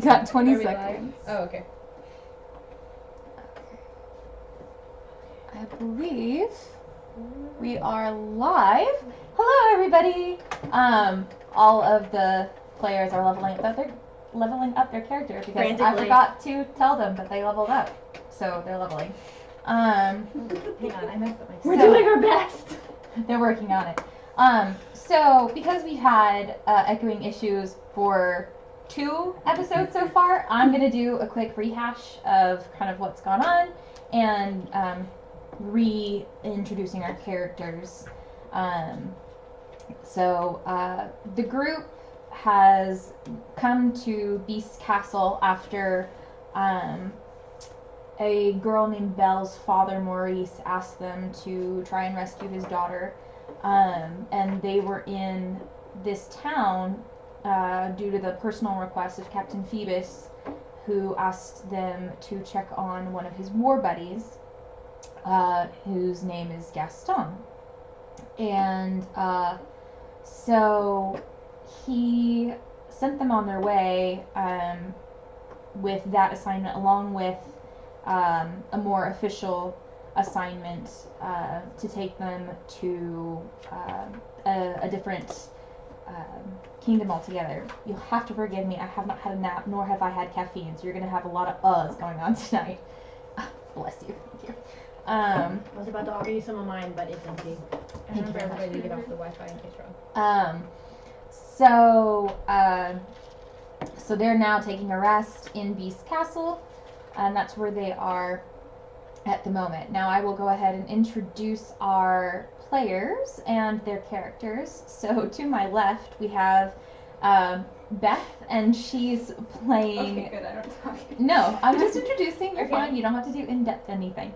Got 20 Are we live? seconds. Oh, okay. I believe we are live. Hello, everybody. All of the players are leveling up their character because I forgot to tell them that they leveled up, so they're leveling. Hang on, I messed up my. We're doing our best. They're working on it. So because we had echoing issues for 2 episodes so far, I'm going to do a quick rehash of kind of what's gone on and reintroducing our characters. The group has come to Beast's Castle after a girl named Belle's father, Maurice, asked them to try and rescue his daughter. And they were in this town due to the personal request of Captain Phoebus, who asked them to check on one of his war buddies, whose name is Gaston. And so he sent them on their way with that assignment, along with a more official assignment to take them to a different kingdom altogether. You'll have to forgive me, I have not had a nap, nor have I had caffeine, so you're going to have a lot of uhs going on tonight. Bless you. Thank you. I was about to offer you some of mine, but it's empty. I remember everybody to get off the Wi-Fi in case wrong. So they're now taking a rest in Beast's Castle, and that's where they are at the moment. Now I will go ahead and introduce our players and their characters. So to my left we have Beth, and she's playing... Okay, good, I don't talk. No, I'm just introducing, you're Okay. fine, you don't have to do in-depth anything.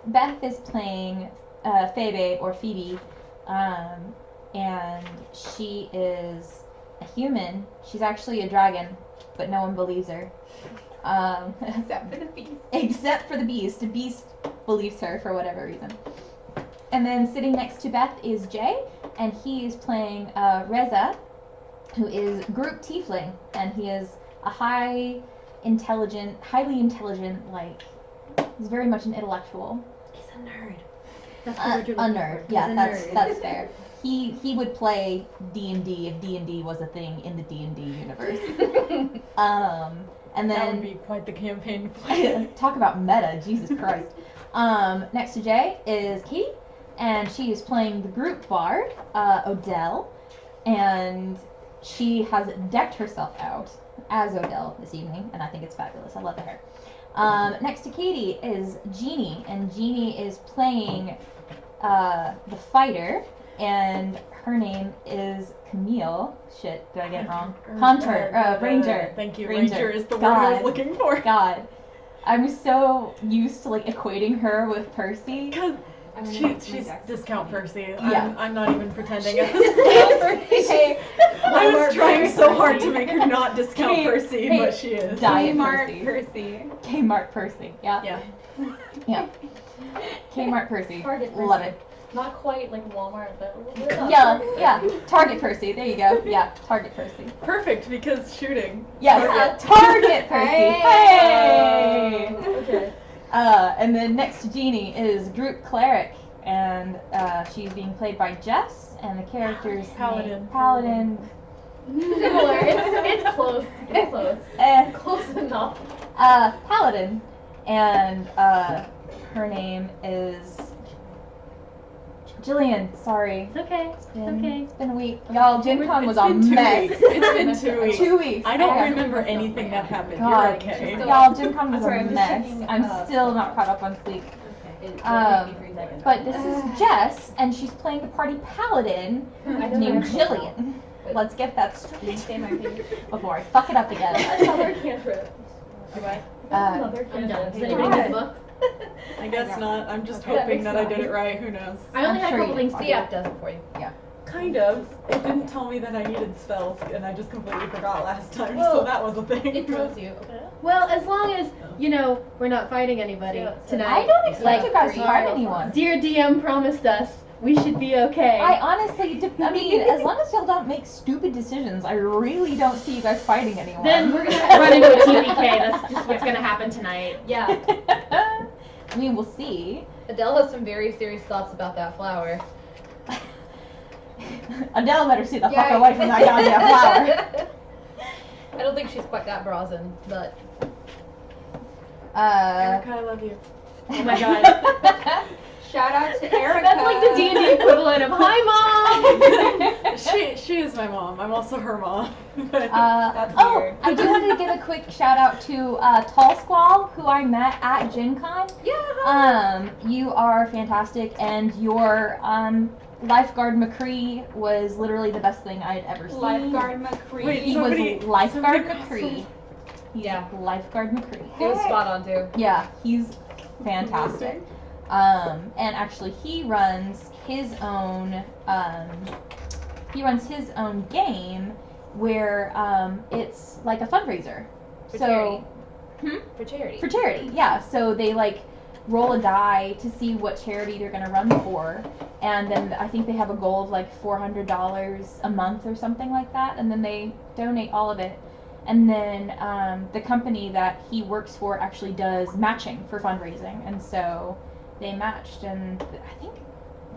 Beth is playing Phoebe, or Phoebe, and she is a human. She's actually a dragon, but no one believes her. Except for the beast. Except for the beast. The beast believes her for whatever reason. And then sitting next to Beth is Jay, and he is playing Reza, who is group tiefling, and he is a highly intelligent, like, he's very much an intellectual. He's a nerd. That's the word you're looking nerd. for. Yeah, He's a that's nerd. that's fair. He would play D&D if D&D was a thing in the D&D universe. And then That would be quite the campaign to play. talk about meta, Jesus Christ. Next to Jay is Katie, and she is playing the group bard, Odell, and she has decked herself out as Odell this evening, and I think it's fabulous. I love the hair. Next to Katie is Jeannie, and Jeannie is playing the fighter, and her name is Camille. Shit, did I get it wrong? Ranger. Thank you. Ranger. Ranger is the word I was God. looking for. God. I'm so used to like equating her with Percy. Because she's discount Percy. Yeah. I'm not even pretending at this point. Hey, I was trying so hard to make her not discount Percy, hey, but she is. Diet Kmart Percy. Kmart Percy. Yeah. Yeah. Yeah. Kmart Percy. Target Love Percy. it. Not quite like Walmart, but Yeah. Target Percy. There you go. Yeah. Target Percy. Perfect, because shooting. Yes. Target Percy. Hey. Okay. And then next to Jeannie is Group Cleric, and she's being played by Jess, and the character's name, Paladin. Similar. It's close. It's close. Close enough. Paladin, and her name is Jillian. Sorry. It's okay. It's been a week. Y'all, Gen Con was a It's been 2 mess. weeks. It's been 2 weeks. 2 weeks. I don't Yeah. remember anything that happened. God, You're okay. y'all, Gen Con was Sorry, a I'm just mess. checking, I'm still not caught up on sleep. It Um, took me 3 seconds. But this is Jess, and she's playing the party paladin I don't named know. Jillian. Let's get that straight Say my page. before I fuck it up again. Another cantrip. Do I? Another I'm cantrip. done. Does anybody need a book? I guess not. I'm just Okay. hoping that I did it right. Who knows? I only I'm had sure a couple you things. did. CF does it for you. Kind of. It didn't tell me that I needed spells, and I just completely forgot last time, Well, so that was a thing. It tells you. Well, as long as, you know, we're not fighting anybody tonight. I don't expect Like, you guys to fight anyone. Dear DM promised us we should be okay. I honestly, I mean, as long as y'all don't make stupid decisions, I really don't see you guys fighting anyone. Then we're gonna run into a TVK. That's just what's gonna happen tonight. Yeah. I mean, we'll see. Adele has some very serious thoughts about that flower. Adele better see the fuck away from that goddamn flower. I don't think she's quite that brazen, but. Erica, I love you. Oh my god. Shout out to Erica. That's like the D&D equivalent of "Hi, Mom." She is my mom. I'm also her mom. That's Oh, weird. I do want to give a quick shout out to Tall Squall, who I met at Gen Con. Yeah. You are fantastic, and your lifeguard McCree was literally the best thing I had ever seen. Lifeguard McCree. Wait, He somebody- was lifeguard somebody McCree. He's Yeah. lifeguard McCree. It was spot on too. Yeah, he's fantastic. And actually, he runs his own game where it's like a fundraiser. For so, charity. Hmm? For charity. For charity, yeah. So they like roll a die to see what charity they're gonna run for, and then I think they have a goal of like $400 a month or something like that, and then they donate all of it. And then the company that he works for actually does matching for fundraising, and so they matched, and I think,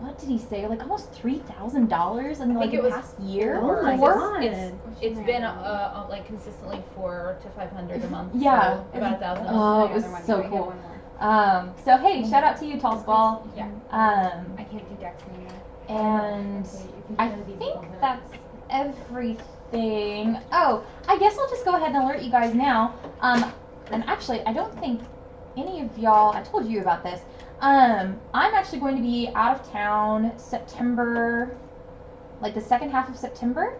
what did he say? Like almost $3,000 in like it the was past year. Oh my Four? god. It's been like consistently 400 to 500 a month. Yeah. So about 1,000. Oh, it was so cool. So hey, shout out to you, Tall Squall. Yeah. Um, I can't do Dex anymore. and I think that's everything. Oh, I guess I'll just go ahead and alert you guys now. And actually, I don't think any of y'all, I told you about this. I'm actually going to be out of town September, like the second half of September.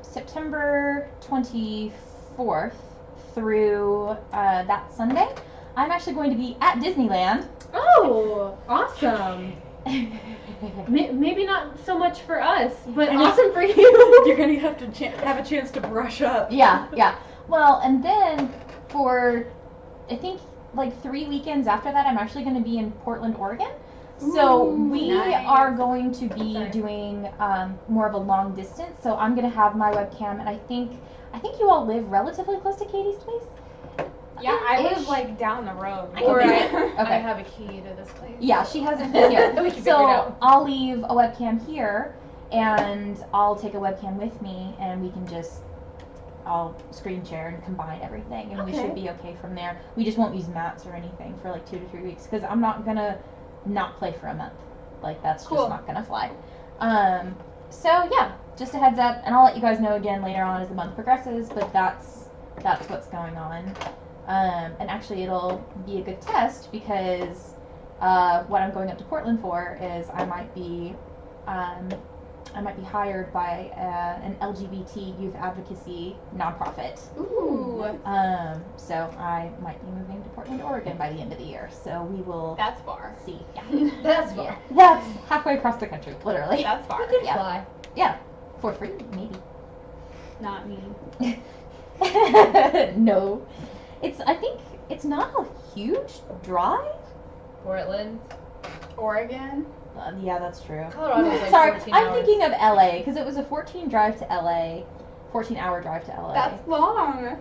September 24th through that Sunday. I'm actually going to be at Disneyland. Oh, awesome. Maybe not so much for us, but I know. awesome for you. You're gonna have to have a chance to brush up. Yeah. Well, and then for, I think, like 3 weekends after that, I'm actually going to be in Portland, Oregon. So we nice. are going to be doing more of a long distance. So I'm going to have my webcam, and I think you all live relatively close to Katie's place. Yeah, I live Ish. like down the road. Or I Okay. have a key to this place. Yeah, she has it here. We can figure it So out. I'll leave a webcam here, and I'll take a webcam with me, and we can just, I'll screen share and combine everything, and we should be okay from there. We just won't use mats or anything for like 2 to 3 weeks, because I'm not gonna not play for a month. Like that's Cool. just not gonna fly. So yeah, just a heads up, and I'll let you guys know again later on as the month progresses. But that's what's going on. And actually, it'll be a good test because what I'm going up to Portland for is I might be hired by an LGBT youth advocacy nonprofit. Ooh. So I might be moving to Portland, Oregon by the end of the year. So we will That's far. see. Yeah. That's far. Yeah. That's halfway across the country, literally. That's far. You could Yeah. fly. Yeah. For free, maybe. Not me. No. I think it's not a huge drive. Portland. Oregon. Yeah, that's true. Colorado's like Sorry, 14 I'm hours. thinking of LA because it was a 14 drive to LA, 14-hour drive to LA. That's long.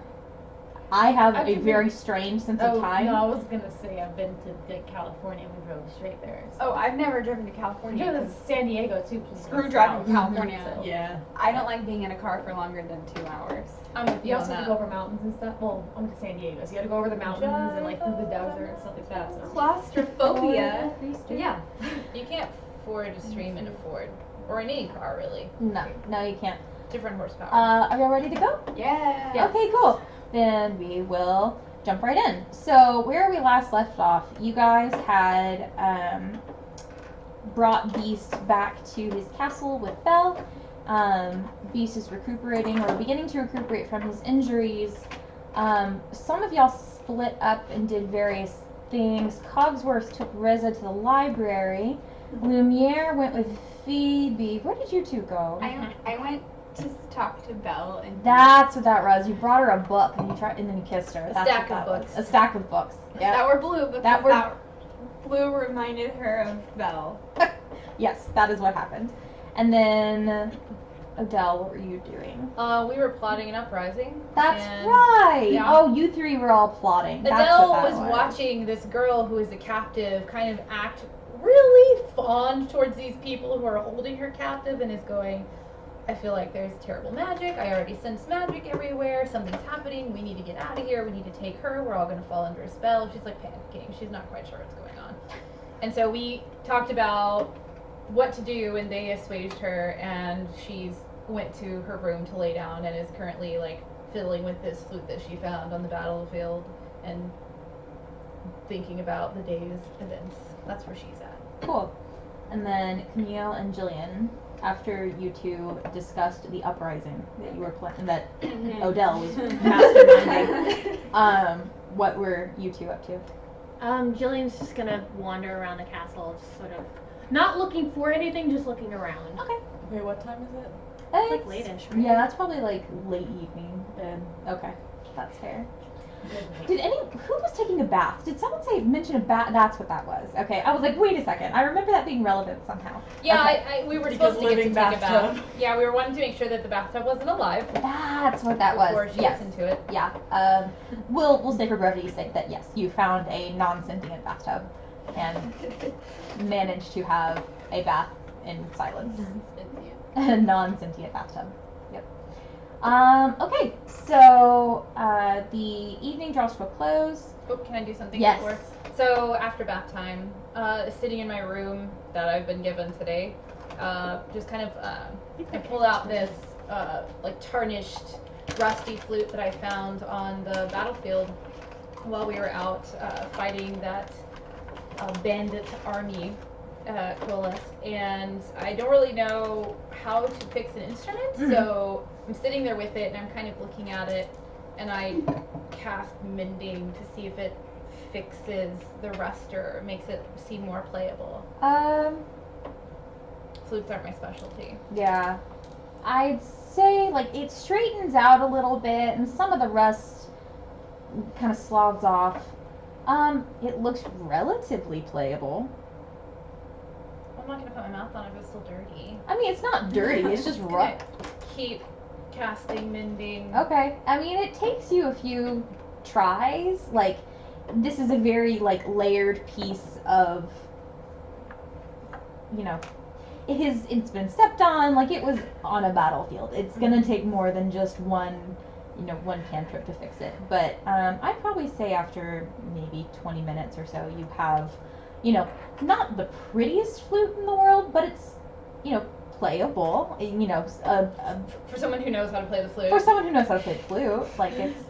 I have I've a been- very strange sense of time. No, I was gonna say I've been to California. We drove straight there. Oh, I've never driven to We California. drove to San Diego too. Which is Screw south. driving to California. So- Yeah. I don't like being in a car for longer than 2 hours. I'm with You you on also have that. to go over mountains and stuff. Well, I went to San Diego, so you had to go over the mountains and like through the desert and stuff like that. So. Claustrophobia. Yeah. You can't Ford a stream in a Ford. Or in any car, really. No, you can't. Different horsepower. Are y'all ready to go? Yeah. Okay, cool. Then we will jump right in. So where we last left off, you guys had brought Beast back to his castle with Belle. Beast is recuperating or beginning to recuperate from his injuries. Some of y'all split up and did various things. Cogsworth took Reza to the library. Lumiere went with Phoebe. Where did you two go? I went to talk to Belle and That's what that was. You brought her a book and then you kissed her. That's stack what of that books. Was. A stack of books. Yeah. that were blue because That that, were- blue reminded her of Belle. Yes, that is what happened. And then, Odell, what were you doing? We were plotting an uprising. That's and right. yeah. Oh, you three were all plotting. That's Adele what that was watching this girl who is a captive kind of act really fond towards these people who are holding her captive and is going, I feel like there's terrible magic. I already sense magic everywhere. Something's happening. We need to get out of here. We need to take her. We're all going to fall under a spell. She's like panicking. She's not quite sure what's going on. And so we talked about what to do, and they assuaged her, and she's went to her room to lay down and is currently like fiddling with this flute that she found on the battlefield and thinking about the day's events. That's where she's at. Cool. And then Camille and Jillian, after you two discussed the uprising that you were planning, that Odell was masterminding, what were you two up to? Jillian's just gonna wander around the castle, just sort of not looking for anything, just looking around. Okay. Okay, what time is it? It's like late-ish, right? Yeah, that's probably like late evening. Okay, that's fair. Who was taking a bath? Did someone mention a bath? That's what that was. Okay, I was like, wait a second. I remember that being relevant somehow. Yeah, Okay. we were Because supposed to get to living take a bath. bathtub. Yeah, we were wanting to make sure that the bathtub wasn't alive That's what that was. before she Yes. gets into it. Yeah. We'll say for brevity's sake that yes, you found a non-sentient bathtub and managed to have a bath in silence. A non-sentient bathtub. Yep. Okay, so the evening draws to a close. Oh, can I do something Yes. before? So after bath time, sitting in my room that I've been given today, just kind of I pull out this like tarnished, rusty flute that I found on the battlefield while we were out fighting that bandit army coalesced, and I don't really know how to fix an instrument, so I'm sitting there with it and I'm kind of looking at it, and I cast mending to see if it fixes the rust or makes it seem more playable. Flutes aren't my specialty. Yeah. I'd say like it straightens out a little bit and some of the rust kind of slogs off. It looks relatively playable. I'm not gonna put my mouth on it if it's still dirty. I mean, it's not dirty, it's just I'm rough. gonna keep casting mending. Okay. I mean, it takes you a few tries. Like, this is a very, like, layered piece of, you know, it's been stepped on, like it was on a battlefield. It's gonna take more than just one cantrip to fix it. But I'd probably say after maybe 20 minutes or so, you have, not the prettiest flute in the world, but it's, playable. For someone who knows how to play the flute. For someone who knows how to play the flute, like it's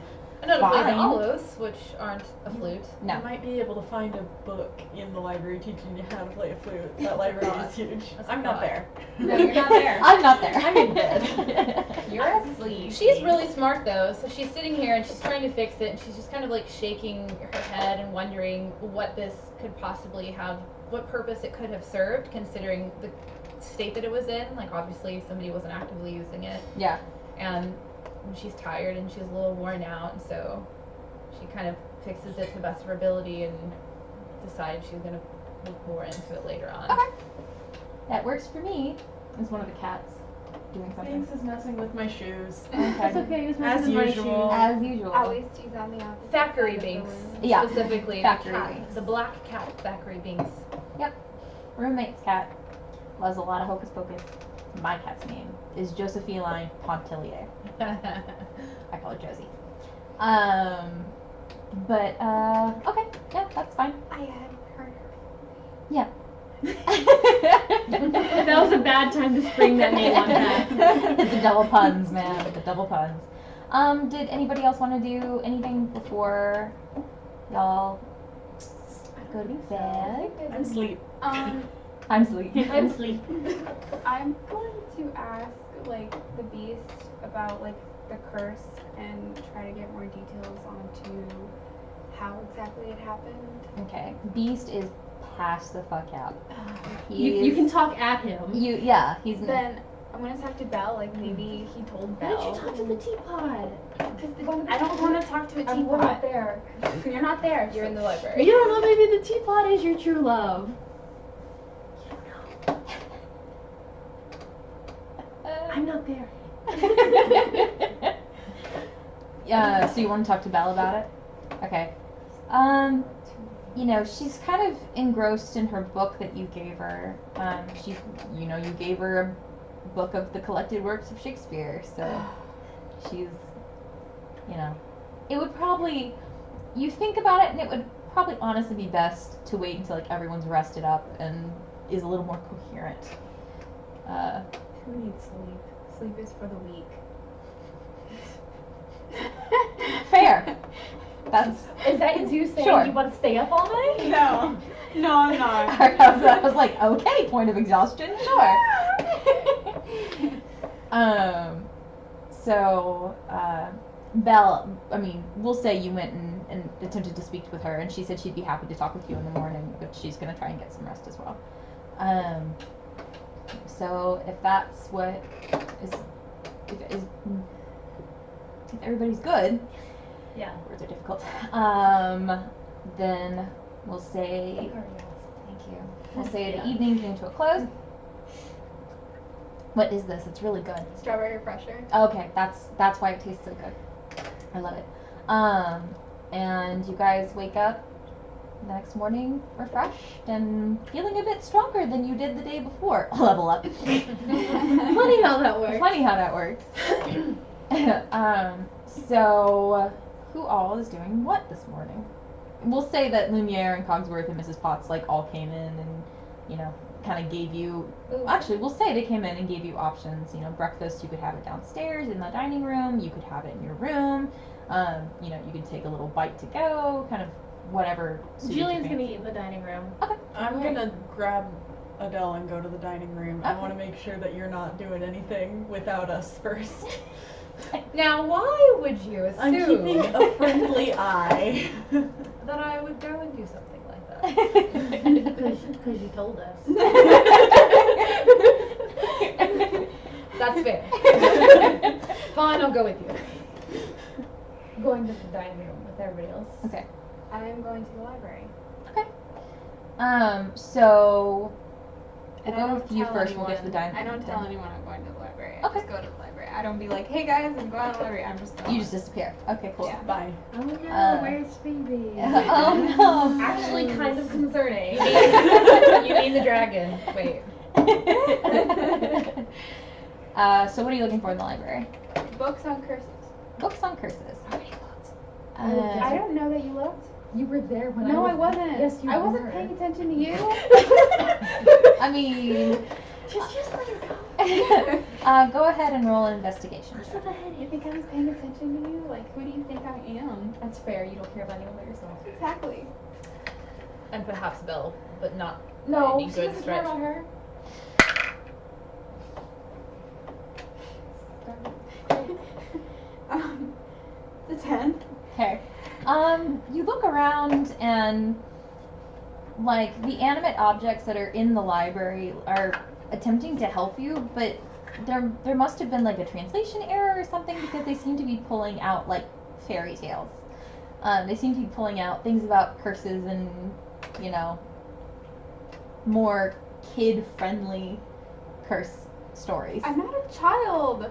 I know how to play the fine. olives, which aren't a flute. no. You might be able to find a book in the library teaching you how to play a flute. That library is huge. That's I'm a not lot. there. No, you're not there. I'm not there. I'm in bed. You're asleep. She's really smart though, so she's sitting here and she's trying to fix it, and she's just kind of like shaking her head and wondering what this could possibly have, what purpose it could have served, considering the state that it was in. Like obviously somebody wasn't actively using it, Yeah. and she's tired and she's a little worn out, and so she kind of fixes it to the best of her ability and decides she's gonna look more into it later on. Okay. That works for me. Is one of the cats doing something? Thanks is messing with my shoes. That's okay. It was As messing with my usual. shoes. As usual. At least he's on the opposite Thackeray side of the Binks, room. Yeah. specifically Thackeray the cat, Binks. the black cat Thackeray Binks. Roommate's cat loves a lot of hocus pocus. My cat's name is Josephine Pontillier. I call her Josie. But okay, yeah, that's fine. I had heard her. Yeah. That was a bad time to spring that name on that. It's the double puns, man. The double puns. Did anybody else want to do anything before y'all go to bed? I'm asleep. I'm sleeping. I'm asleep. I'm going to ask the beast about the curse and try to get more details onto how exactly it happened. Okay. Beast is passed the fuck out. You can talk at him. He's Then I'm gonna talk to Belle. Maybe he told Why don't Belle. you talk to the teapot? I don't want to talk to a teapot. I'm not there. You're not there. You're in the library. You don't know, maybe the teapot is your true love. I'm not there. Yeah, so you want to talk to Belle about it? Okay. You know, she's kind of engrossed in her book that you gave her. You gave her a book of the collected works of Shakespeare, so she's, it would probably, you think about it, and it would probably honestly be best to wait until like everyone's rested up and is a little more coherent. Who needs sleep? Sleep is for the weak. Fair. That's Is that you saying Sure. you want to stay up all night? No. No, I'm not. I was like, okay, point of exhaustion, sure. Belle, we'll say you went and attempted to speak with her, and she said she'd be happy to talk with you in the morning, but she's going to try and get some rest as well. So if that's what if everybody's good, Yeah. words are difficult, then we'll say, thank you, we'll say the evening came to a close. What is this? It's really good. Strawberry refresher. Okay, that's why it tastes so good. I love it. And you guys wake up the next morning refreshed and feeling a bit stronger than you did the day before. Level up. Funny how that works. Funny how that works. So who all is doing what this morning? We'll say that Lumiere and Cogsworth and Mrs. Potts like all came in and, kind of gave you, actually we'll say they came in and gave you options. Breakfast, you could have it downstairs in the dining room, you could have it in your room, you could take a little bite to go, kind of whatever suited your Julian's gonna fancy. eat in the dining room. I'm gonna grab Adele and go to the dining room. I Okay. want to make sure that you're not doing anything without us first. Now, why would you I'm keeping assume a friendly eye. that I would go and do something like that? Because you told us. That's fair. Fine, I'll go with you. Going to the dining room with everybody else. Okay. I am going to the library. So And we'll I go don't with you tell first. anyone, We'll get to the dining I room. don't tell anyone I'm going to the library. I Okay. just go to the library. I don't be like, hey guys, I'm going to the library. I'm just going. You just disappear. Okay, cool. Yeah. Bye. Oh no, where's Phoebe? Oh no. Actually, kind of concerning. You mean the dragon. Wait. So what are you looking for in the library? Books on curses. Books on curses. I don't know that you looked. You were there when No, I I wasn't. Yes, you I were. wasn't paying attention to you. I mean, Just let her go. go ahead and roll an investigation. Just let her hit You it. think I was paying attention to you? Like, who do you think I am? That's fair. You don't care about anyone but yourself. Exactly. And perhaps Belle, but not No, by any she good doesn't stretch. care about her. The 10. Okay. You look around and like the animate objects that are in the library are attempting to help you, but there must have been like a translation error or something because they seem to be pulling out like fairy tales. They seem to be pulling out things about curses and, more kid-friendly curse stories. I'm not a child.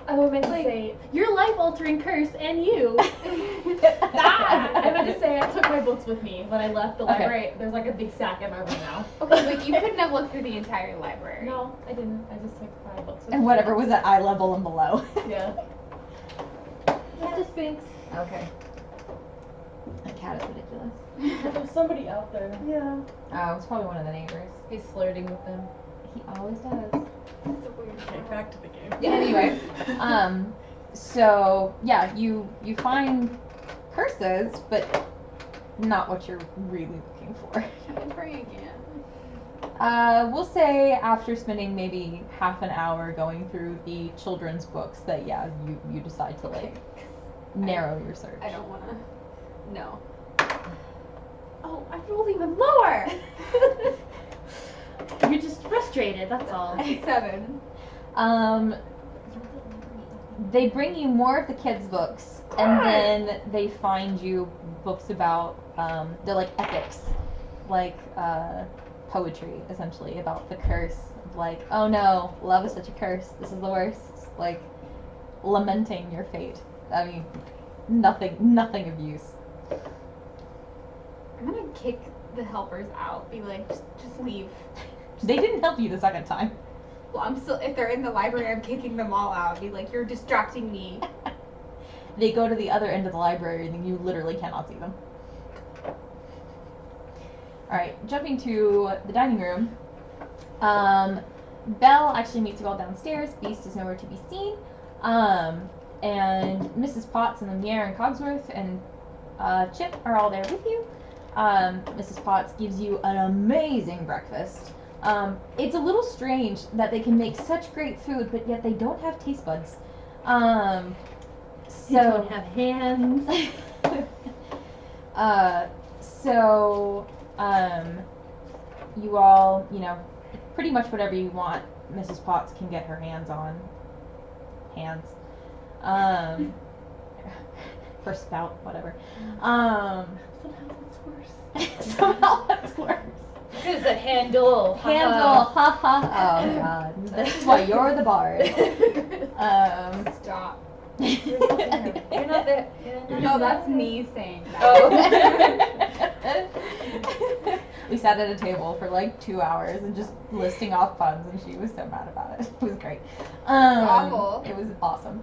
I meant to say, your life-altering curse and you. I meant to say I took my books with me when I left the Okay. library. There's like a big sack in my room now. Okay, but you couldn't have looked through the entire library. No, I didn't. I just took 5 books with And me. whatever was at eye level and below. Yeah. Yeah, just Sphinx. Okay. That cat is ridiculous. There's somebody out there. Yeah. Oh, it's probably one of the neighbors. He's flirting with them. He always does. That's a weird Okay, girl. back to the game. Yeah, anyway. So yeah, you find curses, but not what you're really looking for. I'm praying again. We'll say after spending maybe half an hour going through the children's books that yeah, you decide to like narrow your search. I don't wanna. No. Oh, I rolled even lower! You're just frustrated, that's all. 7. They bring you more of the kids' books, and then they find you books about they're like epics, like poetry essentially about the curse of like, oh no, love is such a curse. This is the worst. Like, lamenting your fate. I mean, nothing of use. I'm gonna kick the helpers out. Be like, just leave. They didn't help you the second time. Well, I'm still. If they're in the library, I'm kicking them all out. Be like, you're distracting me. They go to the other end of the library, and you literally cannot see them. Alright, jumping to the dining room. Belle actually meets you all downstairs. Beast is nowhere to be seen. And Mrs. Potts and Lumiere and Cogsworth and Chip are all there with you. Mrs. Potts gives you an amazing breakfast. It's a little strange that they can make such great food, but yet they don't have taste buds. They don't have hands. You all, pretty much whatever you want, Mrs. Potts can get her hands on. Her spout, whatever. Somehow it's worse. Somehow that's worse. Here's the handle. Handle, ha ha. Oh god. This is why you're the bard. Stop. You're not there. No, that's me saying that. Oh. We sat at a table for like 2 hours and just listing off puns, and she was so mad about it. It was great. Awful. It was awesome.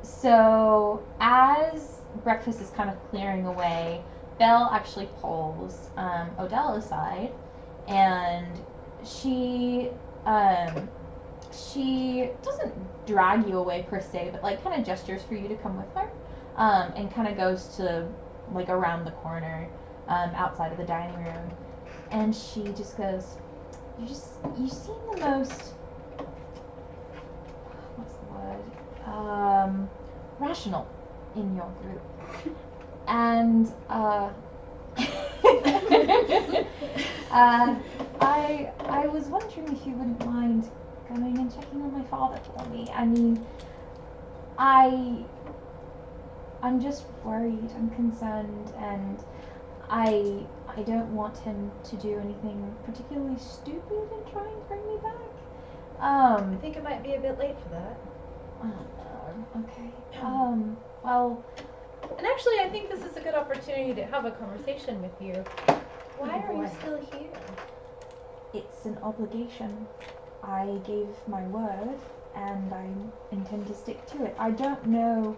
So as breakfast is kind of clearing away, Belle actually pulls Odell aside, and she doesn't drag you away per se, but like kind of gestures for you to come with her, and kind of goes to like around the corner, outside of the dining room, and she just goes, you seem the most, what's the word, rational in your group, and I was wondering if you wouldn't mind going and checking on my father for me. I mean, I'm just worried, I'm concerned, and I don't want him to do anything particularly stupid and try and bring me back. I think it might be a bit late for that. Okay. Well, And actually, I think this is a good opportunity to have a conversation with you. Why are you still here? it's an obligation. I gave my word, and I intend to stick to it. I don't know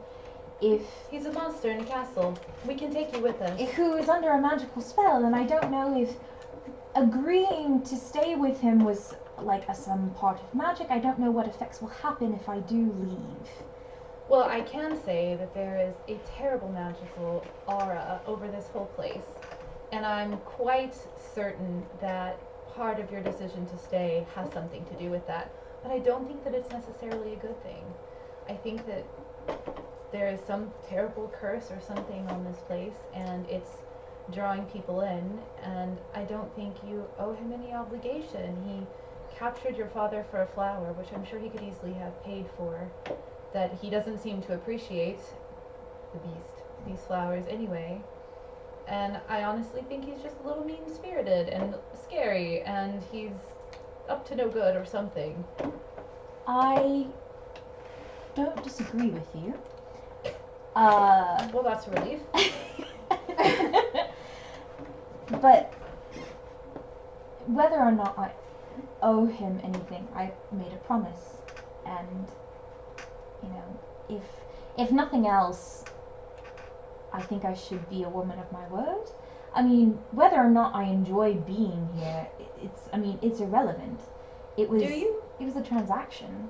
if He's a monster in a castle. We can take you with us. who is under a magical spell, and I don't know if agreeing to stay with him was like some part of magic. I don't know what effects will happen if I do leave. Well, I can say that there is a terrible magical aura over this whole place, and I'm quite certain that part of your decision to stay has something to do with that. But I don't think that it's necessarily a good thing. I think that there is some terrible curse or something on this place, and it's drawing people in, and I don't think you owe him any obligation. He captured your father for a flower, which I'm sure he could easily have paid for, that he doesn't seem to appreciate, the beast, these flowers anyway. And I honestly think he's just a little mean-spirited and scary, and he's up to no good or something. I don't disagree with you. Well, that's a relief. But whether or not I owe him anything, I made a promise, and if nothing else, I think I should be a woman of my word. I mean, whether or not I enjoy being here, it's irrelevant. It was. Do you? It was a transaction.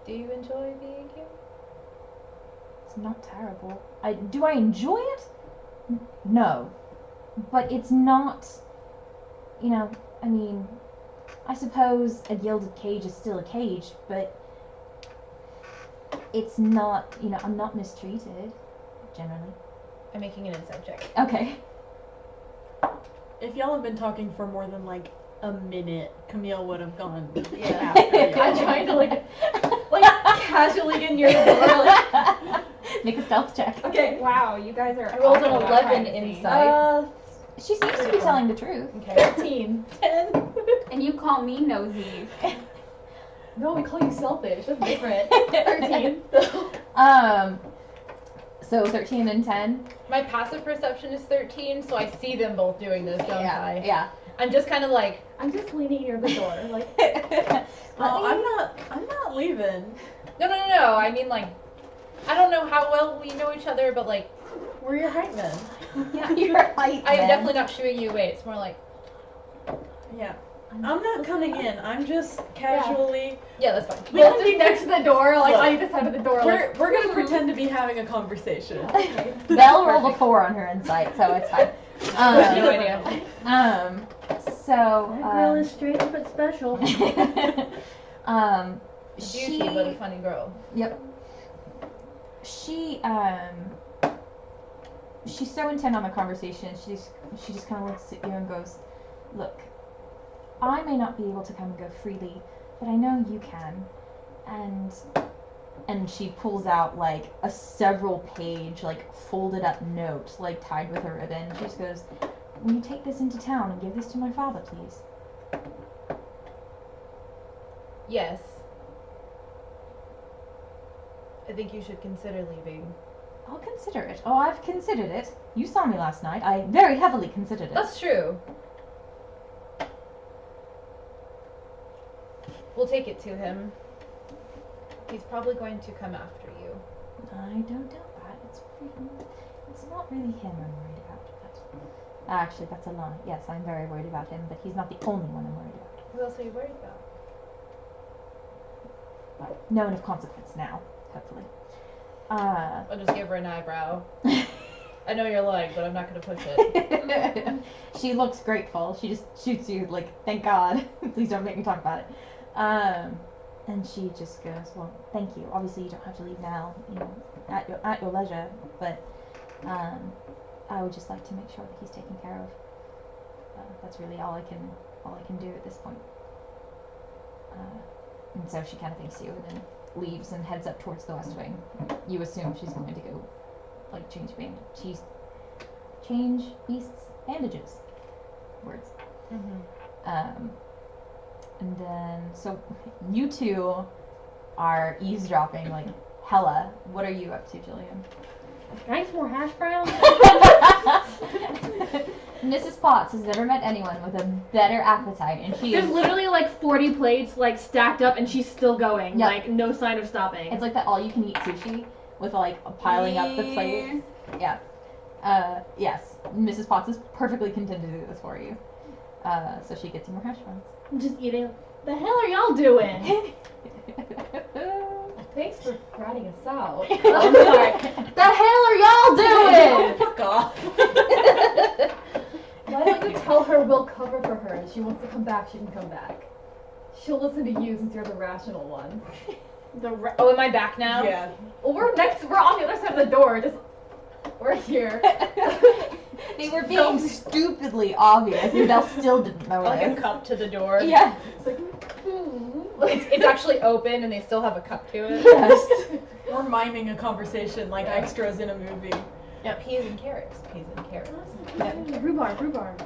Do you enjoy being here? It's not terrible. Do I enjoy it? No. But it's not, I suppose a gilded cage is still a cage, but it's not, I'm not mistreated, generally. I'm making an insight check. Okay. If y'all have been talking for more than like a minute, Camille would have gone Yeah. after I'm y'all. trying to like casually get near the door. Like, Make a stealth check. okay. Wow, you guys are. I rolled an awful at 11 privacy. insight. She seems to be telling the truth. Okay. 13. 10. And you call me nosy. No, we call you selfish. That's different. 13. So 13 and 10. My passive perception is 13, so I see them both doing this, don't I? Yeah. I'm just kind of like, I'm just leaning near the door, like. Oh, I'm not leaving. no. I mean, like, I don't know how well we know each other, but like, We're your hype men. Yeah, you're right. I'm definitely not shooing you away. It's more like, Yeah. I'm not coming in. I'm just casually. yeah, that's fine. We can be next to the door, like Look, on either side of the door. We're gonna pretend to be having a conversation. Belle rolled a 4 on her insight, so it's fine. I have no idea. So. That girl is strange but special. Beauty, but a funny girl. Yep. She's so intent on the conversation. She just kind of looks at you and goes, "Look, I may not be able to come and go freely, but I know you can." And she pulls out like a several page like folded up note like tied with a ribbon. She just goes, "Will you take this into town and give this to my father, please?" Yes. I think you should consider leaving. I'll consider it. Oh, I've considered it. You saw me last night. I very heavily considered it. That's true. We'll take it to him. He's probably going to come after you. I don't doubt that. It's not really him I'm worried about. But actually, that's a lie. Yes, I'm very worried about him, but he's not the only one I'm worried about. Who else are you worried about? Well, no one of consequence now, hopefully. I'll just give her an eyebrow. I know you're lying, but I'm not going to push it. She looks grateful. She just shoots you like, "Thank God. Please don't make me talk about it." And she just goes, "Well, thank you. Obviously, you don't have to leave now. You know, at your leisure. But I would just like to make sure that he's taken care of. That's really all I can do at this point." And so she kind of thanks you and then leaves and heads up towards the West Wing. You assume she's going to go, like, change beasts' bandages. Words. Mm-hmm. And then, so you two are eavesdropping like hella. What are you up to, Jillian? Can I have some more hash browns? Mrs. Potts has never met anyone with a better appetite, and she There's is. literally like 40 plates like stacked up, and she's still going. Yep. Like no sign of stopping. It's like that all-you-can-eat sushi with like piling up the plates. Yeah. Yes, Mrs. Potts is perfectly content to do this for you. So she gets you more hash browns. I'm just eating. The hell are y'all doing? Thanks for ratting us out. I'm sorry. The hell are y'all doing? Fuck off. Why don't you tell her we'll cover for her, and if she wants to come back, she can come back. She'll listen to you since you're the rational one. Oh, am I back now? Yeah. Well, we're on the other side of the door. We're here. They were being stupidly obvious, and Belle still didn't know Like a this. cup to the door. Yeah. It's like, It's actually open and they still have a cup to it. Yes. We're miming a conversation like extras in a movie. Yeah, peas and carrots. Peas and carrots. Rhubarb.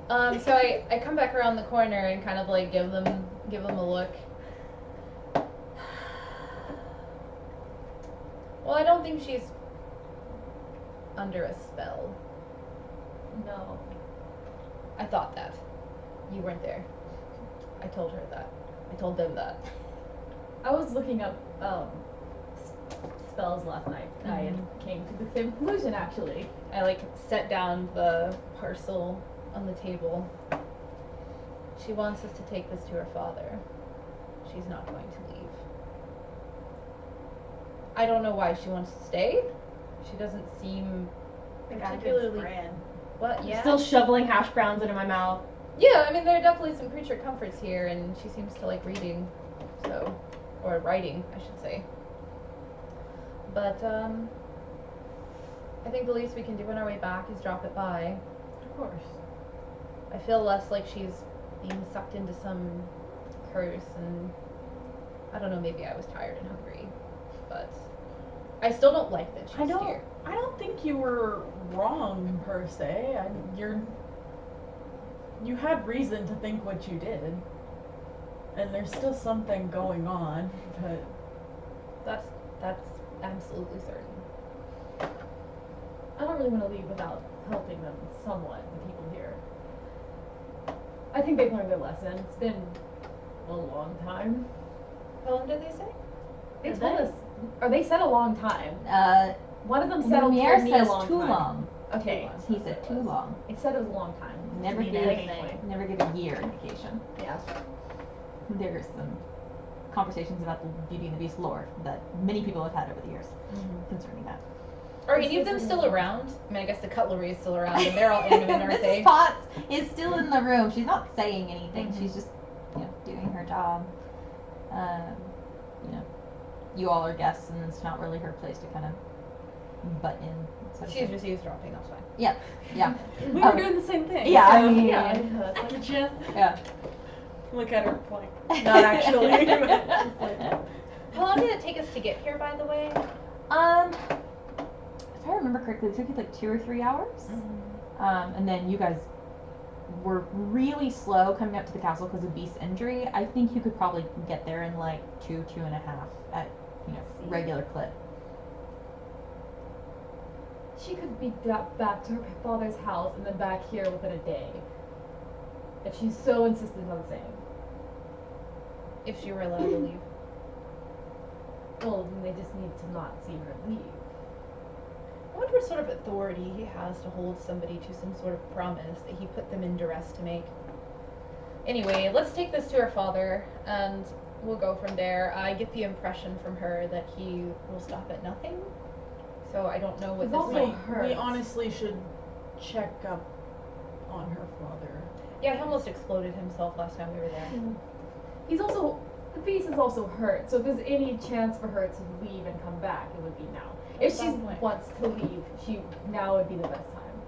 So I come back around the corner and kind of like give them a look. Well, I don't think she's under a spell. no. I thought that. You weren't there. I told her that. I told them that. I was looking up spells last night. I came to the same conclusion, actually. I like set down the parcel on the table. She wants us to take this to her father. She's not going to leave. I don't know why she wants to stay. She doesn't seem particularly. What? Yeah. Still shoveling hash browns into my mouth. Yeah, I mean there are definitely some creature comforts here, and she seems to like reading, so, or writing, I should say. But I think the least we can do on our way back is drop it by. Of course. I feel less like she's being sucked into some curse, and I don't know, maybe I was tired and hungry, but I still don't like that she's I don't. here. I don't think you were wrong per se. You had reason to think what you did, and there's still something going on. But That's absolutely certain. I don't really want to leave without helping them somewhat, the people here. I think they've learned their lesson. It's been a long time. How long did they say? They Did told they? us, or they said a long time. One of them settled Lumiere for me a says long too time. long. Okay. He said too long. It said it was a long time. Never Mean give anything. a year indication. Yeah. There's some conversations about the Beauty and the Beast lore that many people have had over the years concerning that. Are any of them still around? I mean, I guess the cutlery is still around, and they're all animate, aren't they? Mrs. Potts is still in the room. She's not saying anything. Mhm. She's just, doing her job. You all are guests, and it's not really her place to kind of butt in. So to She's say. just eavesdropping, that's fine. Yeah. we Oh. were doing the same thing. Yeah, I so, mean, Yeah. Did you yeah. look at her like, not actually. How long did it take us to get here, by the way? If I remember correctly, it took you like 2 or 3 hours. And then you guys were really slow coming up to the castle because of Beast's injury. I think you could probably get there in like 2.5 at regular clip. She could be back to her father's house and then back here within a day. If she's so insistent on staying. If she were allowed to leave. Well, then they just need to not see her leave. I wonder what sort of authority he has to hold somebody to some sort of promise that he put them in duress to make. Anyway, let's take this to her father, and we'll go from there. I get the impression from her that he will stop at nothing. So I don't know what It's this also might... hurts. We honestly should check up on her father. Yeah, he almost exploded himself last time we were there. The beast is also hurt, so if there's any chance for her to leave and come back, it would be now. If she Some way. wants to leave, now would be the best time.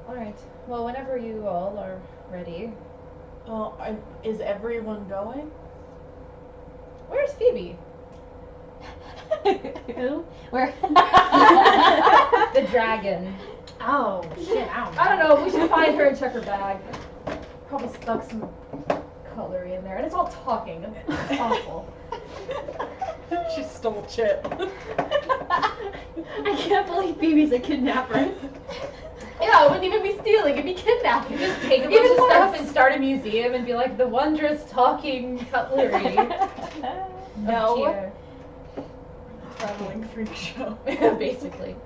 Alright, well, whenever you all are ready. Is everyone going? Where's Phoebe? Who? Where? The dragon. Oh, shit, ow. I don't know, we should find her and check her bag. Probably stuck some cutlery in there, and it's all talking. It's awful. She stole Chip. I can't believe Phoebe's a kidnapper. Yeah, it wouldn't even be stealing, it'd be kidnapping. Just take a bunch Even of stuff worse. and start a museum and be like the wondrous talking cutlery. No. Here. Traveling freak show. Basically.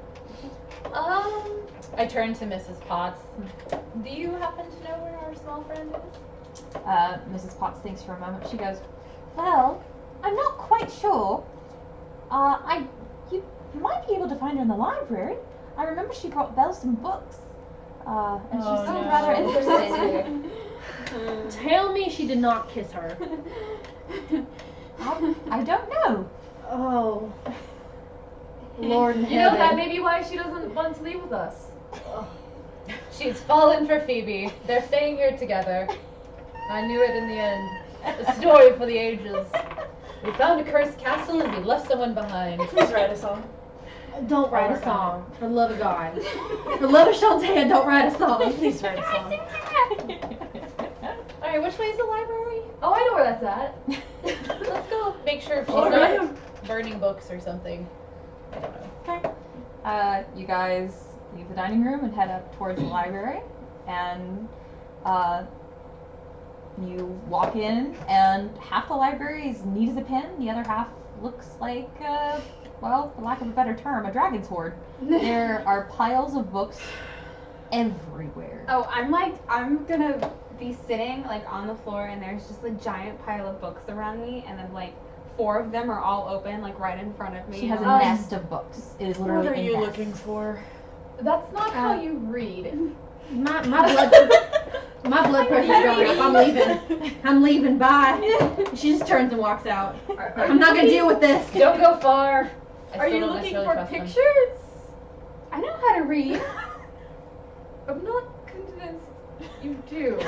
I turn to Mrs. Potts. Do you happen to know where our small friend is? Mrs. Potts thinks for a moment. She goes, "Well, I'm not quite sure. You might be able to find her in the library. I remember she brought Belle some books. And she Oh, seemed no. rather interested. Tell me she did not kiss her. I don't know. Oh. Lord in You know, that heaven. may be why she doesn't want to leave with us. She's fallen for Phoebe. They're staying here together. I knew it in the end. A story for the ages. We found a cursed castle and we left someone behind. Please write a song. Don't write a song. For the love of God. For the love of Shantae, don't write a song. Please write a song. Alright, which way is the library? Oh, I know where that's at. Let's go make sure if she's Alright. not burning books or something. I don't know. Okay. You guys leave the dining room and head up towards the library, and you walk in, and half the library is neat as a pin. The other half looks like, well, for lack of a better term, a dragon's hoard. There are piles of books everywhere. Oh, I'm gonna be sitting like on the floor and there's just a giant pile of books around me and then like 4 of them are all open like right in front of me. She has a and I'm like, nest of books. It is literally What are a you nest. looking for? That's not how you read. My blood pressure's going up. I'm leaving. I'm leaving. Bye. She just turns and walks out. I'm not gonna deal with this. Don't go far. I Are still you don't looking necessarily for trust them. pictures? I know how to read. I'm not convinced you do.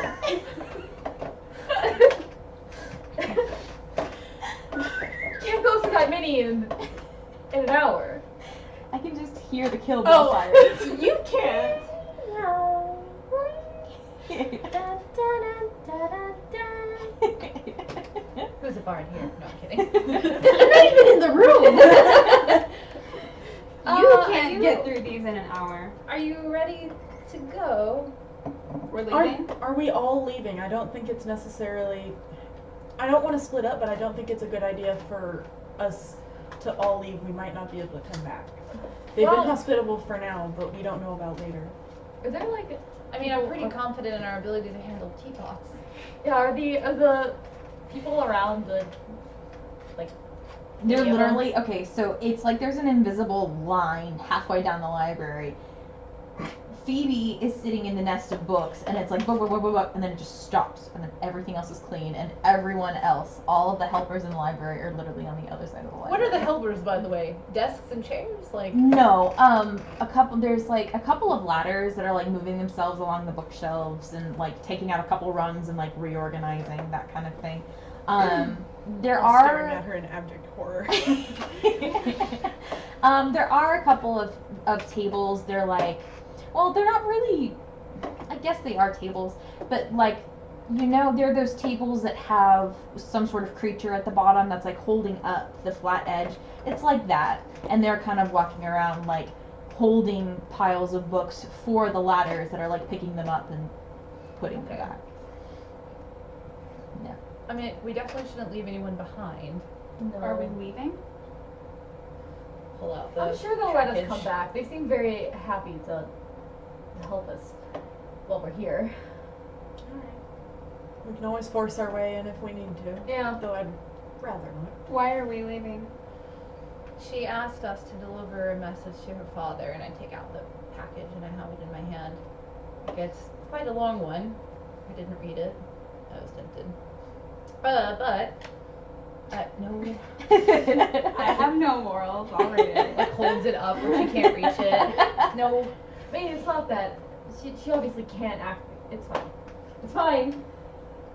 many in an hour? I can just hear the Kill Bill fire. You can't. Who's a bard here? No, I'm kidding. I'm not even in the room. You I can't do- get through these in an hour. Are you ready to go? We're leaving. Are we all leaving? I don't think it's necessarily. I don't want to split up, but I don't think it's a good idea for us to all leave. We might not be able to come back. They've Well- been hospitable for now, but we don't know about later. Is there like? I mean, I'm pretty confident in our ability to handle teapots. Yeah. Are the people around the like? They're any of them? literally okay. So it's like there's an invisible line halfway down the library. Phoebe is sitting in the nest of books, and it's like book, book, book, book, book, and then it just stops, and then everything else is clean, and everyone else, all of the helpers in the library, are literally on the other side of the library. What are the helpers, by the way? Desks and chairs? Like, No, there's like a couple of ladders that are like moving themselves along the bookshelves and like taking out a couple rungs and like reorganizing, that kind of thing. There I'm staring are at her in abject horror. there are a couple of tables. They're like, well, they're not really, I guess they are tables, but like, you know, they're those tables that have some sort of creature at the bottom that's like holding up the flat edge. It's like that, and they're kind of walking around like holding piles of books for the ladders that are like picking them up and putting them back. Yeah. I mean, we definitely shouldn't leave anyone behind. Are we leaving? Pull out the I'm sure they'll let us package. come back. They seem very happy to help us while we're here. We can always force our way in if we need to. Yeah. Though I'd rather not. Why are we leaving? She asked us to deliver a message to her father, and I take out the package and I have it in my hand. It's quite a long one. I didn't read it. I was tempted. No. I have no morals. I'll read it. Like holds it up where she can't reach it. No, I mean, it's not that. She obviously can't act. It's fine. It's fine.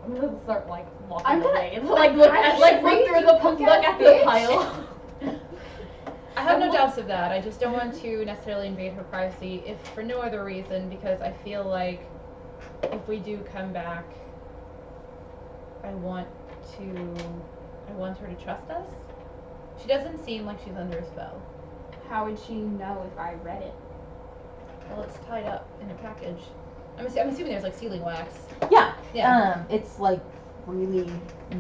I'm gonna start like walking I'm gonna- away. It's like look at look through the look at the bitch. pile. I have no doubts of that. I just don't want to necessarily invade her privacy, if for no other reason, because I feel like if we do come back, I want her to trust us. She doesn't seem like she's under a spell. How would she know if I read it? Well, it's tied up in a package. I'm assuming there's like sealing wax. Yeah. Yeah. It's like really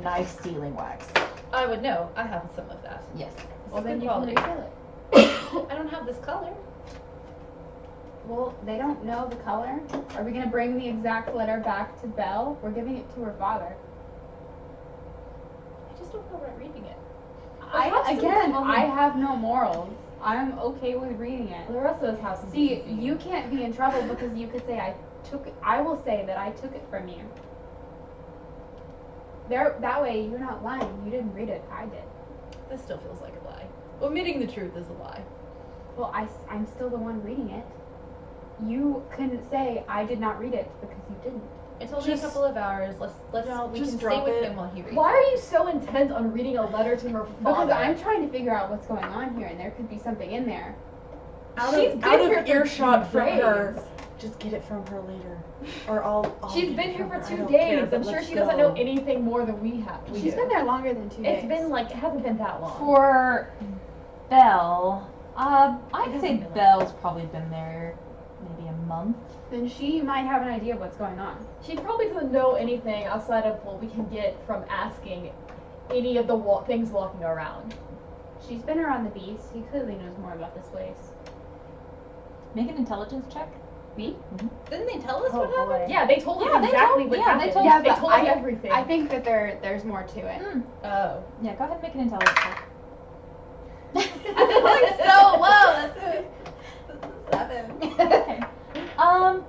nice sealing wax. I would know. I have some of that. Yes. Well, then good you can quality. refill it. I don't have this color. Well, they don't know the color. Are we gonna bring the exact letter back to Belle? We're giving it to her father. I just don't feel right reading it. I I have no morals. I'm okay with reading it. The rest of us have some. See, decency. you can't be in trouble because you could say I will say that I took it from you. That way you're not lying. You didn't read it. I did. This still feels like a lie. Omitting the truth is a lie. Well, I'm still the one reading it. You couldn't say I did not read it because you didn't. It's only a couple of hours. Let's No, we just can drop stay with it. him while he reads. Why are you so intent on reading a letter to her Because father? I'm trying to figure out what's going on here, and there could be something in there. She's been out here of for earshot 2 from her. days. Just get it from her later, or I'll She's get been it here from for her. I 2 don't days. care, but I'm sure let's she doesn't know go. anything more than we have. She's been there longer than 2 days. It's been like it hasn't been that long. For Belle, I'd doesn't say feel like- Belle's probably been there maybe a month. Then she might have an idea of what's going on. She probably doesn't know anything outside of what we can get from asking any of the things walking around. She's been around the beast. He clearly knows more about this place. Make an intelligence check. Me? Didn't they tell us Oh, what happened? boy. Yeah, they told Yeah, us they exactly told- what yeah, they happened. told- Yeah, they but told us I everything. I think that there's more to it. Oh. Yeah, go ahead and make an intelligence check. Like so low. That's a 7. Okay.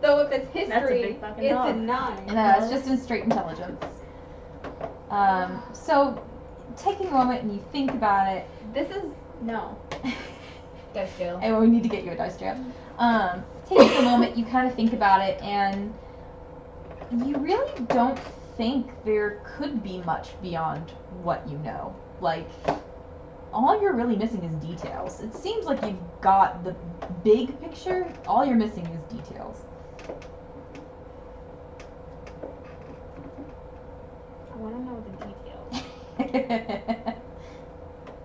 So if it's history, That's a big fucking it's dog. a 9. No, it's just in straight intelligence. So taking a moment and you think about it. This is no. Dice scale. And we need to get you a dice tray. Taking a moment, you kind of think about it, and you really don't think there could be much beyond what you know. Like, all you're really missing is details. It seems like you've got the big picture. All you're missing is details. I want to know the details.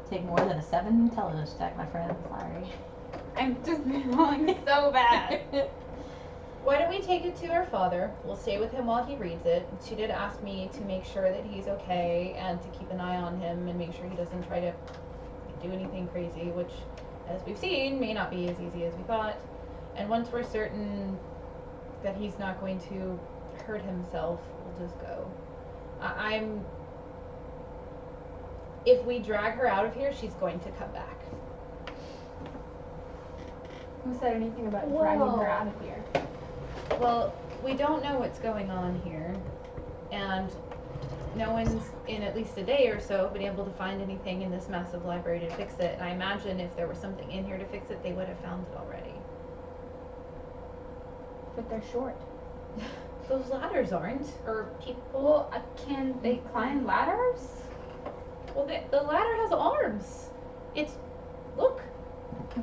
Take more than a 7 intelligence check, my friend. Sorry. I'm just rolling so bad. Why don't we take it to our father? We'll stay with him while he reads it. She did ask me to make sure that he's okay and to keep an eye on him and make sure he doesn't try to do anything crazy, which, as we've seen, may not be as easy as we thought. And once we're certain that he's not going to hurt himself, we'll just go. If we drag her out of here, she's going to come back. Who said anything about dragging Whoa. her out of here? Well, we don't know what's going on here, and no one's in at least a day or so been able to find anything in this massive library to fix it. And I imagine if there was something in here to fix it, they would have found it already. But they're short. Those ladders aren't, or people. Well, can they climb ladders? Well, the ladder has arms. Look.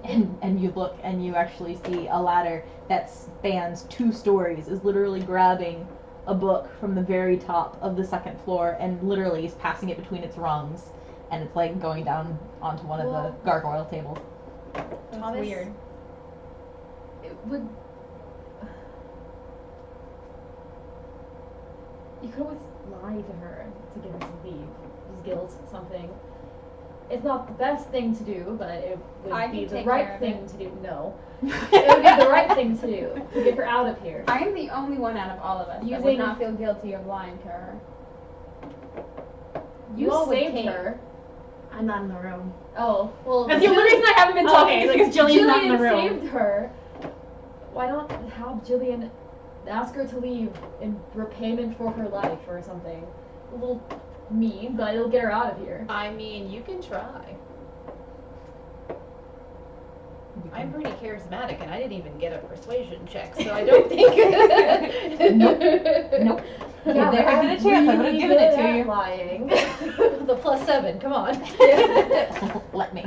And you look and you actually see a ladder that spans 2 stories is literally grabbing a book from the very top of the 2nd floor and literally is passing it between its rungs, and it's like going down onto one of the gargoyle tables. That's Thomas? weird. It would. You could always lie to her to get her to leave. Use guilt, something. It's not the best thing to do, but it would I be can the take care right of thing it. to do. No. It would be the right thing to do to get her out of here. I am the only one out of all of us that would Using- not feel guilty of lying to her. You all would saved take- her. I'm not in the room. Oh, well. That's the only reason I haven't been talking is because Jillian's not in the room. saved her. Why not have Jillian ask her to leave in repayment for her life or something? A little mean, but it'll get her out of here. I mean, you can try. I'm pretty charismatic, and I didn't even get a persuasion check, so I don't think. Nope. If there had been a chance, I would have given it to you. Lying. The +7, come on. Let me.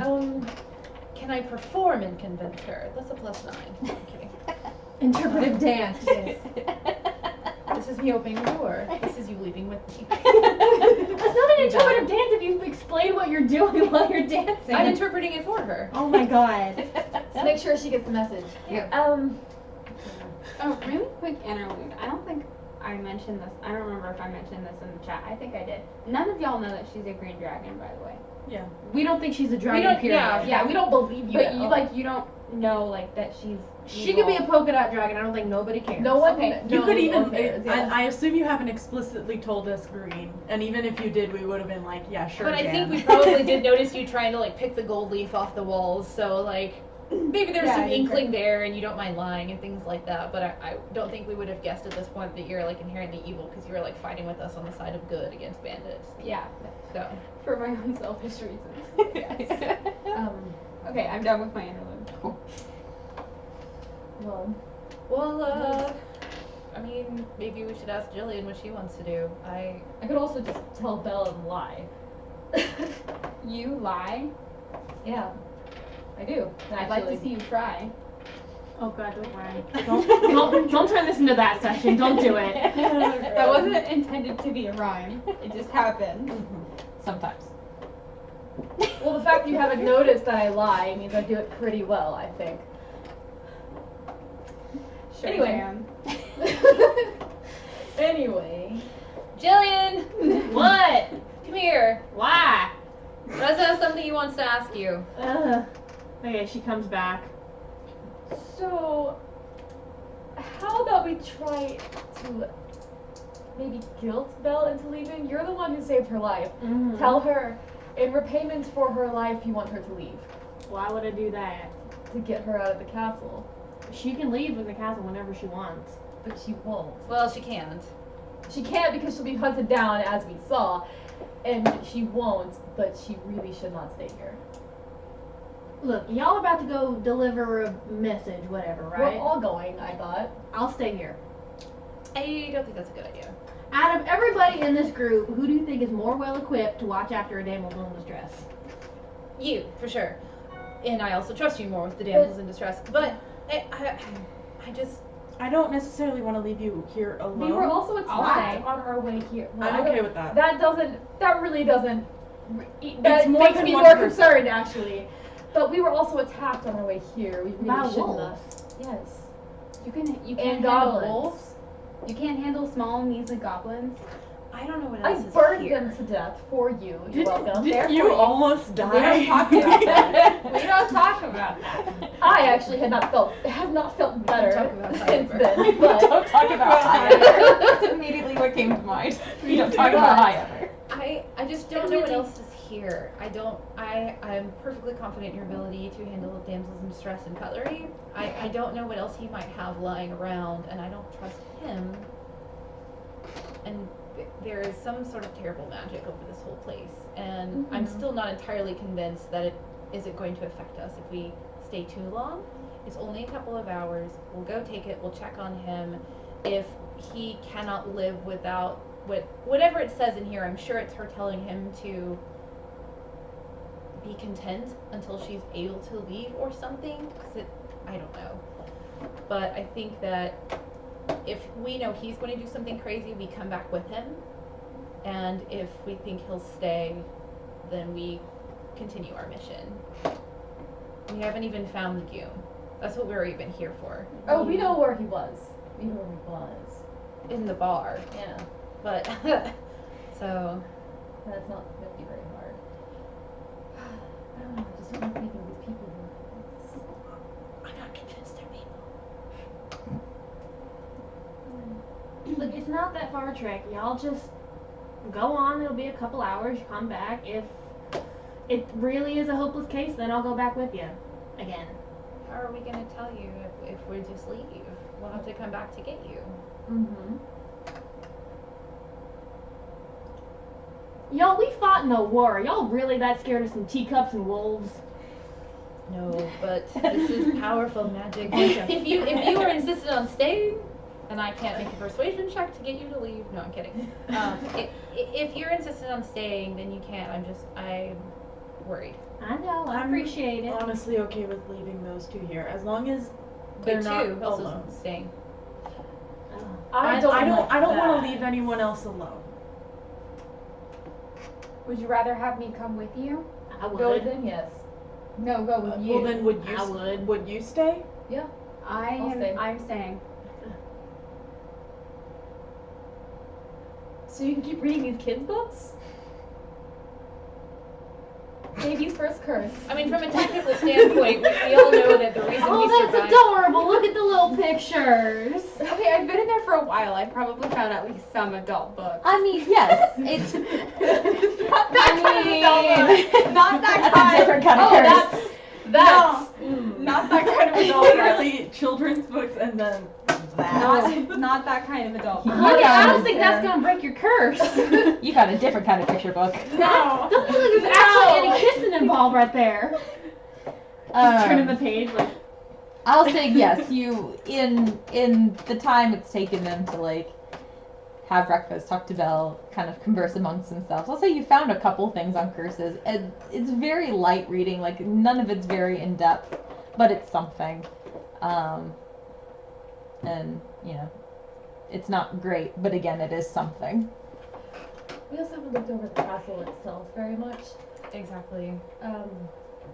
Can I perform and convince her? That's a +9. No, I'm kidding. Interpretive dance. This is me opening the door. This is you leaving with me. That's not an interpretive dance if you explain what you're doing while you're dancing. I'm interpreting it for her. Oh my god. To make sure she gets the message. Yeah. Oh, really quick interlude. I don't think I mentioned this. I don't remember if I mentioned this in the chat. I think I did. None of y'all know that she's a green dragon, by the way. Yeah. We don't think she's a dragon, don't- period. yeah. We don't believe you. But at you all. you don't know like that she's. She could be a polka dot dragon. I don't think nobody cares. No one Okay. knows You could even. or cares, I assume you haven't explicitly told us green, and even if you did, we would have been like, yeah, sure. But I think Jan. we probably did notice you trying to like pick the gold leaf off the walls, so like maybe there's Yeah, some you inkling there and you don't mind lying and things like that, but I don't think we would have guessed at this point that you're like inherently evil because you were like fighting with us on the side of good against bandits. Yeah, So for my own selfish reasons. Um, Okay, I'm done with my interlude. well, I mean, maybe we should ask Jillian what she wants to do. I could also just tell Belle and lie. You lie? Yeah, I do. I'd like to actually. see you try. Oh god, don't worry. Don't turn this into that session. Don't do it. That wasn't intended to be a rhyme. It just happened. Sometimes. Well, the fact you haven't noticed that I lie means I do it pretty well, I think. Sure, Anyway. Jan. Anyway. Jillian, What? come here. Why? Reza has something he wants to ask you. Okay, she comes back. So, how about we try to maybe guilt Belle into leaving? You're the one who saved her life. Mm-hmm. Tell her, in repayment for her life, you want her to leave. Why would I do that? To get her out of the castle. She can leave in the castle whenever she wants. But she won't. Well, she can't. She can't because she'll be hunted down, as we saw. And she won't, but she really should not stay here. Look, y'all about to go deliver a message, whatever, right? We're all going, I thought. I'll stay here. I don't think that's a good idea. Out of everybody in this group, who do you think is more well equipped to watch after a damsel in distress? You, for sure. And I also trust you more with the damsels in distress. But I just... I don't necessarily want to leave you here alone. We were also Why? attacked on our way here. I'm okay with that. That really doesn't. It's That more makes than me one more person. concerned, actually. But we were also attacked on our way here. We really By shouldn't wolves? have. Yes. You can't And handle goblins. wolves. You can't handle small measly goblins. I don't know what I else is burned here. them to death for you. You're welcome. Did you almost die? We don't talk about that. We don't talk about that. I actually have not felt better talk about since fire. then. But Don't talk about high. That's immediately what came to mind. We don't talk about high ever. I just don't know what else is here. I'm perfectly confident in your ability to handle damsels in distress and cutlery. I don't know what else he might have lying around, and I don't trust him. And there is some sort of terrible magic over this whole place, and I'm still not entirely convinced that it isn't going to affect us if we stay too long. It's only a couple of hours. We'll go take it. We'll check on him. If he cannot live without whatever it says in here, I'm sure it's her telling him to be content until she's able to leave or something. I don't know. But I think that if we know he's going to do something crazy, we come back with him. And if we think he'll stay, then we continue our mission. We haven't even found the Goom. That's what we were even here for. oh, we know where he was. We know where he was. In the bar. Yeah. But, so, That's not gonna be very hard. I don't know. I just don't like making these people work. I'm not convinced they're people. Look, it's not that far a trek. Y'all just go on. It'll be a couple hours. You come back. If it really is a hopeless case, then I'll go back with you again. How are we going to tell you if we just leave? We'll have to come back to get you. Mm-hmm. Y'all, we fought in a war. Y'all really that scared of some teacups and wolves? No, but this is powerful magic. If you were insistent on staying, and I can't make a persuasion check to get you to leave. No, I'm kidding. If you're insistent on staying, then you can't. I'm worried. I know. I I'm appreciate it. honestly okay with leaving those two here, as long as they're Wait, not too. Who else alone. is staying? I don't want to that. leave anyone else alone. Would you rather have me come with you? I Go with would. him, yes. No, go with you. Well, then would you? I would. Would you stay? I'll stay. I'm staying. So you can keep reading these kids' books? Baby's first curse. I mean, from a technical standpoint, we all know that the reason Oh, we that's survived. adorable. Look at the little pictures. Okay, I've been in there for a while. I probably found at least some adult books. I mean, yes, it's Not that kind of adult. Not that that's a different kind of curse. That's Not that kind of adult. Literally children's books and then Not that kind of adult. Honey, got I it don't think that's gonna break your curse. You got a different kind of picture book. No. Doesn't look like there's actually any kissing involved right there. Just turning the page like. I'll say yes. You in the time it's taken them to like have breakfast, talk to Belle, kind of converse amongst themselves. I'll say you found a couple things on curses, and it's very light reading. Like none of it's very in depth, but it's something. And you know, it's not great, but again, it is something. We also haven't looked over the castle itself very much. Exactly.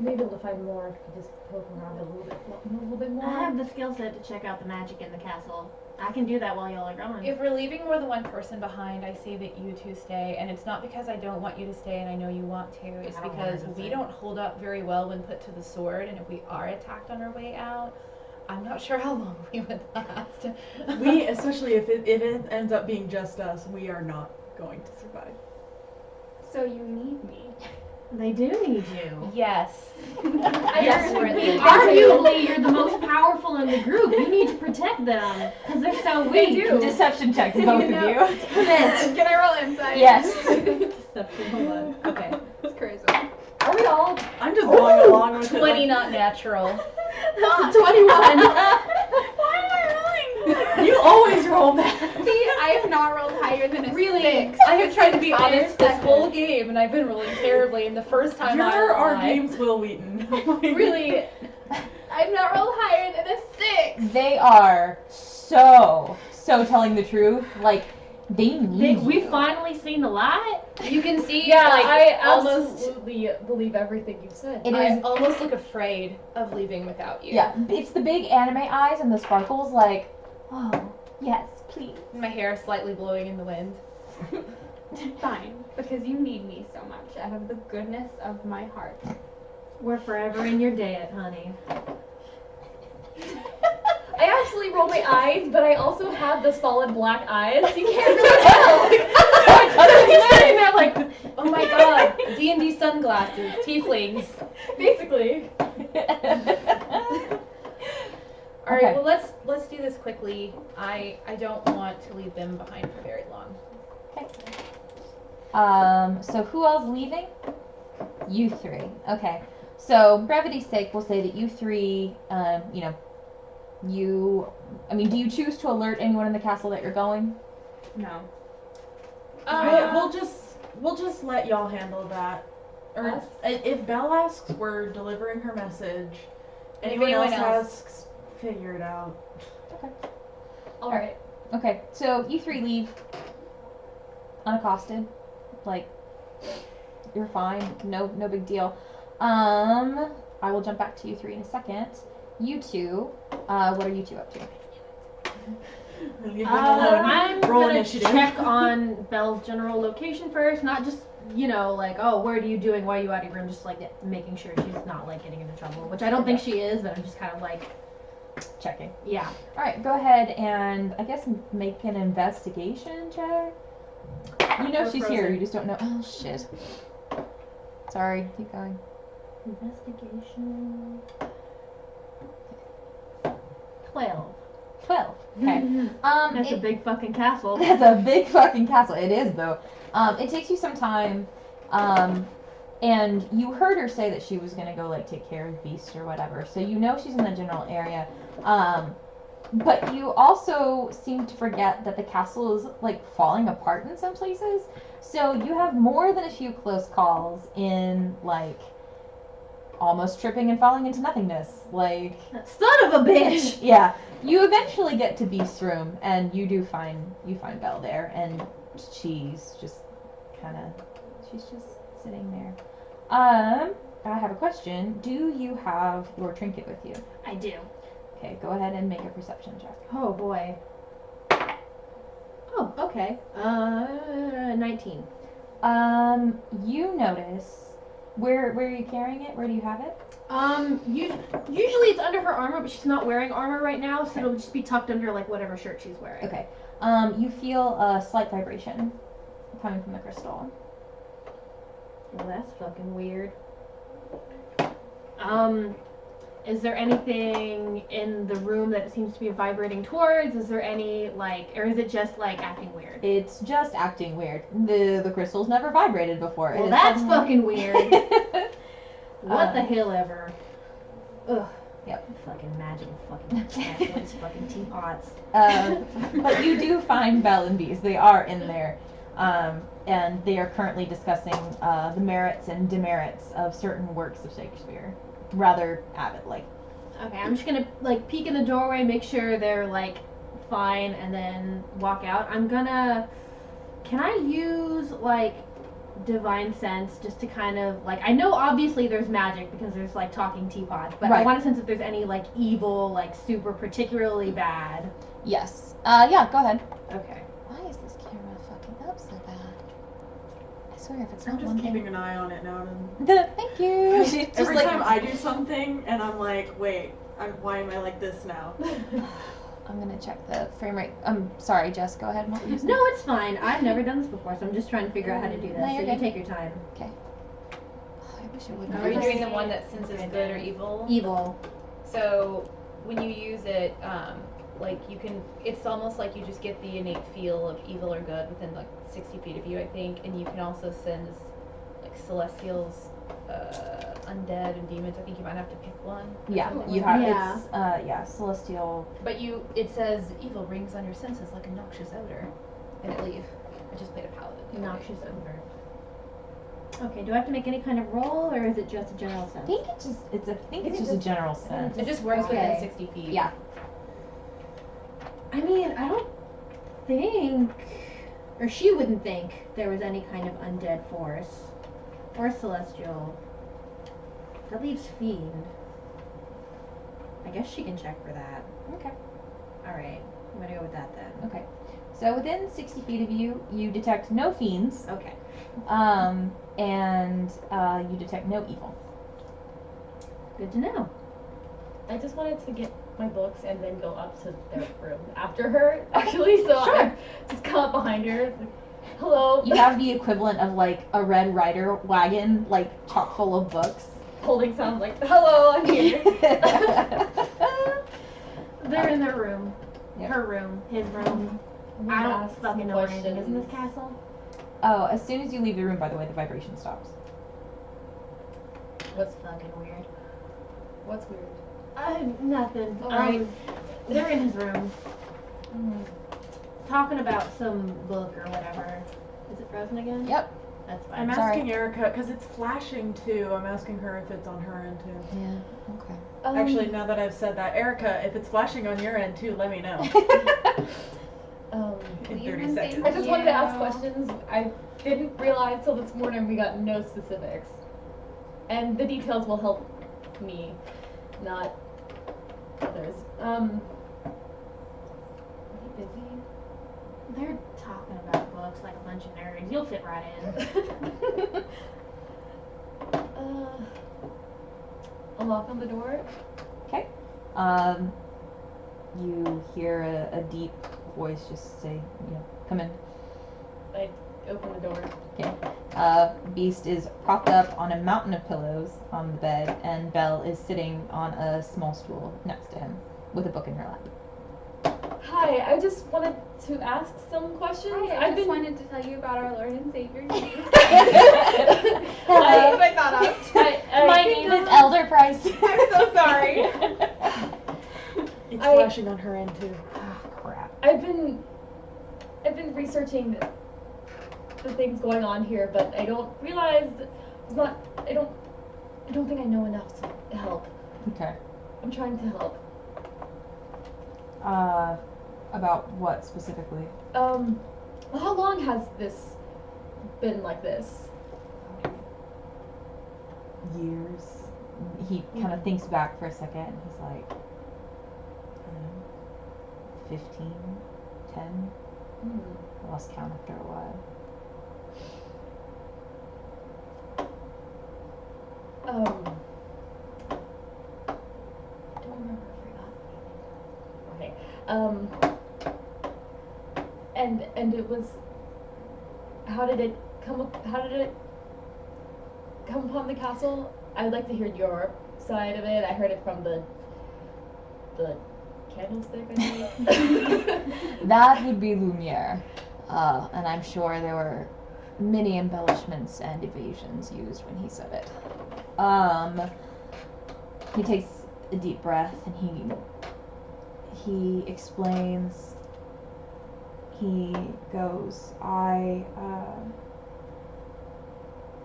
Maybe able to find more if you just poke around a little bit more. I have the skill set to check out the magic in the castle. I can do that while y'all are gone. If we're leaving more than one person behind, I say that you two stay, and it's not because I don't want you to stay and I know you want to, it's I don't because want her to we stay. don't hold up very well when put to the sword, and if we are attacked on our way out, I'm not sure how long we would last. we, especially if it ends up being just us, we are not going to survive. So you need me. They do need you. Yes. Desperately. Arguably, you're the most powerful in the group. You need to protect them because they're so weak. They do. Deception checks, both of you. Can I roll insight? Yes. Deception, hold on. Okay. It's crazy. Are we all? I'm just going along with it. 20 not natural. That's a 21. Why am I rolling? You always roll that. See, I have not rolled higher than a Really, 6. I have tried to be honest this Second. whole game, and I've been rolling terribly. And the first time I You're our lied, game's Will Wheaton. really, I've not rolled higher than a 6. They are so telling the truth. Like, they need We've you. finally seen the light. you can see. Yeah, like, I almost. absolutely believe everything you said. It I is, almost look afraid of leaving without you. yeah, it's the big anime eyes and the sparkles, like, oh, yes, please. My hair slightly blowing in the wind. Fine, because you need me so much out of the goodness of my heart. We're forever in your debt, honey. I actually roll my eyes, but I also have the solid black eyes. You can't really tell. You're sitting there like, oh my god, D&D sunglasses, tieflings. Basically. All right, Okay. well let's do this quickly. I don't want to leave them behind for very long. So who else leaving? You three. Okay. So brevity's sake, we'll say that you three, do you choose to alert anyone in the castle that you're going? No. We'll just let y'all handle that. Or Us? if Belle asks, we're delivering her message. Anyone else asks, figure it out. Alright. Okay. So you three leave unaccosted. Like, you're fine. No big deal. I will jump back to you three in a second. You two, what are you two up to? Leave them alone. I'm Roll gonna initiative. check on Belle's general location first, not just like, oh, what are you doing? Why are you out of your room? Just like making sure she's not like getting into trouble, which I don't think she is, but I'm just kind of like, Checking. yeah. All right, go ahead and I guess make an investigation check. You know Or she's frozen. here. You just don't know. Oh shit. Sorry. Keep going. Investigation. 12. 12. Okay. That's a big fucking castle. That's a big fucking castle. It is though. It takes you some time. And you heard her say that she was gonna go like take care of beasts or whatever. So you know she's in the general area. But you also seem to forget that the castle is like falling apart in some places. So you have more than a few close calls in like almost tripping and falling into nothingness. Like, Son of a bitch! yeah. You eventually get to Beast's room and you find Belle there and she's just sitting there. I have a question. Do you have your trinket with you? I do. Okay, go ahead and make a perception check. Oh boy. Oh, okay. 19. You notice where are you carrying it? Where do you have it? Usually it's under her armor, but she's not wearing armor right now, so it'll just be tucked under like whatever shirt she's wearing. Okay. You feel a slight vibration coming from the crystal. Well, that's fucking weird. Is there anything in the room that it seems to be vibrating towards? Is there any or is it just like acting weird? It's just acting weird. The crystal's never vibrated before. Well, It is that's suddenly- fucking weird. What the hell ever? Ugh. Yep. Fucking magic, fucking castlets, fucking teapots. But you do find Belle and Beast. They are in there. And they are currently discussing the merits and demerits of certain works of Shakespeare. Rather avidly. Okay, I'm just gonna peek in the doorway, make sure they're fine, and then walk out. Can I use divine sense just to kind of I know obviously there's magic because there's talking teapots, but I Right. want to sense if there's any evil, super particularly bad. Yes. Yeah, go ahead. Okay. Why is this camera fucking up so bad? I swear if it's I'm not just one keeping thing. an eye on it now. Thank you. She's just Every time I do something and I'm like, wait, why am I like this now? I'm gonna check the frame rate. I'm sorry, Jess. Go ahead. What were you saying? No, it's fine. I've never done this before, so I'm just trying to figure out how to do this. No, So you're you good. take your time. Oh, I wish I wouldn't. Are you have doing this. the one that senses good or evil? Evil. So when you use it, you can, it's almost like you just get the innate feel of evil or good within 60 feet of you, I think, and you can also sense celestials undead and demons. I think you might have to pick one. Yeah, Something you like have. Yeah. It's celestial. that. But it says evil rings on your senses like a noxious odor, and it leave. I just played a paladin. the other day, Noxious so- odor. Okay, do I have to make any kind of roll, or is it just a general I sense? think it's just a general sense. It just works Okay. within 60 feet. Yeah. I mean, I don't think, or she wouldn't think there was any kind of undead force or celestial that leaves fiend. I guess she can check for that. Okay. All right, I'm gonna go with that then. Okay. So within 60 feet of you, you detect no fiends, Okay. and you detect no evil. Good to know. I just wanted to get my books and then go up to their room after her, actually, so I just come up behind her. It's like, hello. You have the equivalent of like a Red Rider wagon, like chock full of books. Holding sounds like, hello, I'm here. They're in their room. Yep. Her room. His room. I don't fucking know where anything is in this castle. Oh, as soon as you leave the room, by the way, the vibration stops. What's fucking weird? What's weird? Nothing. Alright. They're in his room. Talking about some book or whatever. Is it frozen again? Yep. That's fine. I'm Sorry. asking Erica, because it's flashing too. I'm asking her if it's on her end too. Yeah. Okay. Actually, now that I've said that, Erica, if it's flashing on your end too, let me know. In 30 seconds. I just wanted to ask questions. I didn't realize till this morning we got no specifics. And the details will help me, not others. Are you busy? They're talking about books like a bunch of nerds. You'll fit right in. I'll knock on the door. Okay. You hear a deep voice just say, come in. I open the door. Okay. Beast is propped up on a mountain of pillows on the bed, and Belle is sitting on a small stool next to him with a book in her lap. Hi, I just wanted to ask some questions. Hi, I I've just been wanted to tell you about our Lord and Savior Jesus. Hello. I thought of. My name is Elder Price. I'm so sorry. It's I- flashing on her end too. Ah, crap. I've been researching the things going on here, but I don't realize it's not. I don't think I know enough to help. Okay. I'm trying to help. About what specifically? How long has this been like this? Years. He kind of thinks back for a second, and he's like, 15, 10. I lost count after a while. I don't remember if I got anything. Okay. And it was. How did it come upon the castle? I'd like to hear your side of it. I heard it from the candlestick, I think. That would be Lumiere. And I'm sure there were many embellishments and evasions used when he said it. He takes a deep breath and he explains. He goes,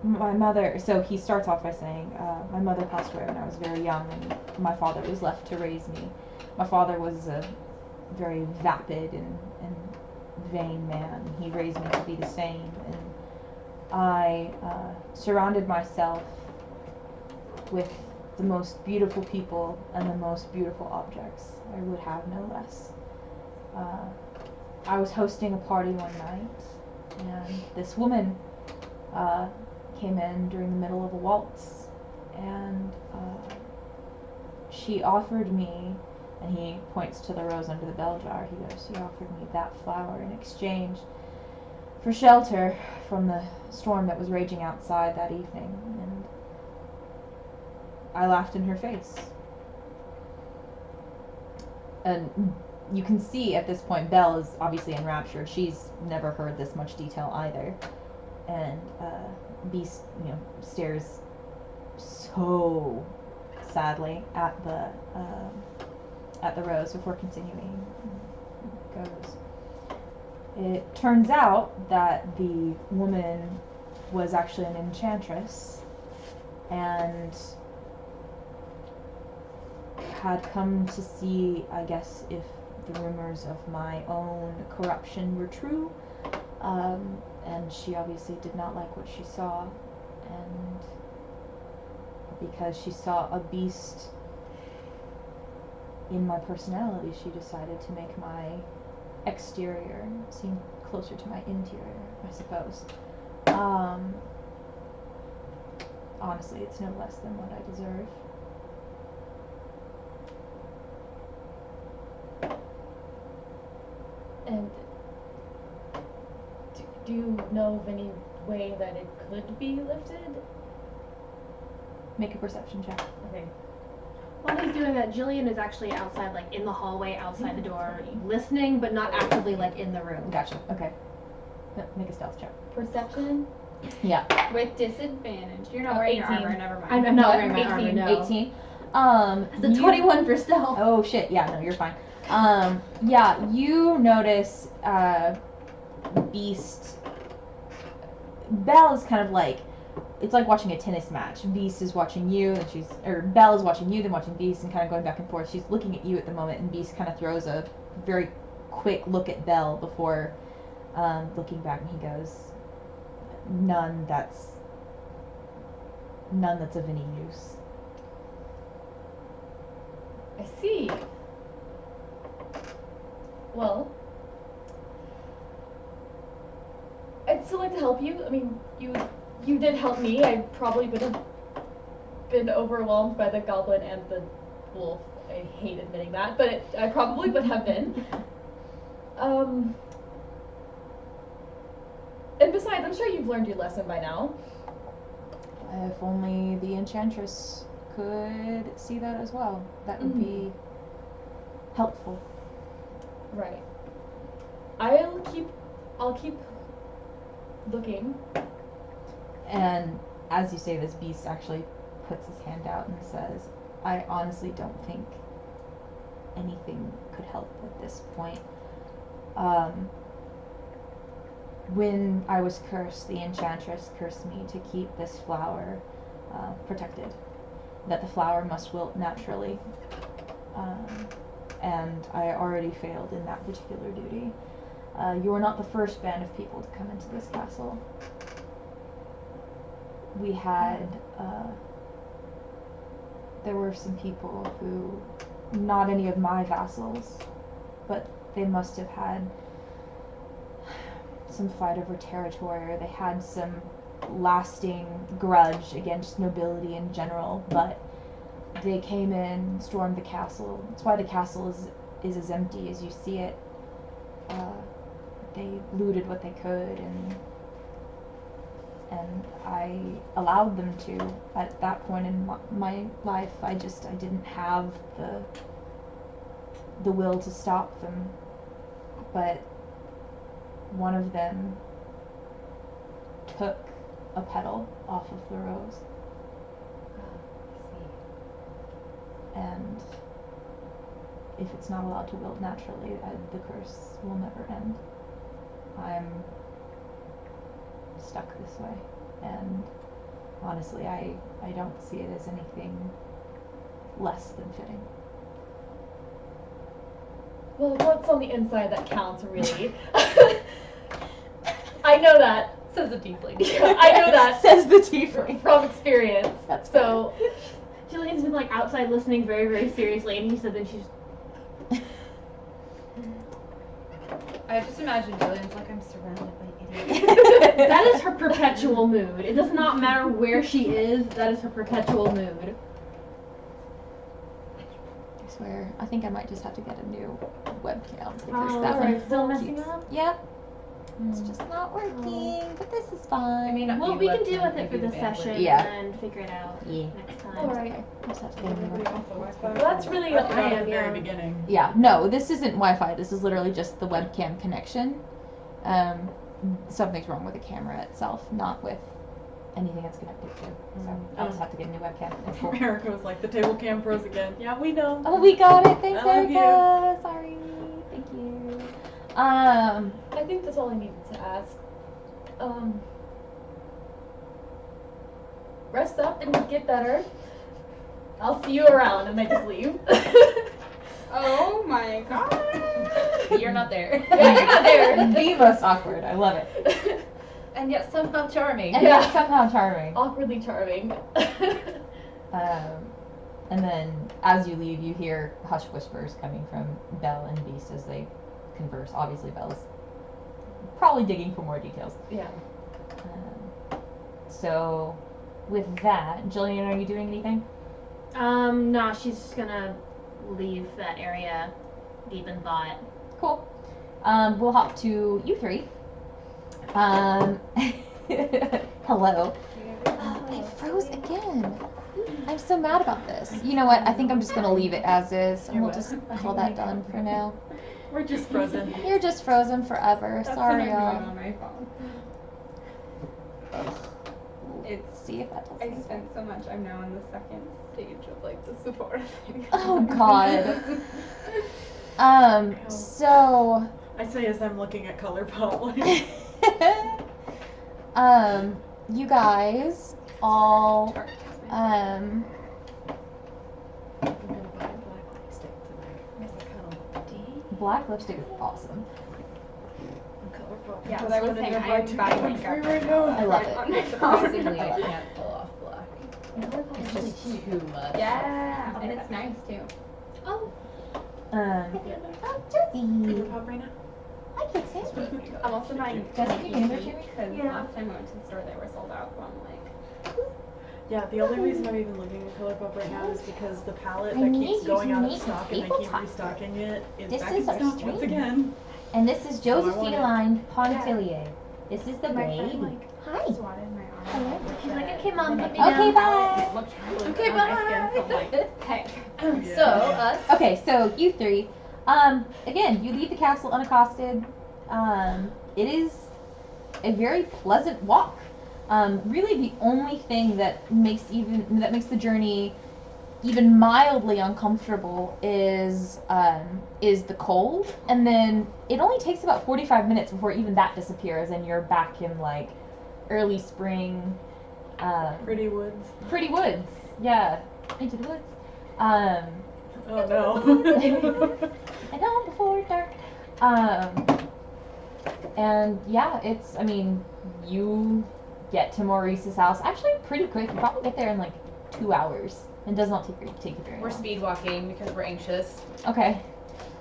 my mother, so he starts off by saying, my mother passed away when I was very young, and my father was left to raise me. My father was a very vapid and vain man. He raised me to be the same, and I surrounded myself with the most beautiful people and the most beautiful objects. I would have no less. I was hosting a party one night, and this woman came in during the middle of a waltz, and she offered me, and he points to the rose under the bell jar, he goes, she offered me that flower in exchange for shelter from the storm that was raging outside that evening, and I laughed in her face. And you can see at this point Belle is obviously enraptured. She's never heard this much detail either. And Beast, stares so sadly at the rose before continuing. Goes. It turns out that the woman was actually an enchantress and had come to see, I guess, if the rumors of my own corruption were true. And she obviously did not like what she saw, and because she saw a beast in my personality, she decided to make my exterior seem closer to my interior, I suppose. Honestly, it's no less than what I deserve. And do you know of any way that it could be lifted? Make a perception check. Okay. While he's doing that, Jillian is actually outside, like in the hallway outside the door, listening, but not actively like in the room. Gotcha. Okay. Make a stealth check. Perception? Yeah. With disadvantage. You're not wearing your 18. armor, never mind. I'm not What? wearing my armor, 18. no. 18. The You- 21 for stealth. Oh shit, yeah, no, you're fine. Yeah, you notice, Beast. Belle is kind of like, it's like watching a tennis match. Beast is watching you, and Belle is watching you, then watching Beast, and kind of going back and forth. She's looking at you at the moment, and Beast kind of throws a very quick look at Belle before, looking back, and he goes, none that's of any use. I see. Well, I'd still like to help you. I mean, you did help me. I probably would have been overwhelmed by the goblin and the wolf. I hate admitting that, but I probably would have been. And besides, I'm sure you've learned your lesson by now. If only the Enchantress could see that as well. That would be helpful. Right. I'll keep looking. And as you say this, Beast actually puts his hand out and says, I honestly don't think anything could help at this point. When I was cursed, the Enchantress cursed me to keep this flower protected. That the flower must wilt naturally. And I already failed in that particular duty. You are not the first band of people to come into this castle. We had, there were some people who, not any of my vassals, but they must have had some fight over territory, or they had some lasting grudge against nobility in general, but they came in, stormed the castle. That's why the castle is as empty as you see it. They looted what they could, and I allowed them to. At that point in my life, I didn't have the will to stop them. But one of them took a petal off of the rose, and if it's not allowed to wilt naturally, the curse will never end. I'm stuck this way, and honestly, I don't see it as anything less than fitting. Well, what's on the inside that counts, really. I know that. Says the tiefling. I know that Says the tiefling. from experience. That's So, Jillian's been like outside listening very, very seriously, and he said that she's. I just imagine Jillian's like, I'm surrounded by idiots. That is her perpetual mood. It does not matter where she is, that is her perpetual mood. I swear, I think I might just have to get a new webcam because Oh, that alright, one still messing keeps- up? Yep. It's just not working, but this is fine. I mean, Well, be we can webcam, deal with it maybe for the this bandwidth. session Yeah. and figure it out Yeah. next time. alright. Okay, I just have to get a new one. Well, that's really I what forgot I at am, the very yeah. beginning. Yeah, no, this isn't Wi-Fi. This is literally just the webcam connection. Something's wrong with the camera itself, not with anything that's connected to. So I'll just have to get a new webcam. It's cool. Erica was like, the table cam pros again. Yeah, we know. Oh, we got it. Thanks, I love Erica. Sorry. Thank you. I think that's all I needed to ask. Rest up and get better. I'll see you around, and I just leave. Oh my god. You're not there. Yeah, you're not there. The most awkward. I love it. And yet somehow charming. And Yeah. yet somehow charming. Awkwardly charming. And then as you leave, you hear hush whispers coming from Belle and Beast as they converse. Obviously, Belle's probably digging for more details. Yeah. So, with that, Jillian, are you doing anything? No, she's just gonna leave that area deep in thought. Cool. We'll hop to you three. Hello. It froze again. I'm so mad about this. You know what? I think I'm just gonna leave it as is, and we'll just call that done for now. We're just frozen. You're just frozen forever. That's Sorry, what I'm doing y'all. on my phone. It's See if that does I anything. spent so much. I'm now in the second stage of like the support thing. Oh God. So. I say as I'm looking at Colourpop. Like, You guys all I'm gonna buy black lipstick tonight. As a cuddle. black lipstick is awesome. Colourpop. Yeah, as I was saying, I am buying makeup right now. I love it. on my phone. Surprisingly, I can't pull off black. It's just too much. Yeah, and it's nice too. Oh, Oh, Josie. Colourpop right now? Hi, Kixie. I'm also buying Jessica, Nike you gonna shoes, because Yeah. last time I went to the store they were sold out, so I'm like, Yeah, the only reason I'm even looking at Colourpop right now is because the palette I that need keeps you going to out of make stock a and they keep tabletop. restocking it is This back is in our stock once stream. again. And this is Oh, I want Josephine Pontillier. This is the my baby. friend like Hi. swatted my arm. Hello. she's like, okay, mom, put me Okay, down. bye. It looked really Okay, good on my skin, so I'm bye. like, hey. Yeah. So, us. Okay, so you three. Again, you leave the castle unaccosted. It is a very pleasant walk. Really, the only thing that makes the journey even mildly uncomfortable is the cold, and then it only takes about 45 minutes before even that disappears, and you're back in like early spring. Pretty woods. Pretty woods. Yeah, into the woods. Oh no. I know, before dark. And yeah, you get to Maurice's house actually pretty quick. You probably get there in like 2 hours. It does not take you very We're long. speed walking because we're anxious. Okay.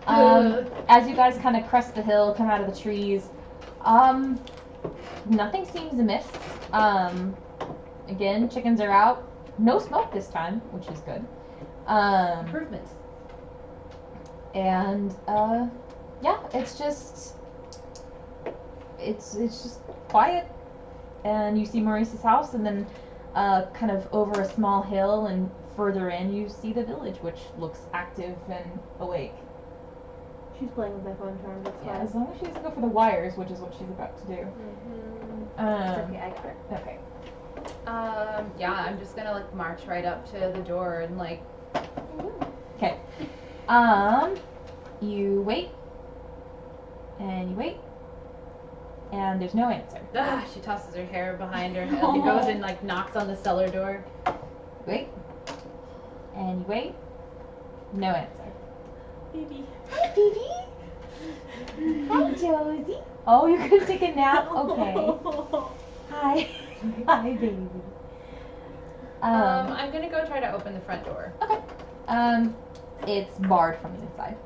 As you guys kind of crest the hill, come out of the trees, nothing seems amiss. Again, chickens are out. No smoke this time, which is good. Improvements. And yeah, it's just quiet, and you see Maurice's house, and then kind of over a small hill and further in you see the village, which looks active and awake. She's playing with my phone charm. That's Yeah, fine. as long as she doesn't go for the wires, which is what she's about to do. It's Um, okay, I got it. okay. Yeah, I'm just gonna like march right up to the door and like. Okay. You wait, and you wait, and there's no answer. She tosses her hair behind her head and goes and like knocks on the cellar door. Wait, and you wait, no answer. Baby. Hi, baby. Hi, Josie. Oh, you're gonna take a nap? Okay. Hi. Hi, baby. I'm gonna go try to open the front door. Okay. It's barred from the inside.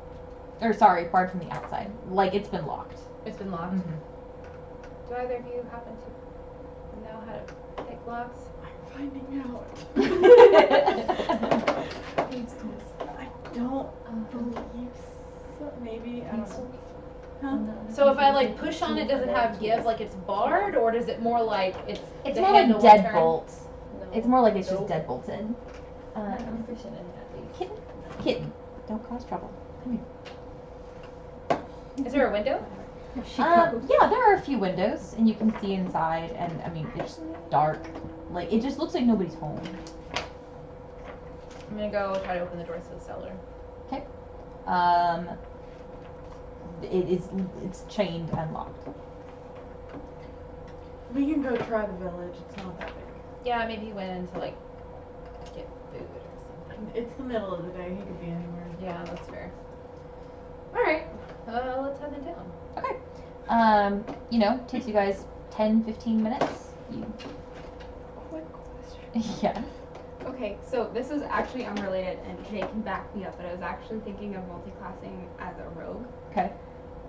Or sorry, barred from the outside. Like it's been locked. It's been locked. Mm-hmm. Do either of you happen to know how to pick locks? I'm finding out. I don't believe so. Maybe. I don't know. Huh? So if I like push on it, does it have give like it's barred, or does it more like it's It's the more like handle will turn? deadbolt. It's more like it's just Nope. deadbolted. I'm proficient in that thing. Kitten. Don't cause trouble. Come here. Is there a window? Yeah, there are a few windows, and you can see inside, and I mean, it's dark. Like, it just looks like nobody's home. I'm gonna go try to open the doors to the cellar. Okay. It's chained and locked. We can go try the village. It's not that big. Yeah, maybe he went in to like get food or something. It's the middle of the day. He could be anywhere. Yeah, that's fair. Alright, let's head in town. Okay. Takes you guys 10, 15 minutes. Quick question. Yeah. Okay, so this is actually unrelated, and Jay can back me up, but I was actually thinking of multiclassing as a rogue. Okay.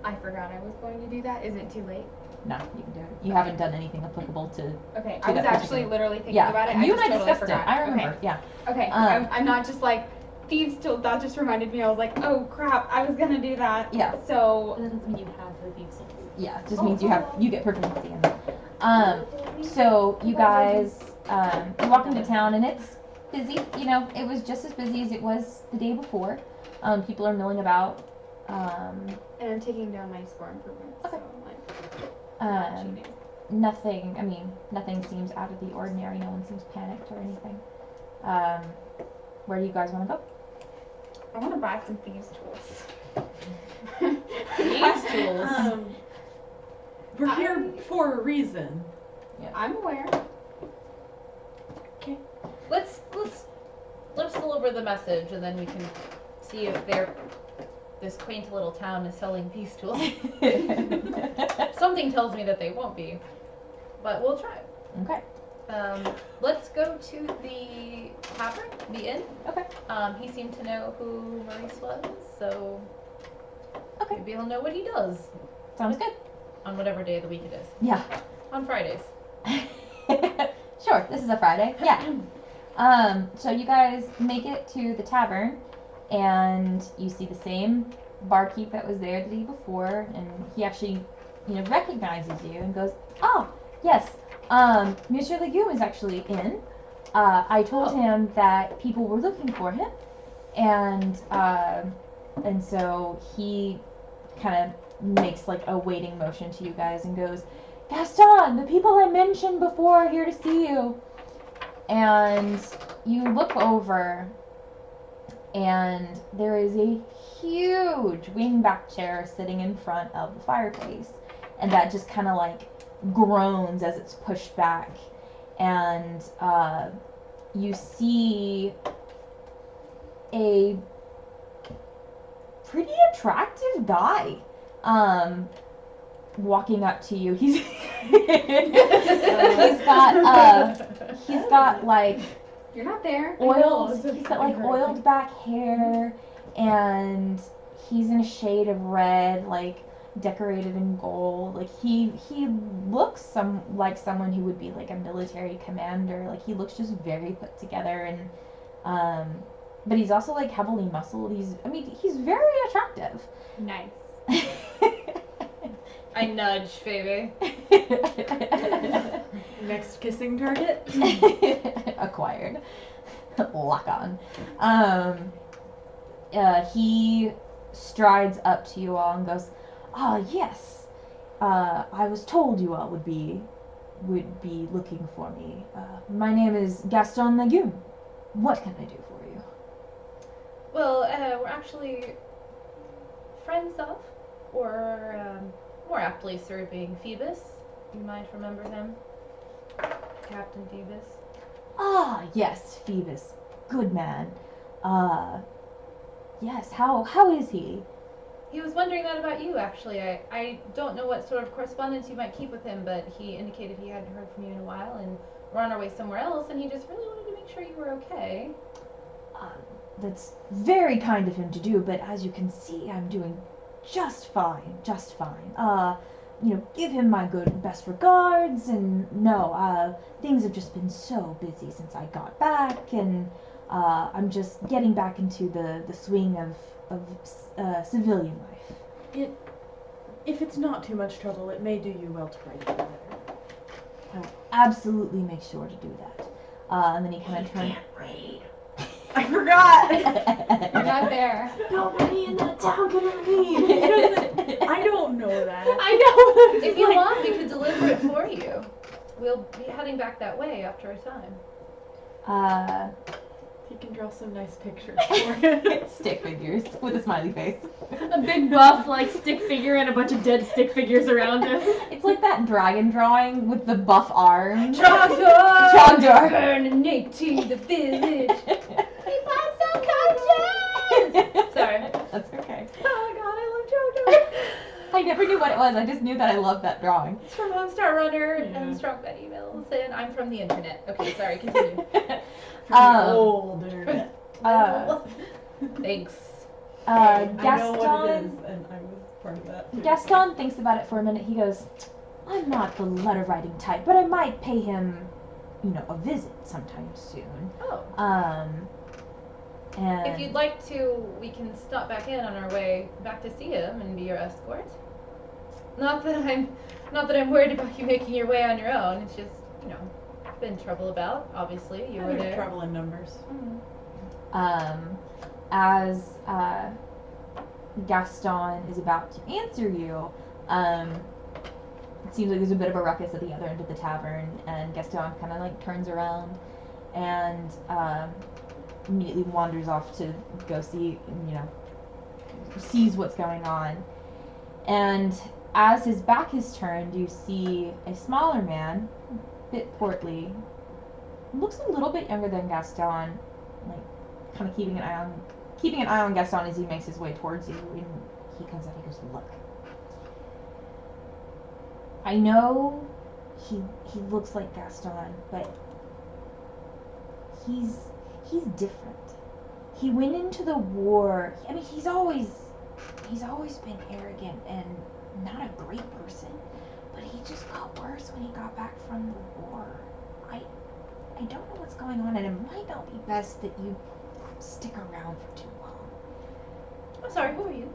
I forgot I was going to do that. Is it too late? No, you can do it. You haven't done anything applicable to. Okay, To I was that actually particular- literally thinking Yeah. about it. You I and I just totally discussed forgot. it. I remember. Yeah. Okay, I'm not just like thieves till that just reminded me. I was like, oh crap, I was gonna do that. Yeah. So That doesn't mean you have the thieves' souls. Yeah. It just means you get proficiency in it. So you guys, you walk into town and it's busy. It was just as busy as it was the day before. People are milling about. and I'm taking down my score improvements. Okay. So like, cheating. Nothing seems out of the ordinary. No one seems panicked or anything. Where do you guys want to go? I want to buy some thieves tools. Thieves' tools. We're here for a reason. I'm aware. Let's deliver the message, and then we can see if this quaint little town is selling thieves' tools. Something tells me that they won't be, but we'll try. Okay. Let's go to the tavern, the inn. Okay. He seemed to know who Maurice was, so Okay. maybe he'll know what he does Sounds good. on whatever day of the week it is. Yeah. On Fridays. Sure. This is a Friday. Yeah. So you guys make it to the tavern, and you see the same barkeep that was there the day before, and he actually, recognizes you and goes, "Oh, yes. Monsieur Legume is actually in. I told him that people were looking for him, and so he kind of makes like a waiting motion to you guys and goes, Gaston, the people I mentioned before are here to see you." And you look over, and there is a huge wingback chair sitting in front of the fireplace, and that just kind of like groans as it's pushed back, and you see a pretty attractive guy walking up to you. He's he's got like You're not there. he's got like oiled back hair, and he's in a shade of red, like decorated in gold. Like he looks like someone who would be like a military commander. Like he looks just very put together, and but he's also like heavily muscled. He's very attractive. Nice. I nudge Phoebe. Next kissing target? Acquired. Lock on. He strides up to you all and goes, yes. I was told you all would be looking for me. My name is Gaston Legume. What can I do for you? Well, we're actually friends of, or more aptly serving Phoebus. You might remember him. Captain Phoebus. Yes, Phoebus. Good man. Yes, how is he? He was wondering that about you, actually. I don't know what sort of correspondence you might keep with him, but he indicated he hadn't heard from you in a while, and we're on our way somewhere else, and he just really wanted to make sure you were okay. That's very kind of him to do, but as you can see, I'm doing just fine. Give him my best regards, and things have just been so busy since I got back, and I'm just getting back into the swing of civilian life. If it's not too much trouble, it may do you well to write a letter. I'll absolutely make sure to do that. And then he kind of turns. I forgot! You're not there. Nobody in that town can read! I don't know that. I know. If you want, we could deliver it for you. We'll be heading back that way after a time. You can draw some nice pictures for it. Stick figures with a smiley face. A big buff like stick figure and a bunch of dead stick figures around him. It's like that dragon drawing with the buff arms. Trogdor! Trogdor! Burn Nick to the village. We bought some coaches! Sorry. That's okay. Oh my god, I love JoJo. I never knew what it was. I just knew that I loved that drawing. It's from Lone Star Runner Yeah. and Strong Betty Mills, and I'm from the internet. Okay, sorry, continue. Older. Thanks. I know what it Gaston. is, and I was part of that. Too. Gaston thinks about it for a minute. He goes, "I'm not the letter writing type, but I might pay him, a visit sometime soon." Oh. And If you'd like to, we can stop back in on our way back to see him and be your escort. Not that I'm worried about you making your way on your own. It's just, been trouble about. Obviously, you were there. Trouble in numbers. as Gaston is about to answer you, it seems like there's a bit of a ruckus at the other end of the tavern, and Gaston kind of like turns around and immediately wanders off to go see, sees what's going on. And as his back is turned, you see a smaller man, a bit portly, looks a little bit younger than Gaston, like kind of keeping an eye on Gaston as he makes his way towards you. And he comes up, he goes, "Look, I know he looks like Gaston, but he's different. He went into the war. I mean, he's always been arrogant and not a great person, but he just got worse when he got back from the war. I don't know what's going on, and it might not be best that you stick around for too long." I'm sorry, who are you?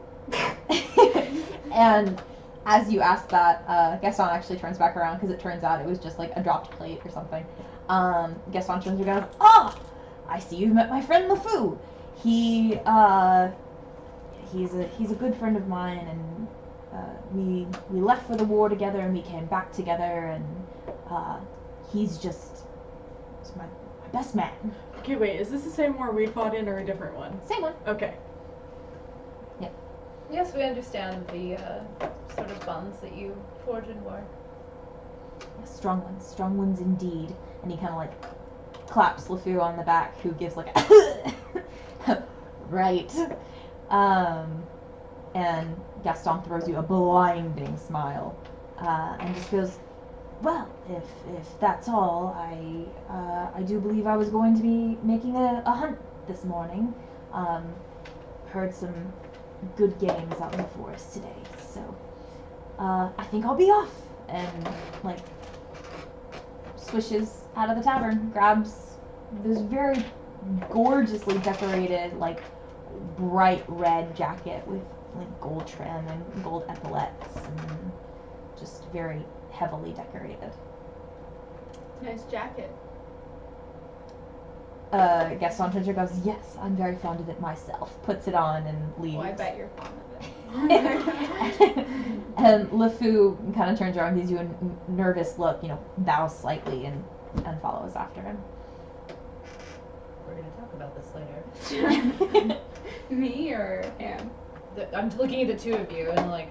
And as you ask that, Gaston actually turns back around because it turns out it was just like a dropped plate or something. Gaston turns around, I see you've met my friend LeFou. He's a good friend of mine, and we left for the war together, and we came back together, and he's my best man." Okay, wait, is this the same war we fought in or a different one? Same one. Okay. Yes, we understand the sort of bonds that you forge in war. Strong ones indeed. And he kind of like claps LeFou on the back, who gives like a right. And Gaston throws you a blinding smile, and just goes, "Well, if that's all, I do believe I was going to be making a hunt this morning. Heard some good games out in the forest today, so I think I'll be off." And like swishes out of the tavern, grabs this very gorgeously decorated, like bright red jacket with like gold trim and gold epaulets, and just very heavily decorated. Nice jacket. Gaston turns and goes, "Yes, I'm very fond of it myself." Puts it on and leaves. Oh, I bet you're fond of it. And LeFou kind of turns around, gives you a nervous look, bows slightly, and follows after him. We're gonna talk about this later. Me or him? I'm looking at the two of you and like,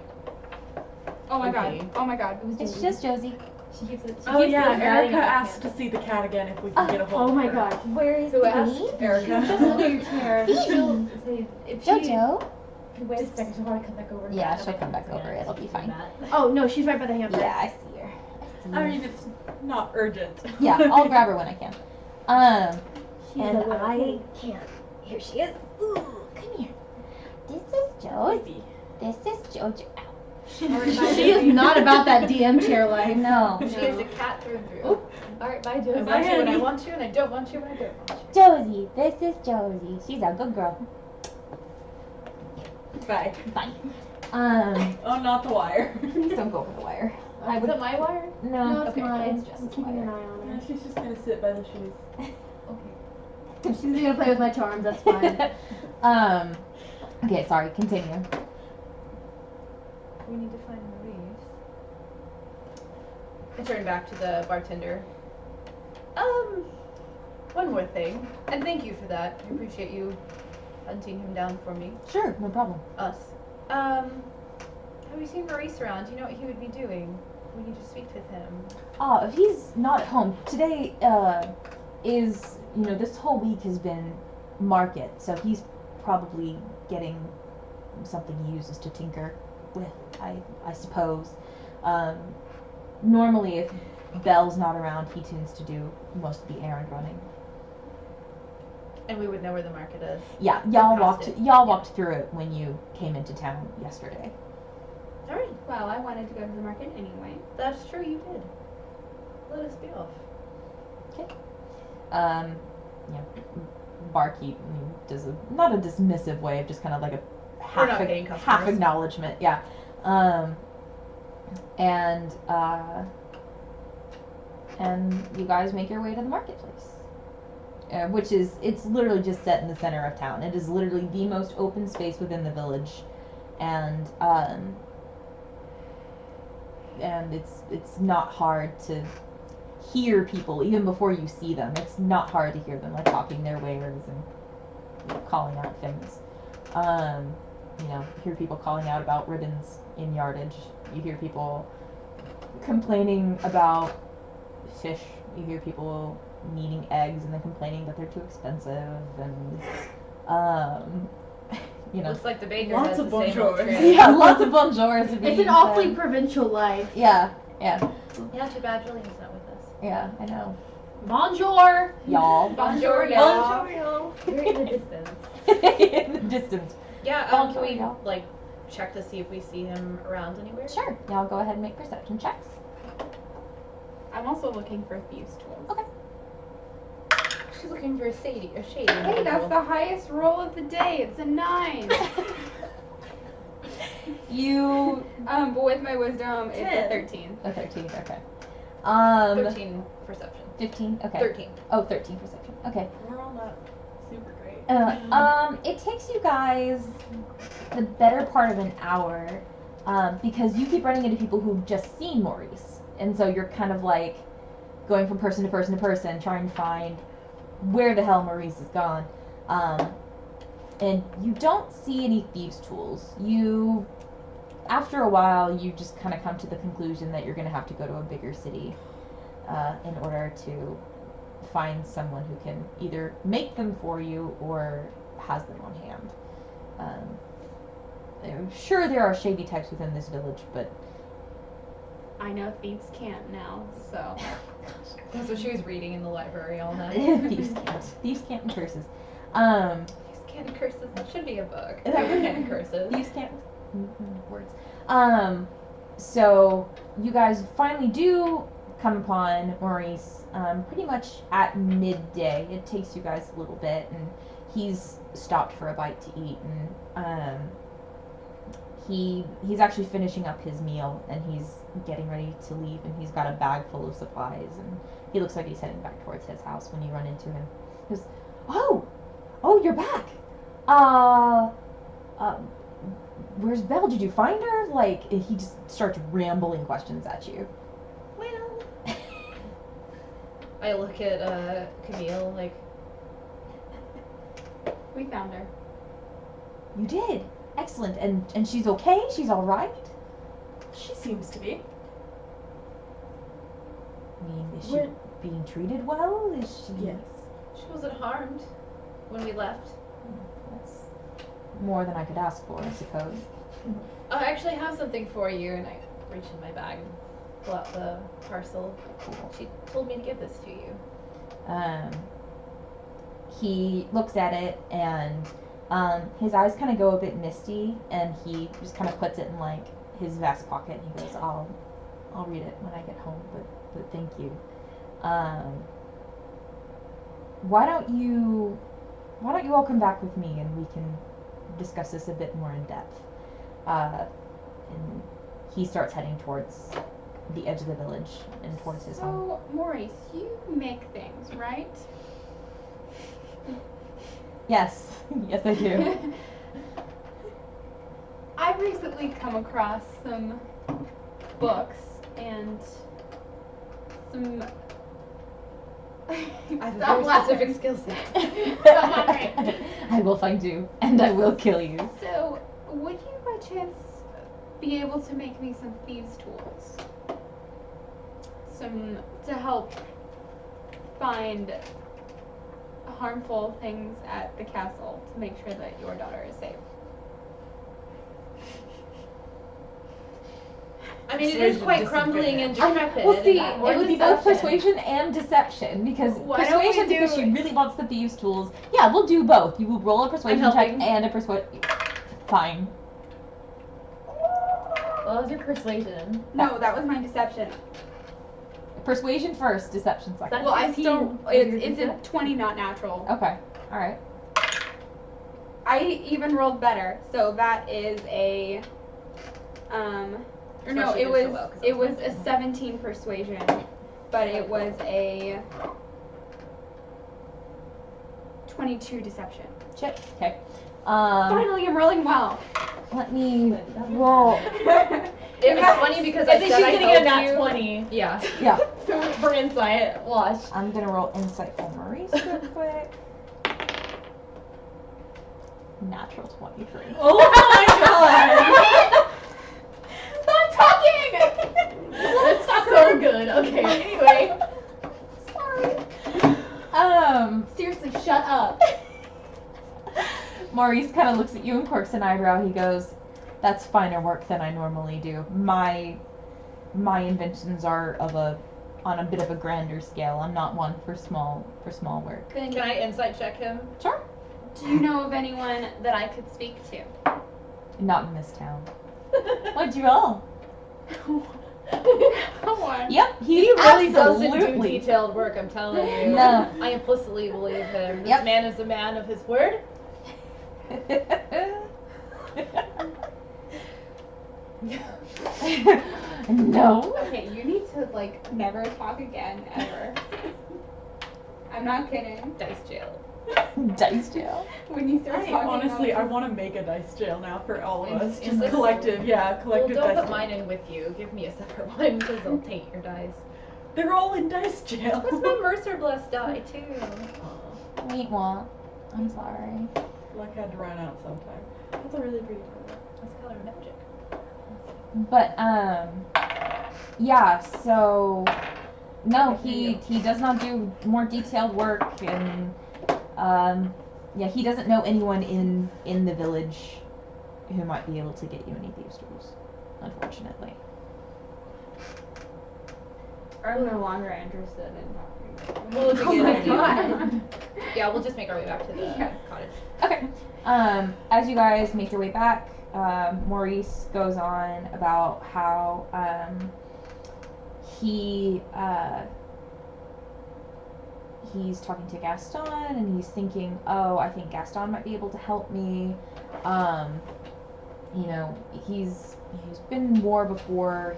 Oh my Okay. god. Oh my god. It was It's Julie. just Josie. She keeps it. Oh yeah, Erica asked to see the cat again if we can get a hold Oh of my her. god. Where is who the asked? bee? Erica. Just under your chair. She'll say if she. Jojo. Wait a second, she'll probably come back over. Yeah, she'll come back over. It'll be fine. Oh no, she's right by the hamper. Yeah, I see her. I mean, it's not urgent. Yeah, I'll grab her when I can. She's And a little I pig. can't. Here she is. Ooh, come here. This is Josie. This is Jojo. She is not about that DM chair life. No. She is a cat through and through. Alright, bye, I Josie. want you when I want you, and I don't want you when I don't want you. Josie. This is Josie. She's a good girl. Bye. Fine. Oh, not the wire. Please don't go over the wire. I Is would. it my wire? No. No, it's Okay, mine. it's just I'm a keeping an wire. eye on Yeah, her. she's just gonna sit by the shoes. Okay. If she's gonna play with my charms, that's fine. Okay, sorry, continue. We need to find Maurice. I turn back to the bartender. One more thing. And thank you for that. I appreciate you hunting him down for me. Sure, no problem. Us. Have you seen Maurice around? Do you know what he would be doing? We need to speak with him. If he's not at home today, is this whole week has been market, so he's probably getting something he uses to tinker with. I suppose. Normally, if Belle's not around, he tends to do most of the errand running. And we would know where the market is. Yeah, Past it. y'all walked through it when you came into town yesterday. Alright, Well, I wanted to go to the market anyway. that's true, you did. Let us be off. Barkeep does not a dismissive way of just kind of like a We're not paying half customers. acknowledgement. Yeah. And you guys make your way to the marketplace, which it's literally just set in the center of town. It is literally the most open space within the village, and it's not hard to hear people even before you see them. It's not hard to hear them like talking their wares and calling out things. You hear people calling out about ribbons in yardage. You hear people complaining about fish. You hear people needing eggs and then complaining that they're too expensive, and Looks like the baker Lots has of the same old bonjours. trade. yeah, lots of bonjours. It's an awfully provincial life. yeah, Yeah, too bad Julian's not with us. yeah, I know. Bonjour. Y'all. Bonjour, y'all. y'all. You're in the distance. In the distance. Yeah, Bonjour, can we, y'all. like, check to see if we see him around anywhere? Sure. Y'all go ahead and make perception checks. I'm also looking for thieves' tools. She's looking for a shady Hey, that's the highest roll of the day. It's a 9. You But with my wisdom, it's a 10. 13. a 13. Okay. 13 perception. 15. Okay. 13. Oh, 13 perception. Okay. We're all not super great. It takes you guys the better part of an hour, because you keep running into people who've just seen Maurice, and so you're kind of like going from person to person to person, trying to find where the hell Maurice is gone. And you don't see any thieves' tools. After a while, you just kind of come to the conclusion that you're going to have to go to a bigger city in order to find someone who can either make them for you or has them on hand. I'm sure there are shady types within this village, but I know thieves can't now, so. That's what she was reading in the library all night. thieves can't. Thieves can't and curses. These can't curses. That should be a book. Is that These right? can't curses. Thieves can't. Words. So you guys finally do come upon Maurice pretty much at midday. It takes you guys a little bit, and he's stopped for a bite to eat, and he's actually finishing up his meal, and he's getting ready to leave, and he's got a bag full of supplies, and he looks like he's heading back towards his house when you run into him. He goes, oh, you're back. Where's Belle? Did you find her? Like, he just starts rambling questions at you. Well, I look at Camille like, We found her. You did. Excellent. And she's okay? She's all right? She seems to be. I mean, is she We're- being treated well? Is she? Yes. she wasn't harmed when we left. That's more than I could ask for, I suppose. I actually have something for you, and I reach in my bag and pull out the parcel. Cool. She told me to give this to you. He looks at it, and his eyes kind of go a bit misty, and he just kind of puts it in like his vest pocket, and he goes, I'll read it when I get home, but thank you. Why don't you all come back with me, and we can discuss this a bit more in depth. And he starts heading towards the edge of the village and towards his home. So, Maurice, you make things, right? Yes, yes I do. I recently quickly come across some books and some. I have a Stop very laughing. specific skill set. Stop laughing. I will find you, and I will kill you. So, would you by chance be able to make me some thieves' tools? Some to help find harmful things at the castle to make sure that your daughter is safe. I mean, it is Persuasion, quite discipline. crumbling and decrepit. We'll see. and It would be both deception. persuasion and deception because Why don't we persuasion because do- she really wants the thieves' tools. Yeah, we'll do both. You will roll a persuasion check helping. and a persuade. Fine. Well, that was your persuasion. No, that was my deception. Persuasion first, deception second. Well, I 16 still for your it's a decep? 20, not natural. Okay. All right. I even rolled better, so that is a or no, Especially it if was it's so low, 'cause it I was was a thinking. 17 persuasion, but it was a 22 deception. Shit. Okay. Finally, I'm rolling well. Let me roll. It was funny because I I think said she's I gonna helped get a nat you. 20 Yeah. Yeah. for insight. Watch. I'm gonna roll insight for Maurice real quick. Natural 23. Oh my god! Stop talking. That's so good. Okay, anyway. Seriously, shut up. Maurice kind of looks at you and quirks an eyebrow. He goes, "That's finer work than I normally do. My inventions are on a bit of a grander scale. I'm not one for small work." Then, Can I insight check him? Sure. do you know of anyone that I could speak to? Not in this town. What'd you roll? One. Yep, He he really doesn't do absolutely. detailed work, I'm telling you. No. I implicitly believe him. This Yep. man is a man of his word. No. Okay, you need to never talk again ever. I'm not kidding. Dice jail. Dice jail. When you start I talking, honestly, I about want to make a dice jail now for all of us. Is Just this- collective, yeah, Well, collective don't dice put jail. mine in with you. Give me a separate one because they'll taint your dice. They're all in dice jail. What's my Mercer Blessed die too? Wait, what? I'm sorry. Luck had to run out sometime. That's a really pretty color. That's the color of magic. But yeah. So no, he does not do more detailed work, and yeah, he doesn't know anyone in the village who might be able to get you any thieves' tools, unfortunately. I'm no longer interested in talking. We'll look Oh my again. god. Yeah, we'll just make our way back to the cottage. Okay. As you guys make your way back, Maurice goes on about how he's talking to Gaston and he's thinking, oh, I think Gaston might be able to help me. You know, he's been in war before.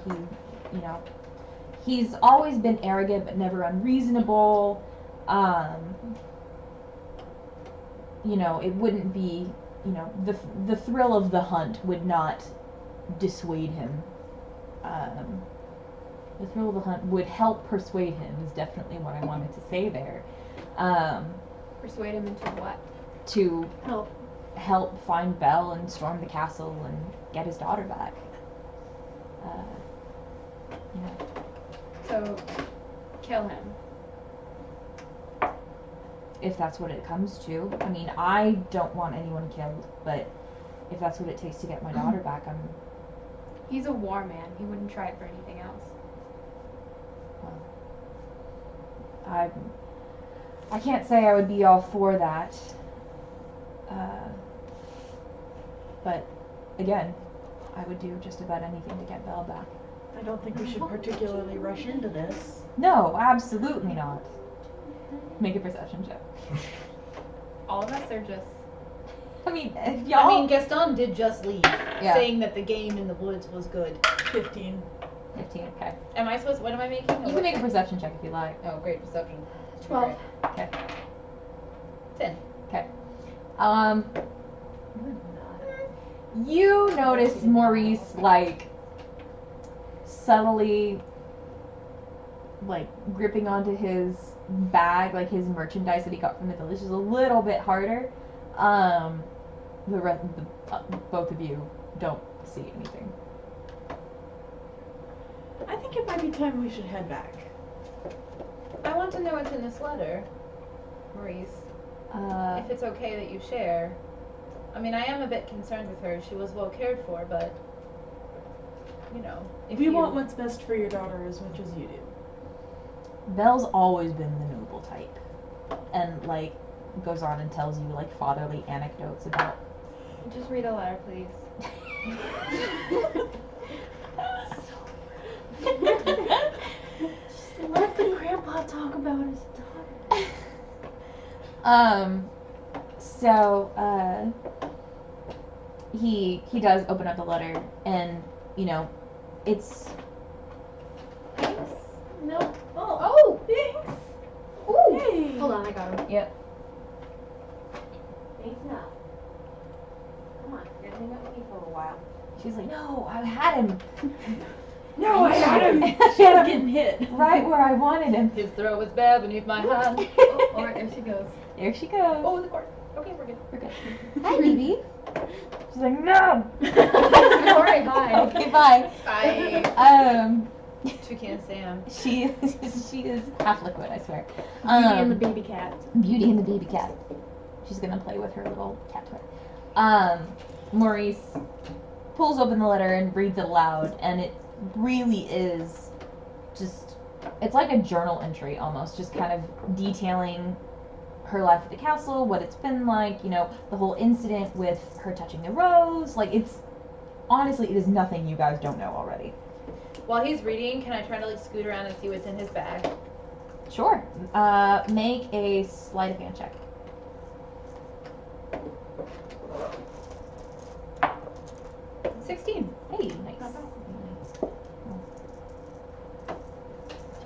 He's always been arrogant but never unreasonable. You know, it wouldn't be, you know, the thrill of the hunt would not dissuade him. The thrill of the hunt would help persuade him is definitely what I wanted to say there. Persuade him into what? To Help. find Belle and storm the castle and get his daughter back. You know. So, kill him. If that's what it comes to. I mean, I don't want anyone killed, but if that's what it takes to get my daughter back, He's a war man. He wouldn't try it for anything else. I can't say I would be all for that. But again, I would do just about anything to get Belle back. I don't think we should particularly rush into this. No, absolutely not. Make a perception check. All of us are just. I mean, if y'all. I mean, Gaston did just leave, Yeah. saying that the game in the woods was good. 15. 15. Okay. Am I supposed? What am I making? You can make a perception check if you like. Oh, great perception. 12. Okay. 10. Okay. You notice Maurice, like, subtly, like, gripping onto his bag, like his merchandise that he got from the village is a little bit harder. Both of you don't see anything. I think it might be time we should head back. I want to know what's in this letter, Maurice. If it's okay that you share. I mean, I am a bit concerned with her. She was well cared for, but, you know. If We you want what's best for your daughter as much as you do. Belle's always been the noble type. And, like, goes on and tells you, like, fatherly anecdotes about. Just read a letter, please. Just let the grandpa talk about his daughter. So, he does open up the letter, and, you know, it's. No. Oh, thanks. Ooh. Hey. Hold on, I got him. Yep. Thanks now. Come on, you're gonna hang out with me for a while. She's like, no, I had him. No, I got him. She had him Getting hit. right where I wanted him. His throat was bare beneath my hand. Alright, there she goes. There she goes. Oh, the court. Okay, we're good. We're good. Hi, Bibi. She's like, no. Alright, hi. Okay, bye. Bye. Toucan Sam. She is half liquid, I swear. Beauty and the baby cat. Beauty and the baby cat. She's gonna play with her little cat toy. Maurice pulls open the letter and reads it aloud, and it really is just, it's like a journal entry almost, just kind of detailing her life at the castle, what it's been like, you know, the whole incident with her touching the rose. Like, it's, honestly, it is nothing you guys don't know already. While he's reading, can I try to like scoot around and see what's in his bag? Sure. Make a sleight of hand check. $16. Hey, nice.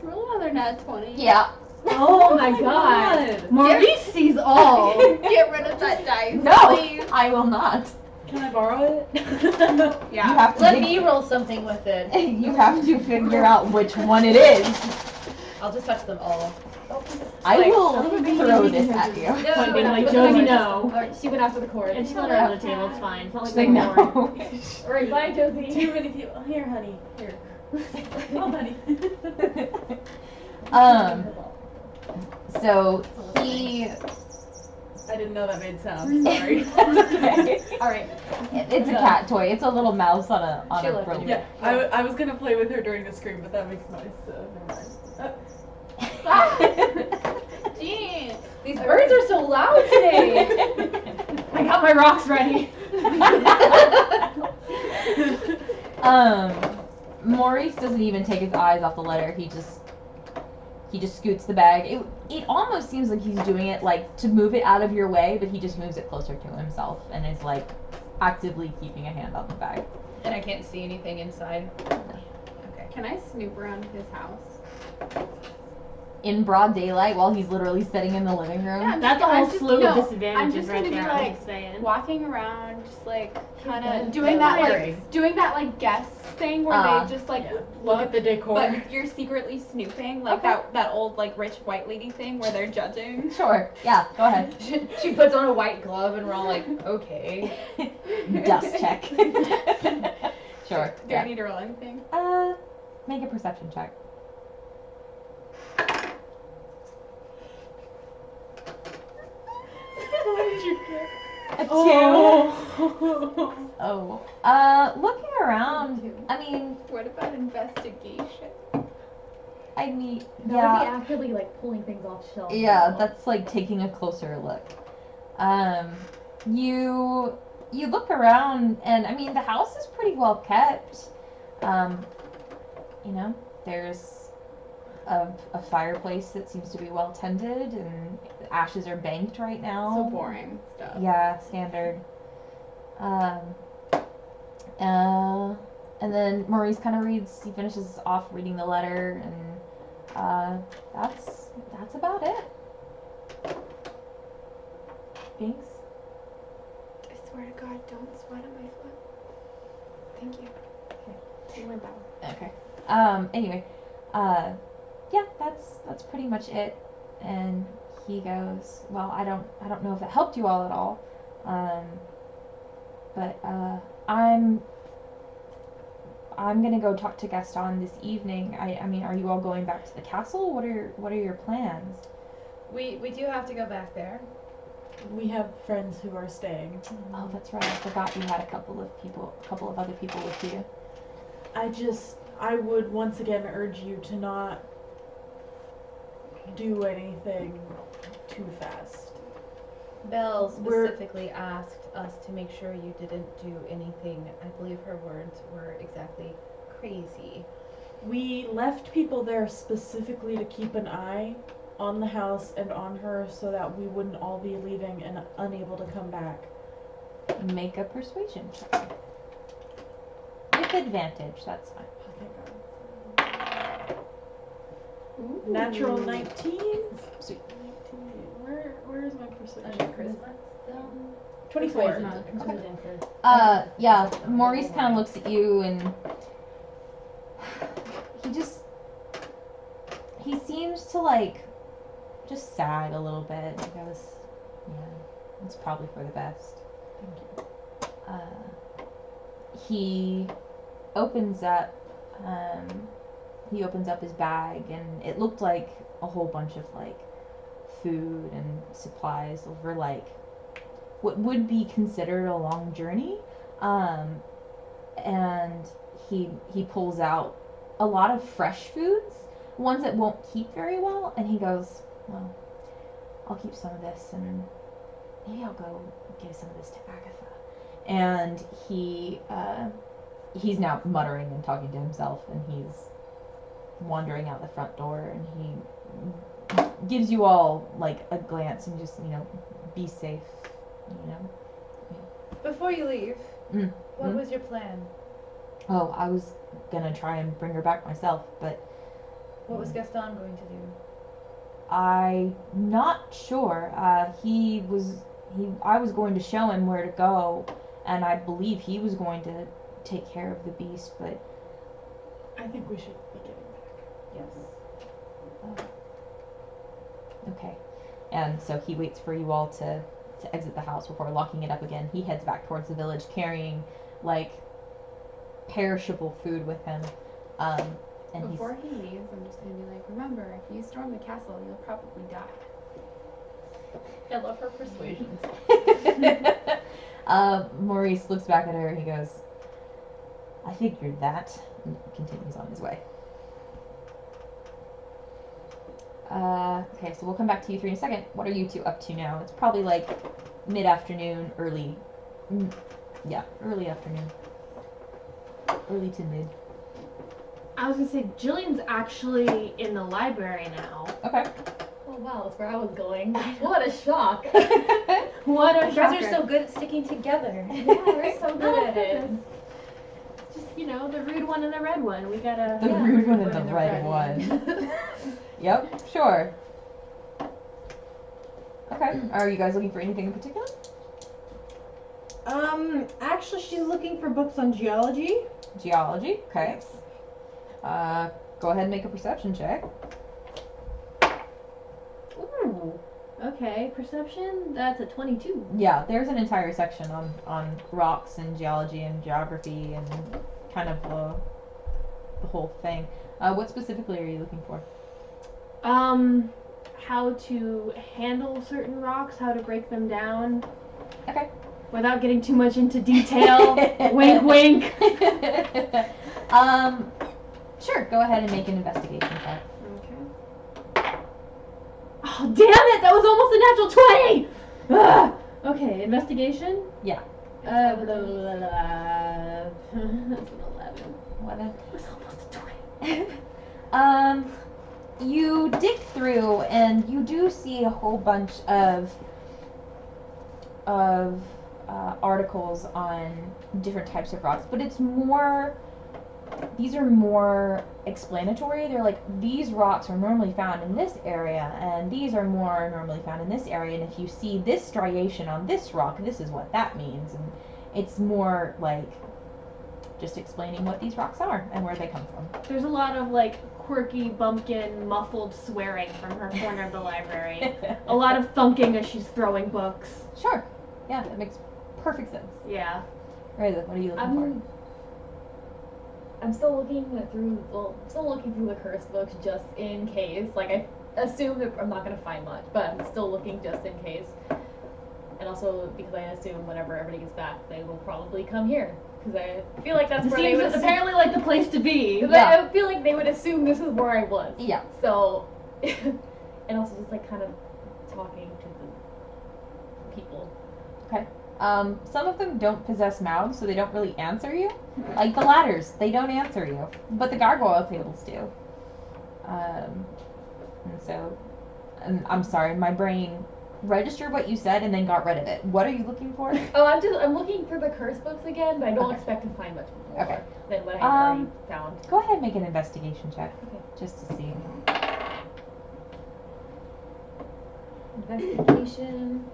Roll another nat 20. Yeah. Oh my god. Maurice sees all. Get rid of that dice. No, Please. I will not. Can I borrow it? Yeah. You have to Let dig- me roll something with it. You have to figure out which one it is. I'll just touch them all. I Like, will I'm throw this at you. Pointing like, But Josie, then no. Alright, she went after the cord. And she let her on the table, it's fine. It's not She's like like, we're bored. no. Alright, bye, Josie. Too many people. Here, honey. Here. Oh, honey. So he. I didn't know that made sound. Sorry. Alright. It's a cat toy. It's a little mouse on She a left rope. anyway. Yeah, I was gonna play with her during the scream, but that makes noise, so never mind. Jeez. These birds are so loud today. I got my rocks ready. Maurice doesn't even take his eyes off the letter. He just scoots the bag. It almost seems like he's doing it like to move it out of your way, but he just moves it closer to himself and is like actively keeping a hand on the bag. And I can't see anything inside. Okay. Can I snoop around his house? In broad daylight while he's literally sitting in the living room. Yeah, That's a whole slew of I'm disadvantages just right gonna be there, I'm like just saying. walking around, just like kind done of doing that layering. like doing that like guess thing where they just like Yeah. Look at the decor. but you're secretly snooping, like Okay. that old like rich white lady thing where they're judging. Sure. Yeah, go ahead. She puts on a white glove and we're all like, okay. Dust check. Sure. Do I Yeah. need to roll anything? Make a perception check. A 2. Oh. Looking around, I mean, What about investigation? I mean, That would be yeah. actively like pulling things off shelves. Yeah, that's like taking a closer look. You look around, and I mean, the house is pretty well kept. You know, there's a fireplace that seems to be well tended, and the ashes are banked right now. So boring stuff. Yeah, standard. And then Maurice kind of he finishes off reading the letter, and that's about it. Thanks. Is swear to God, don't sweat on my foot. Thank you. You went that way. Okay. Anyway, yeah, that's pretty much it. And he goes, well, I don't know if it helped you all at all, but I'm gonna go talk to Gaston this evening. I mean, are you all going back to the castle? What are your plans? We do have to go back there. We have friends who are staying. Oh, that's right. I forgot you had a couple of other people with you. I would once again urge you to not do anything too fast. Belle specifically asked us to make sure you didn't do anything. I believe her words were exactly crazy. We left people there specifically to keep an eye on the house and on her so that we wouldn't all be leaving and unable to come back. Make a persuasion check. With advantage, that's fine. Natural 19? Sweet. 19. Where is my persuasion? Under charisma? 24. Yeah, Maurice kind of looks at you and he seems to like just sag a little bit. He goes, yeah, it's probably for the best. Thank you. He opens up his bag and it looked like a whole bunch of like food and supplies over like what would be considered a long journey, and he pulls out a lot of fresh foods, ones that won't keep very well, and he goes, well, I'll keep some of this and maybe I'll go give some of this to Agatha. And he's now muttering and talking to himself, and he's wandering out the front door, and he gives you all like a glance and just, be safe, Before you leave, what Mm. was your plan? Oh, I was gonna try and bring her back myself, but What was Gaston going to do? I'm not sure. I was going to show him where to go, and I believe he was going to take care of the beast, but I think we should be getting back. Yes. okay. And so he waits for you all to exit the house before locking it up again. He heads back towards the village carrying like perishable food with him. And Before he leaves, I'm just gonna be like, remember, if you storm the castle, you'll probably die. I love her persuasions. Maurice looks back at her and he goes, I figured that, and continues on his way. Okay, so we'll come back to you three in a second. What are you two up to now? It's probably like mid-afternoon, early afternoon. Early to mid. I was gonna say, Jillian's actually in the library now. Okay. Oh wow, that's where I was going. What a shock. What a You guys shocker. are so good at sticking together. Yeah, we're so good at it. Just, the rude one and the red one. We gotta. The rude one and the red one. Yep, sure. Okay. Are you guys looking for anything in particular? Actually, she's looking for books on geology. Geology. Okay. Go ahead and make a perception check. Ooh. Okay, perception. That's a 22. Yeah, there's an entire section on rocks and geology and geography and kind of the whole thing. What specifically are you looking for? How to handle certain rocks, how to break them down. Okay. Without getting too much into detail. Wink, wink. Sure. Go ahead and make an investigation check. Okay. Oh, damn it! That was almost a natural 20! Ugh. Okay, investigation? Yeah. Blah, blah, blah, blah. That's an 11. 11. It was almost a 20. You dig through and you do see a whole bunch of articles on different types of rocks, but it's more these are more explanatory. They're like, these rocks are normally found in this area, and these are more normally found in this area, and if you see this striation on this rock, this is what that means. And it's more like just explaining what these rocks are and where they come from. There's a lot of like quirky, bumpkin, muffled swearing from her corner of the library. A lot of thunking as she's throwing books. Sure. Yeah, that makes perfect sense. Yeah. Reza, what are you looking I'm still looking through the curse books just in case. Like, I assume that I'm not gonna find much, but I'm still looking just in case. And also because I assume whenever everybody gets back, they will probably come here. Because I feel like that's It where they seems would apparently like the place to be. Yeah. I feel like they would assume this is where I was. Yeah. So, and also just like kind of talking to the people. Okay. Some of them don't possess mouths, so they don't really answer you. Like the ladders, they don't answer you, but the gargoyle tables do. And so, and I'm sorry, my brain registered what you said and then got rid of it. What are you looking for? Oh, I'm looking for the curse books again, but I don't expect to find much more Okay. than what I already found. Go ahead and make an investigation check, Okay. just to see. Investigation.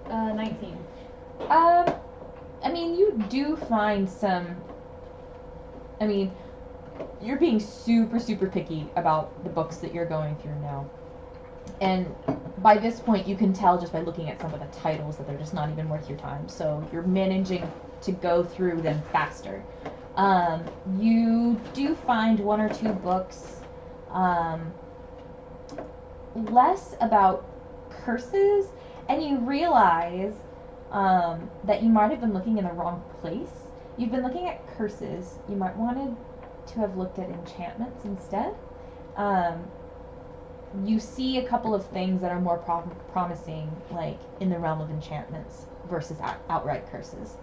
19. I mean, you do find some. I mean, you're being super, super picky about the books that you're going through now. And by this point, you can tell just by looking at some of the titles that they're just not even worth your time. So you're managing to go through them faster. You do find one or two books, less about curses, and you realize that you might have been looking in the wrong place. You've been looking at curses. You might wanted to have looked at enchantments instead. You see a couple of things that are more promising, like in the realm of enchantments versus outright curses.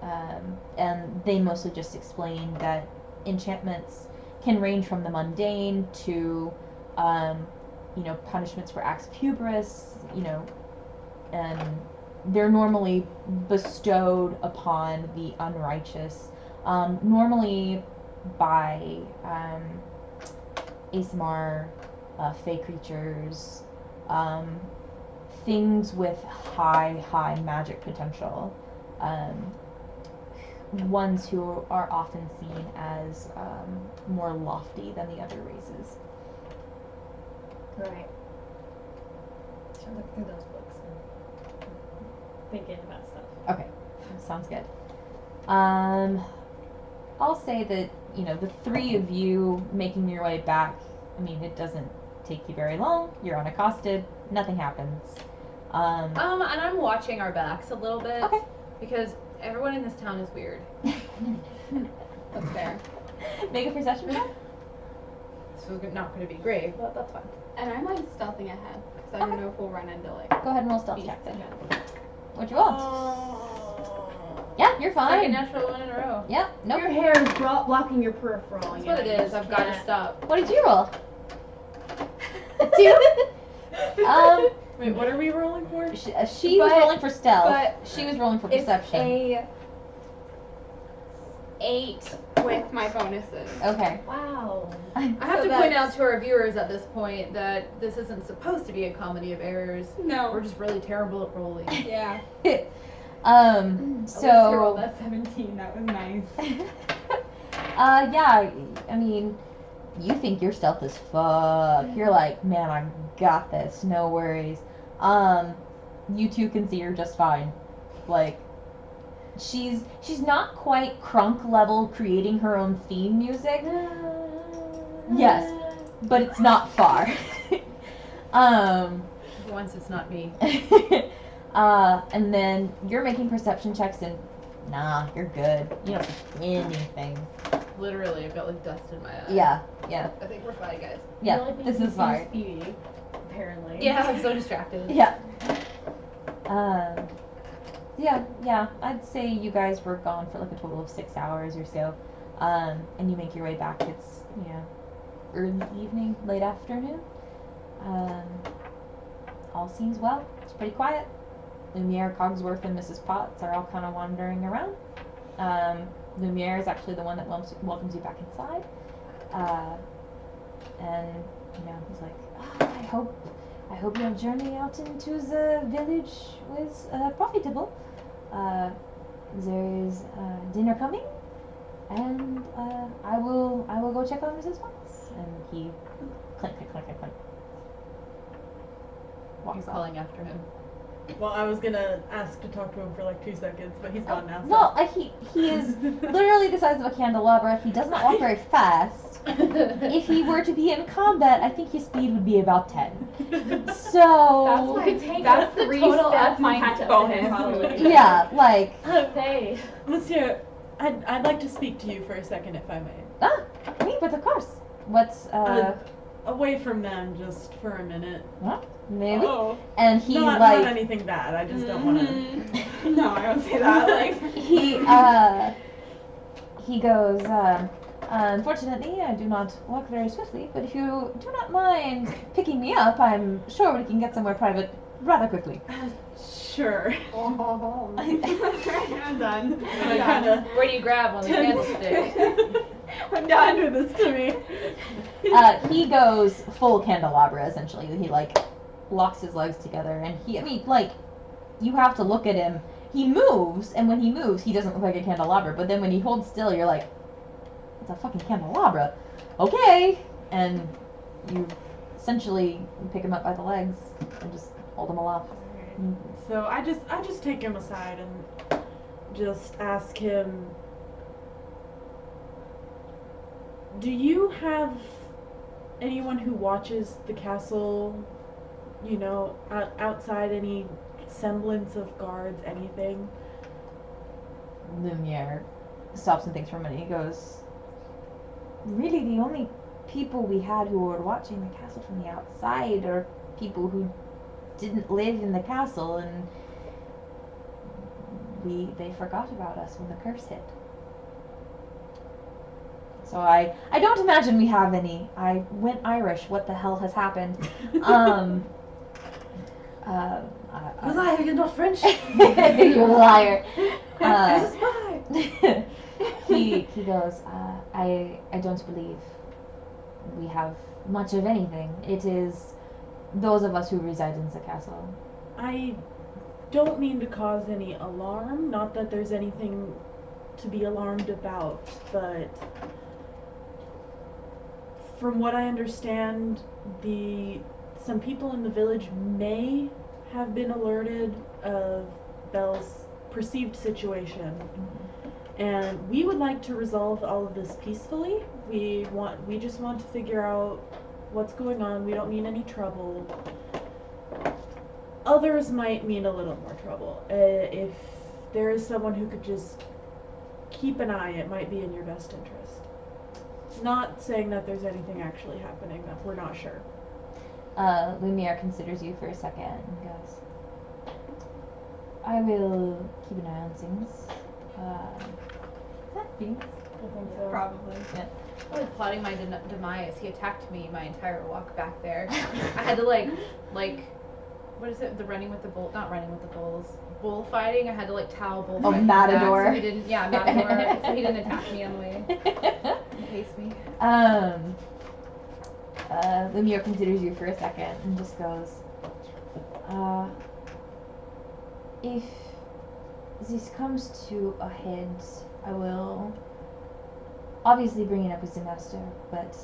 And they mostly just explain that enchantments can range from the mundane to, punishments for acts of hubris, and they're normally bestowed upon the unrighteous, normally by ASMR, fey creatures, things with high magic potential, ones who are often seen as more lofty than the other races. Right. So I look through those books and thinking about stuff. Okay, sounds good. I'll say that, the three of you making your way back, I mean, it doesn't take you very long. You're unaccosted. Nothing happens. And I'm watching our backs a little bit. Okay. Because everyone in this town is weird. That's fair. Make a perception check. This is not going to be great, but that's fine. And I'm like stealthing ahead because I don't know if we'll run into like. Go ahead and roll stealth beasts check then. again. What'd you roll? Yeah, you're Second fine. natural one in a row. Yep. Nope. Your hair is blocking your peripheral. That's what it is. I've got to stop. What did you roll? A 2. Wait, what are we rolling for? She was But- rolling for stealth. but She was rolling for It's perception. a 8 with my bonuses. Okay. Wow. I have to point out to our viewers at this point that this isn't supposed to be a comedy of errors. No. We're just really terrible at rolling. Yeah. So. That 17. That was nice. Yeah, I mean, you think your stealth is fuck. You're like, man, I got this, no worries. You two can see her just fine. Like, she's not quite Crunk level creating her own theme music. Yes, but it's not far. Once it's not me. And then you're making perception checks and nah, you're good. You don't see anything. Literally, I've got like dust in my eye. Yeah. I think we're fine, guys. Yeah, The only thing this you is see fine. Speedy, apparently. Yeah, I'm so distracted. Yeah. Yeah, I'd say you guys were gone for like a total of 6 hours or so. And you make your way back. It's, early evening, late afternoon. All seems well. It's pretty quiet. Lumiere, Cogsworth, and Mrs. Potts are all kind of wandering around. Lumiere is actually the one that welcomes you back inside. And he's like, I hope your journey out into the village was profitable. There is dinner coming, and I will go check on Mrs. Watts. And he clink, clink, clink, clink, clink. He's Walks off. calling after him. Well, I was gonna ask to talk to him for like 2 seconds, but he's gone now. So. Well, he is literally the size of a candelabra. He does not walk very fast. If he were to be in combat, I think his speed would be about 10. So That's the total stats F my catch up bonus. to him, probably. yeah, like Hey. Monsieur, I'd like to speak to you for a second, if I may. me, but of course. What's Away from them, just for a minute. maybe? Oh. And he not like anything bad. I just don't want to. No, I don't say that. Like he goes. Unfortunately, I do not walk very swiftly, but if you do not mind picking me up, I'm sure we can get somewhere private rather quickly. Sure. I'm done. And I kind of. Where do you grab on the candlestick? I'm done. Do this to me. He goes full candelabra, essentially. He like locks his legs together, and you have to look at him. He moves, and when he moves, he doesn't look like a candelabra. But then when he holds still, you're like, it's a fucking candelabra. Okay, and you essentially pick him up by the legs and just hold him aloft. So I just take him aside and just ask him, do you have anyone who watches the castle, outside, any semblance of guards, anything? Lumiere stops and thinks for a minute. He goes, really, the only people we had who were watching the castle from the outside are people who didn't live in the castle, and they forgot about us when the curse hit. So I don't imagine we have any. I went Irish. What the hell has happened? Liar, you're not French. You're a liar. He's a spy. He goes, I don't believe we have much of anything. It is those of us who reside in the castle. I don't mean to cause any alarm, not that there's anything to be alarmed about, but from what I understand, some people in the village may have been alerted of Belle's perceived situation. And we would like to resolve all of this peacefully. We just want to figure out what's going on. We don't mean any trouble. Others might mean a little more trouble. If there is someone who could just keep an eye, it might be in your best interest. Not saying that there's anything actually happening, that we're not sure. Lumiere considers you for a second and goes, I will keep an eye on things. Is that Beans? I think so. Probably. Yeah. I was plotting my demise. He attacked me my entire walk back there. I had to like, what is it? The running with the bull? Not running with the bulls. Bullfighting. I had to like towel bullfight. Oh, him back Matador. So he didn't. Yeah, Matador. So he didn't attack me on the way. He hates me. Lumiere considers you for a second and just goes, if this comes to a head, I will obviously bring it up with the master, but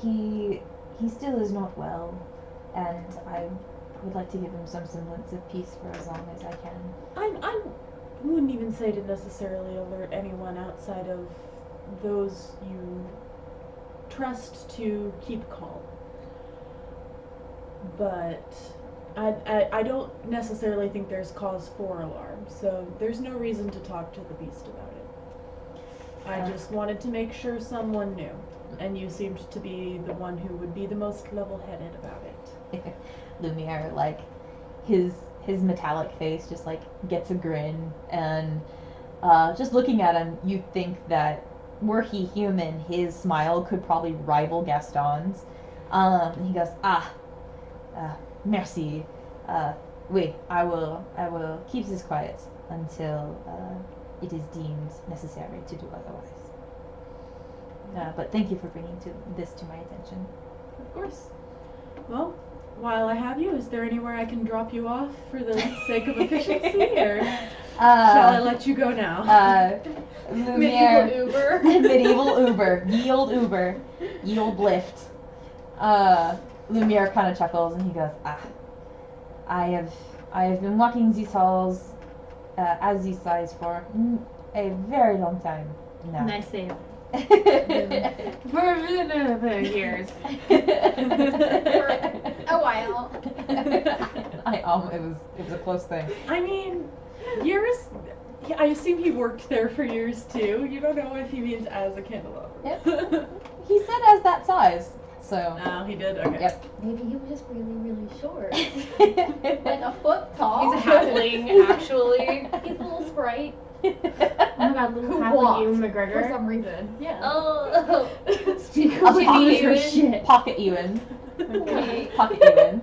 he still is not well, and I would like to give him some semblance of peace for as long as I can. I wouldn't even say to necessarily alert anyone outside of those you trust to keep calm. But I don't necessarily think there's cause for alarm, so there's no reason to talk to the beast about it. I just wanted to make sure someone knew, and you seemed to be the one who would be the most level-headed about it. Lumiere, like, his metallic face just like gets a grin, and just looking at him, you think that were he human, his smile could probably rival Gaston's. And he goes, merci. I will keep this quiet until it is deemed necessary to do otherwise. But thank you for bringing this to my attention. Of course. Well, while I have you, is there anywhere I can drop you off for the sake of efficiency, or shall I let you go now? Lumiere, Medieval Uber. medieval Uber, yield Uber, yield Lyft. Lumiere kind of chuckles and he goes, I have been walking these halls as these size for a very long time now. Nice save. For years. A while. It was a close thing. I mean, years. I assume he worked there for years too. You don't know if he means as a candelabra. Yep. He said as that size, so. Oh, he did. Okay. Yep. Maybe he was just really, really short. Like Like a foot tall. He's a halfling, actually. He's a little sprite Oh my god, little who half walked Ewan for McGregor. some reason. Yeah. Oh. Pocket for shit. Pocket Ewan. Okay. Pocket Ewan.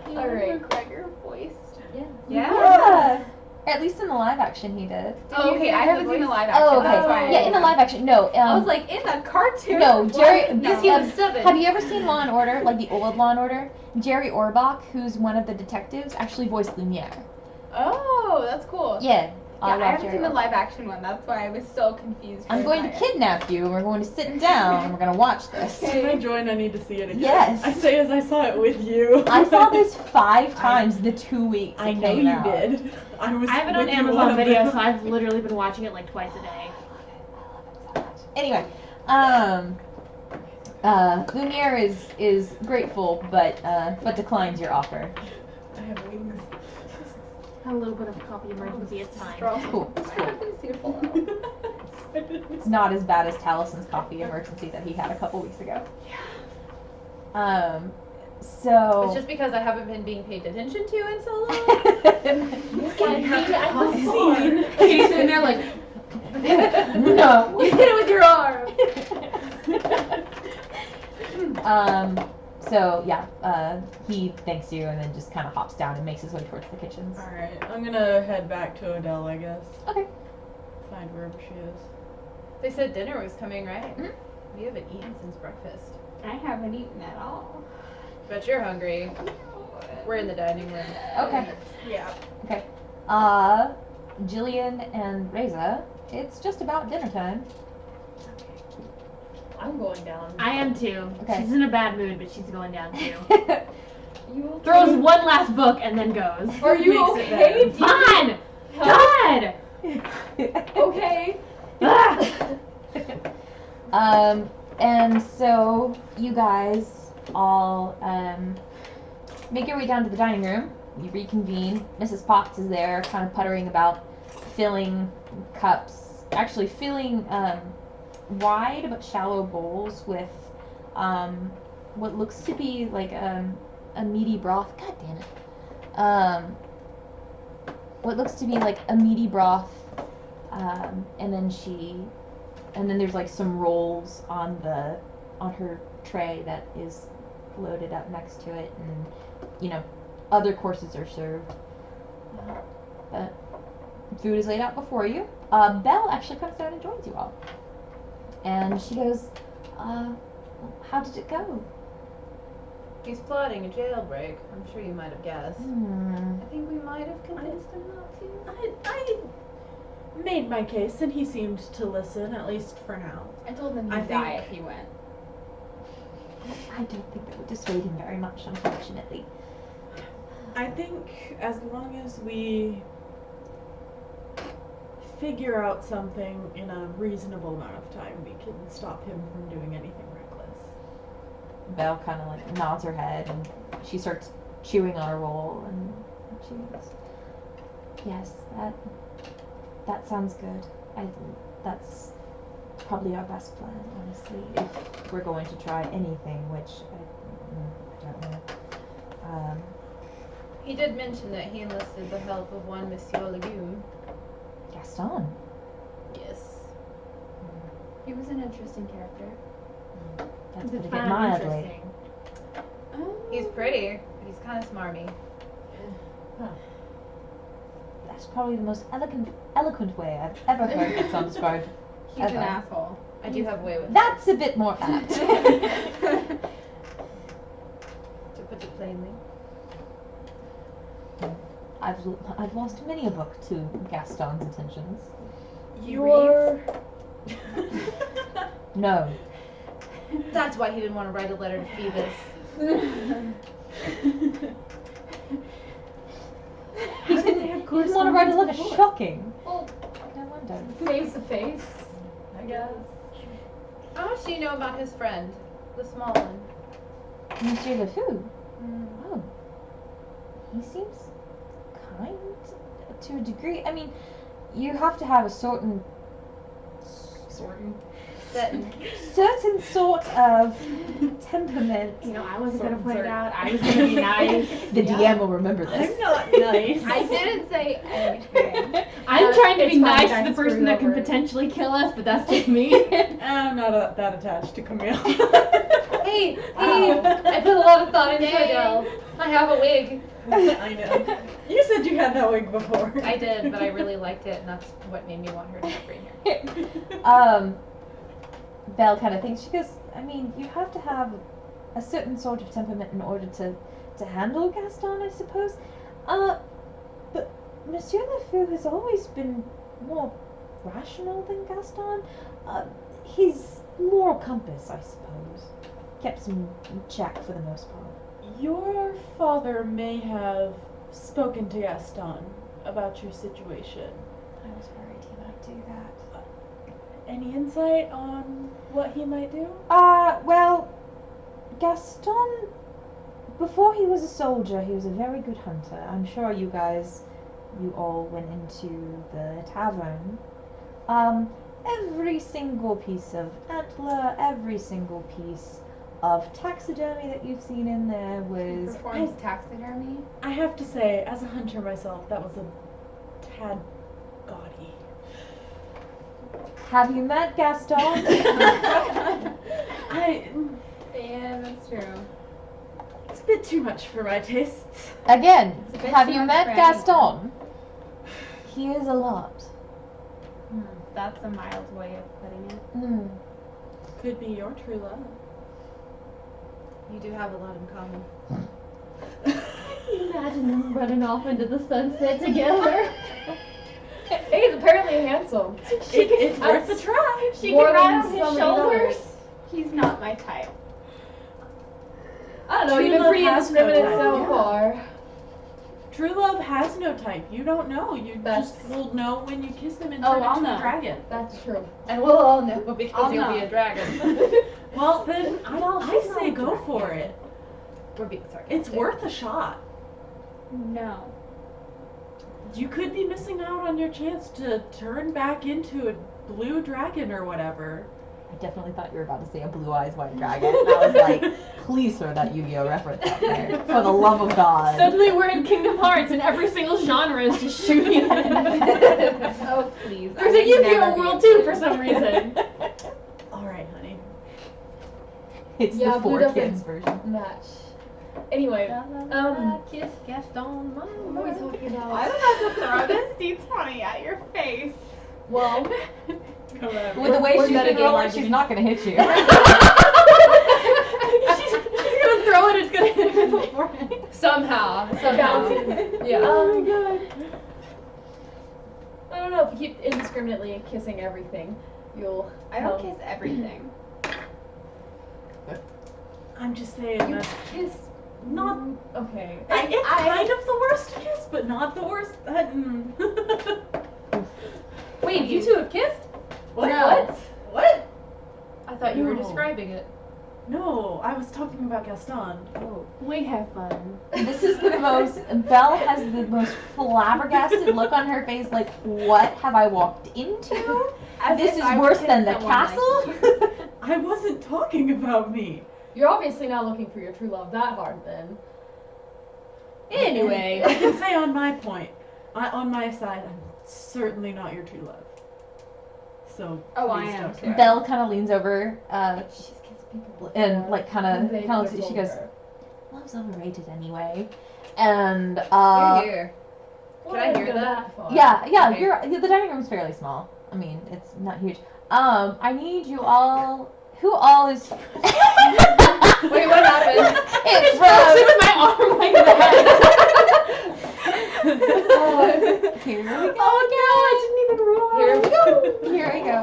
All right. McGregor voice. Yeah. Yeah. At least in the live action he did. Oh, okay, I haven't seen the live action. Oh, okay. That's why I Yeah, in the live action. No. I was like, in the cartoon. No, Jerry. Yes, he was 7. Have you ever seen Law and Order, like the old Law and Order? Jerry Orbach, who's one of the detectives, actually voiced Lumiere. Oh, that's cool. Yeah. Yeah, I love haven't Jerry seen the Orbach. live action one. That's why I was so confused. I'm going to kidnap you, and we're going to sit down, and we're going to watch this. Can I join? I need to see it again. Yes. I say as I saw it with you. I saw this 5 times the 2 weeks I it know came you out. did. I was. I have it with on you one Amazon of Video, them. so I've literally been watching it like twice a day. Anyway, Lumiere is grateful, but declines your offer. I have wings. A little bit of coffee emergency, it's fine. Cool. It's not as bad as Talison's coffee emergency that he had a couple weeks ago. So. It's just because I haven't been being paid attention to in so long. Katie's sitting there like, No. You hit it with your arm. So yeah, he thanks you and then just kind of hops down and makes his way towards the kitchens. Alright, I'm gonna head back to Odell, I guess. Okay. Find wherever she is. They said dinner was coming, right? Mhm. We haven't eaten since breakfast. I haven't eaten at all. Bet you're hungry. We're in the dining room. Okay. Yeah. Okay. Jillian and Reza, it's just about dinner time. I'm going down. I am too. Okay. She's in a bad mood, but she's going down too. You Throws one last book and then goes. Are you Makes it okay? better. Fine! God! Okay. Ah! And so you guys all make your way down to the dining room. You reconvene. Mrs. Potts is there, kind of puttering about, filling cups, actually filling wide but shallow bowls with what looks to be like a meaty broth. God damn it. What looks to be like a meaty broth, and then there's like some rolls on her tray that is loaded up next to it, and other courses are served. But food is laid out before you. Belle actually comes down and joins you all, and she goes, "How did it go?" He's plotting a jailbreak. I'm sure you might have guessed. Hmm. I think we might have convinced him not to. I made my case and he seemed to listen, at least for now. I told him I he'd die think- if he went. I don't think that would dissuade him very much, unfortunately. I think as long as we figure out something in a reasonable amount of time, we can stop him from doing anything reckless. Belle kind of like nods her head, and she starts chewing on a roll, and she goes, "Yes, that sounds good. That's probably our best plan, honestly, if we're going to try anything, which I don't know." He did mention that he enlisted the help of one Monsieur Legume. Gaston. Yes. He was an interesting character. That's putting it Define mildly. interesting. He's pretty, but he's kind of smarmy. That's probably the most eloquent way I've ever heard Gaston described. He's an Ever. asshole. I do have way with That's a bit more apt. to put it plainly. I've lost many a book to Gaston's attentions. You're. No. That's why he didn't want to write a letter to Phoebus. He didn't want to write a letter. Shocking. Well, No wonder. Face to face, I guess. how much do you know about his friend, the small one? Monsieur Le Fou. Oh. He seems kind to a degree. I mean, you have to have a certain sort of temperament. You know, I wasn't gonna point it out. I was gonna be nice. The DM will remember this. I'm not nice. I didn't say anything. I'm trying to It's be fine, nice guys, to the person screw that can over. potentially kill us, but that's just me. I'm not that attached to Camille. Hey, I put a lot of thought into Adele. I have a wig. I know. You said you had that wig before. I did, but I really liked it, and that's what made me want her to have green hair. Belle kind of thinks, she goes, I mean, you have to have a certain sort of temperament in order to handle Gaston, I suppose. But Monsieur Le Fou has always been more rational than Gaston. His moral compass, I suppose, kept him in check for the most part. Your father may have spoken to Gaston about your situation. I was worried he might do that. Any insight on what he might do? Well, Gaston, before he was a soldier, he was a very good hunter. I'm sure you all went into the tavern. Every single piece of antler, every single piece of taxidermy that you've seen in there was... Performs taxidermy. I have to say, as a hunter myself, that was a tad gaudy. Have you met Gaston? Yeah, that's true. It's a bit too much for my tastes. Again, It's a bit have too you much met for anyone. Gaston? He is a lot. That's a mild way of putting it. Could be your true love. You do have a lot in common. Imagine them running off into the sunset together. He's apparently handsome. It's worth a try. She More can ride than on his somebody shoulders. else. He's not my type. I don't know, True you've been love pretty has no indiscriminate type, so yeah. far. True love has no type. You don't know. You That's- just will know when you kiss him and Oh, turn I'll into a know. dragon. That's true. And we'll all know because I'll you'll be know. a dragon. Well, then I she's say not a go dragon. for it. We're being sarcastic. It's worth a shot. No. You could be missing out on your chance to turn back into a blue dragon or whatever. I definitely thought you were about to say a blue eyes white dragon. And I was like, please throw that Yu-Gi-Oh reference out there. For the love of God. Suddenly we're in Kingdom Hearts and every single genre is just shooting at us. Oh, please. There's I a would Yu-Gi-Oh never be world a too blue. for some reason. Alright, honey. It's Yeah, the blue 4 doesn't kids version. match. Anyway, Kiss Gaston, what are we talking about? Why did I have to throw this D20 at your face? Well, With the way we're she's been metagame rolling, arguing. she's not going to hit you. she's gonna throw it, it's gonna hit her in the forehead. Somehow. yeah. Oh my god. I don't know, if you keep indiscriminately kissing everything, you'll... I don't kiss everything. I'm just saying that Kiss... not. Okay. It's kind of the worst kiss, but not the worst. Wait, you two have kissed? What? No. What? I thought you were No. describing it. No, I was talking about Gaston. We have fun. This is the most, Belle has the most flabbergasted look on her face, like, what have I walked into? As This if is I worse would than the kiss someone like castle? you. I wasn't talking about me. You're obviously not looking for your true love that hard, then. Anyway. I can say on my point, on my side, I'm certainly not your true love. So Oh, I please am don't too. try. Belle kind of leans over, She's kissed people. and like kind They of, told she goes, her. love's overrated anyway. And You're here. Can I hear that? Yeah, Okay. the dining room's fairly small. I mean, it's not huge. I need you all. Who all is? Wait, what happened? It froze. with my arm like that. Here we go. Oh no, I didn't even realize. Here we go. Here we go.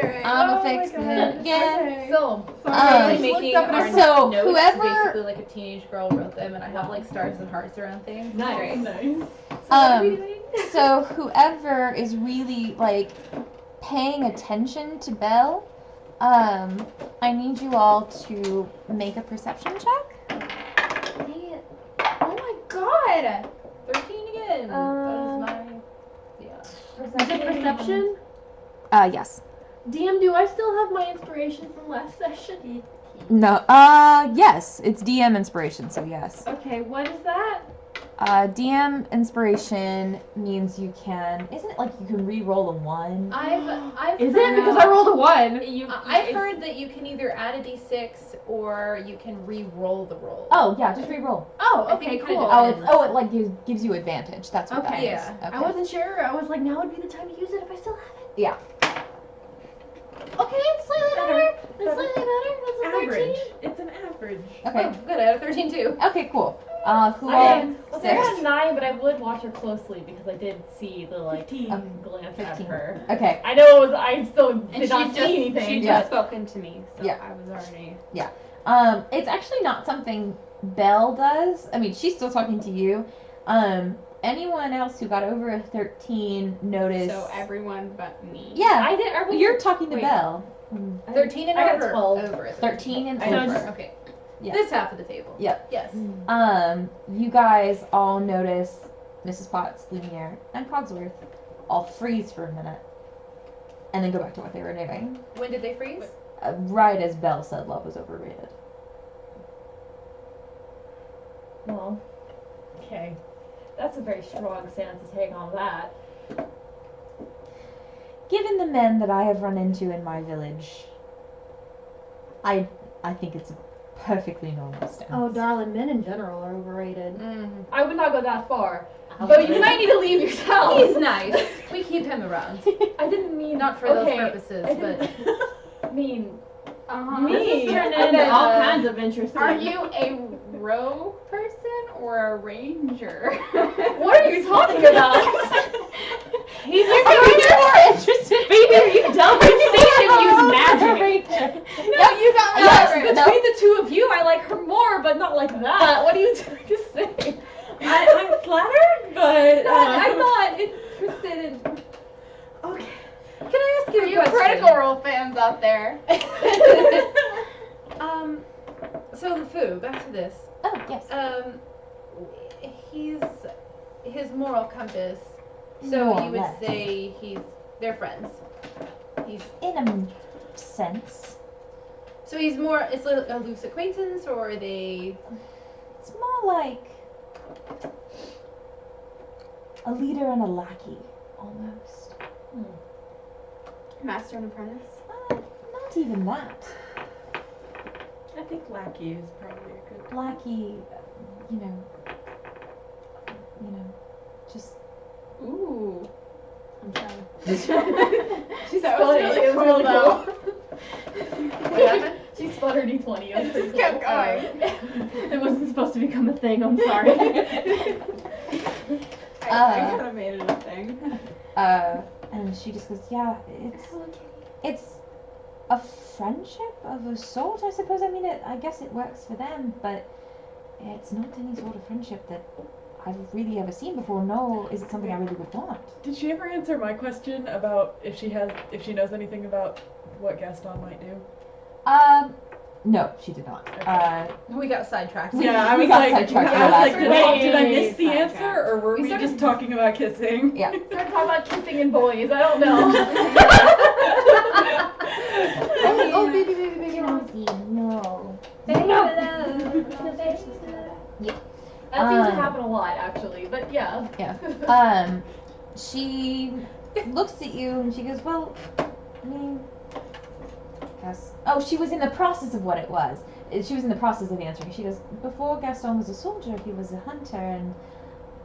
Alright. I'ma Oh fix my it God. again. Okay. So, Um, making looked up our and so notes whoever- basically like a teenage girl wrote them, and I have like stars and hearts around things. Nice. Great. Nice. So whoever is really like paying attention to Belle, I need you all to make a perception check. Dang it. Oh my god! 13 again. That was my. Yeah. Is it perception? Yes. DM, do I still have my inspiration from last session? No. Yes. It's DM inspiration, so yes. Okay, what is that? DM inspiration means you can. Isn't it like you can re-roll a 1? I've Is heard it? Because I rolled a 1. I've heard that you can either add a d6 or you can re-roll the roll. Oh yeah, just re-roll. Oh, I think okay, you could've cool. done It like gives you advantage. That's what Okay. that is. Yeah. Okay. I wasn't sure. I was like, now would be the time to use it if I still have it. Yeah. Okay, it's slightly better. It's slightly better. That's a 13. Average. It's an average. Okay. Oh, good. I had a 13 too. Okay. Cool. Who I all? had, well, Six. Sarah had 9, but I would watch her closely because I did see the 15. glance at 15. her. Okay. I know it was. I still And did not see anything. She Yeah. just spoken to me, so Yeah. I was already. It's actually not something Belle does. I mean, she's still talking to you. Anyone else who got over a 13 noticed? So everyone but me. Yeah. I did. I was, You're talking to wait. Belle. 13 and I got over. 12. Over. 13 and I over. Okay. Yeah. This half of the table. Yep. Yes. You guys all notice Mrs. Potts, Lumiere, and Cogsworth all freeze for a minute, and then go back to what they were doing. When did they freeze? Right as Belle said love was overrated. Well, okay. That's a very strong stance to take on that. Given the men that I have run into in my village, I think it's a perfectly normal stance. Oh, darling, men in general are overrated. Mm. I would not go that far. But you might need to leave yourself. He's nice. We keep him around. I didn't mean Not for okay, those purposes, I but. didn't mean Uh-huh. This Me. is turning And into then, all kinds of interesting. Are you a row person or a ranger? what are you talking about? You're more interested. Baby, are you dumb? You say you use magic. No, you got me. Yes, Between no. the two of you, I like her more, but not like that. What are you trying to say? I'm flattered, but I'm not interested in. okay. Can I ask you Are a you question? Critical Role fans out there? So the foo, back to this. Oh yes. His moral compass. So More or you would less. say they're friends. In a sense, So he's more, it's a loose acquaintance, or are they? it's more like a leader and a lackey, almost. Master and apprentice? Not even that. I think lackey is probably a good. Lackey, you know, just Ooh. I'm sorry. She's That was funny. really It was cool, really though. cool. She sputtered D20. It was pretty Just cool. kept going. It wasn't supposed to become a thing. I'm sorry. I could have made it a thing. and she just goes, yeah, it's a friendship of a sort, I suppose. I mean, I guess it works for them, but it's not any sort of friendship that I've really ever seen before, nor is it something I really would want. Did she ever answer my question about if she knows anything about what Gaston might do? No, she did not. We got sidetracked. Yeah, I we was got like, sidetracked I was like, real did I miss the Sidetracked. answer, or were We we started- just talking about kissing? Yeah. Start talking about kissing and boys. I don't know. Oh, baby, no. That seems to happen a lot, actually. But yeah. Yeah. She looks at you and she goes, well, I mean, Gas. Oh, she was in the process of what it was. She was in the process of answering. She goes, before Gaston was a soldier, he was a hunter, and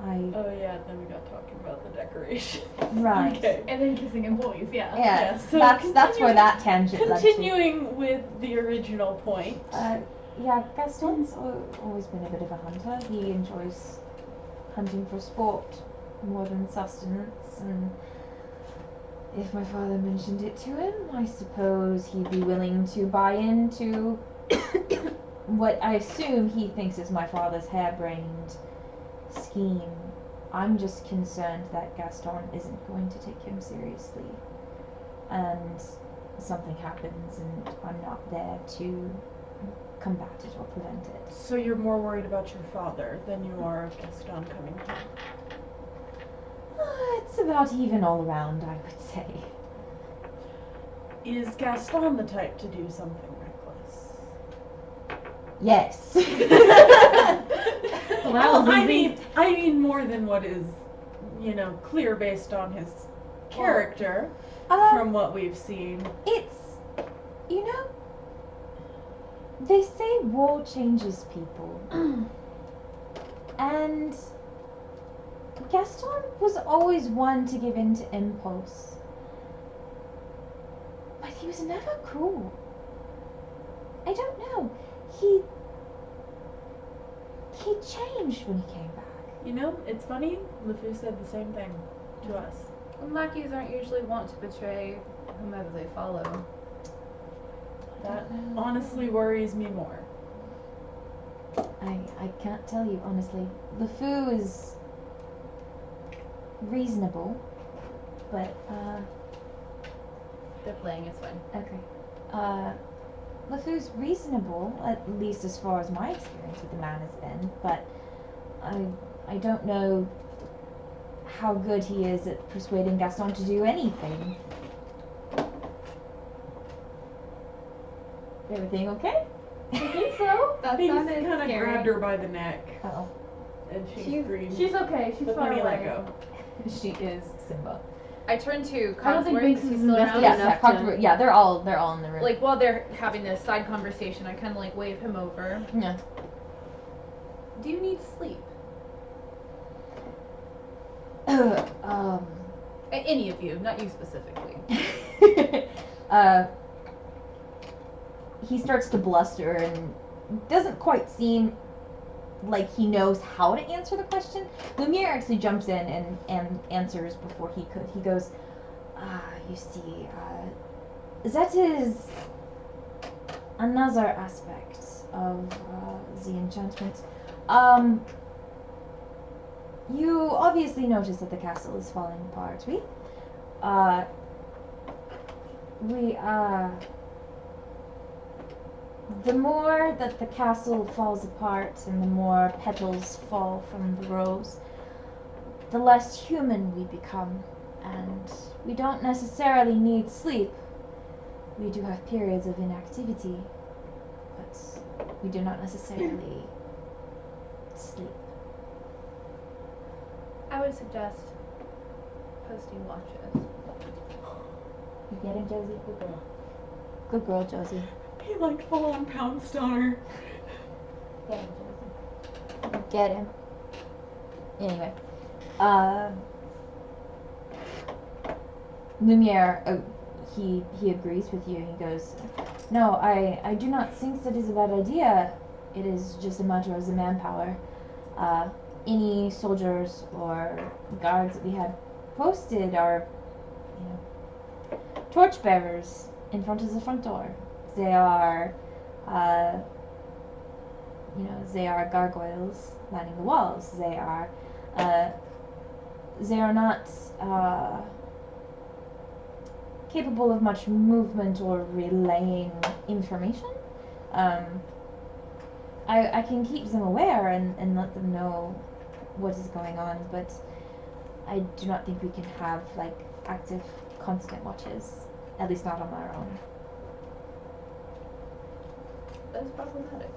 Oh yeah, then we got talking about the decoration. Right. Okay. And then kissing employees, yeah. Yeah, so that's where that tangent led to. Continuing with the original point. Yeah, Gaston's always been a bit of a hunter. He enjoys hunting for sport more than sustenance, and if my father mentioned it to him, I suppose he'd be willing to buy into what I assume he thinks is my father's harebrained scheme. I'm just concerned that Gaston isn't going to take him seriously, and something happens and I'm not there to combat it or prevent it. So you're more worried about your father than you are of Gaston coming home. It's about even all around, I would say. Is Gaston the type to do something reckless? Yes. Well, that was easy. I mean more than what is, clear based on his character from what we've seen. It's, they say war changes people. And Gaston was always one to give in to impulse. But he was never cruel. I don't know. He changed when he came back. It's funny, LeFou said the same thing to us. Well, lackeys aren't usually wont to betray whomever they follow. That honestly worries me more. I can't tell you, honestly. LeFou is reasonable, but, They're playing, it's fine. okay. LeFou's reasonable, at least as far as my experience with the man has been, but I don't know how good he is at persuading Gaston to do anything. Everything okay? I think so. That Things sounded kind of scary. grabbed her by the neck, Oh, and she screamed. She's okay. She's but far then he let away. go. she is Simba. I turn to I don't think Cogsworth. Binks He's is still around. invested Yeah, enough Cogsworth, yeah, they're all in the room. Like while they're having this side conversation, I kind of like wave him over. Yeah. Do you need sleep? Any of you, not you specifically. He starts to bluster and doesn't quite seem like he knows how to answer the question. Lumiere actually jumps in and answers before he could. He goes, you see, that is another aspect of the enchantment. You obviously notice that the castle is falling apart. The more that the castle falls apart and the more petals fall from the rose, the less human we become. And we don't necessarily need sleep. We do have periods of inactivity, but we do not necessarily sleep. I would suggest posting watches. You get him, Josie? Good girl. Good girl, Josie. He full on pounced on her. Get him, Josie. Get him. Anyway, Lumiere, he agrees with you. He goes, no, I do not think that is a bad idea. It is just a matter of the manpower. Any soldiers or guards that we have posted are, torchbearers in front of the front door. They are, they are gargoyles lining the walls. They are not capable of much movement or relaying information. I can keep them aware and let them know what is going on, but I do not think we can have active, constant watches. At least not on our own. That is problematic.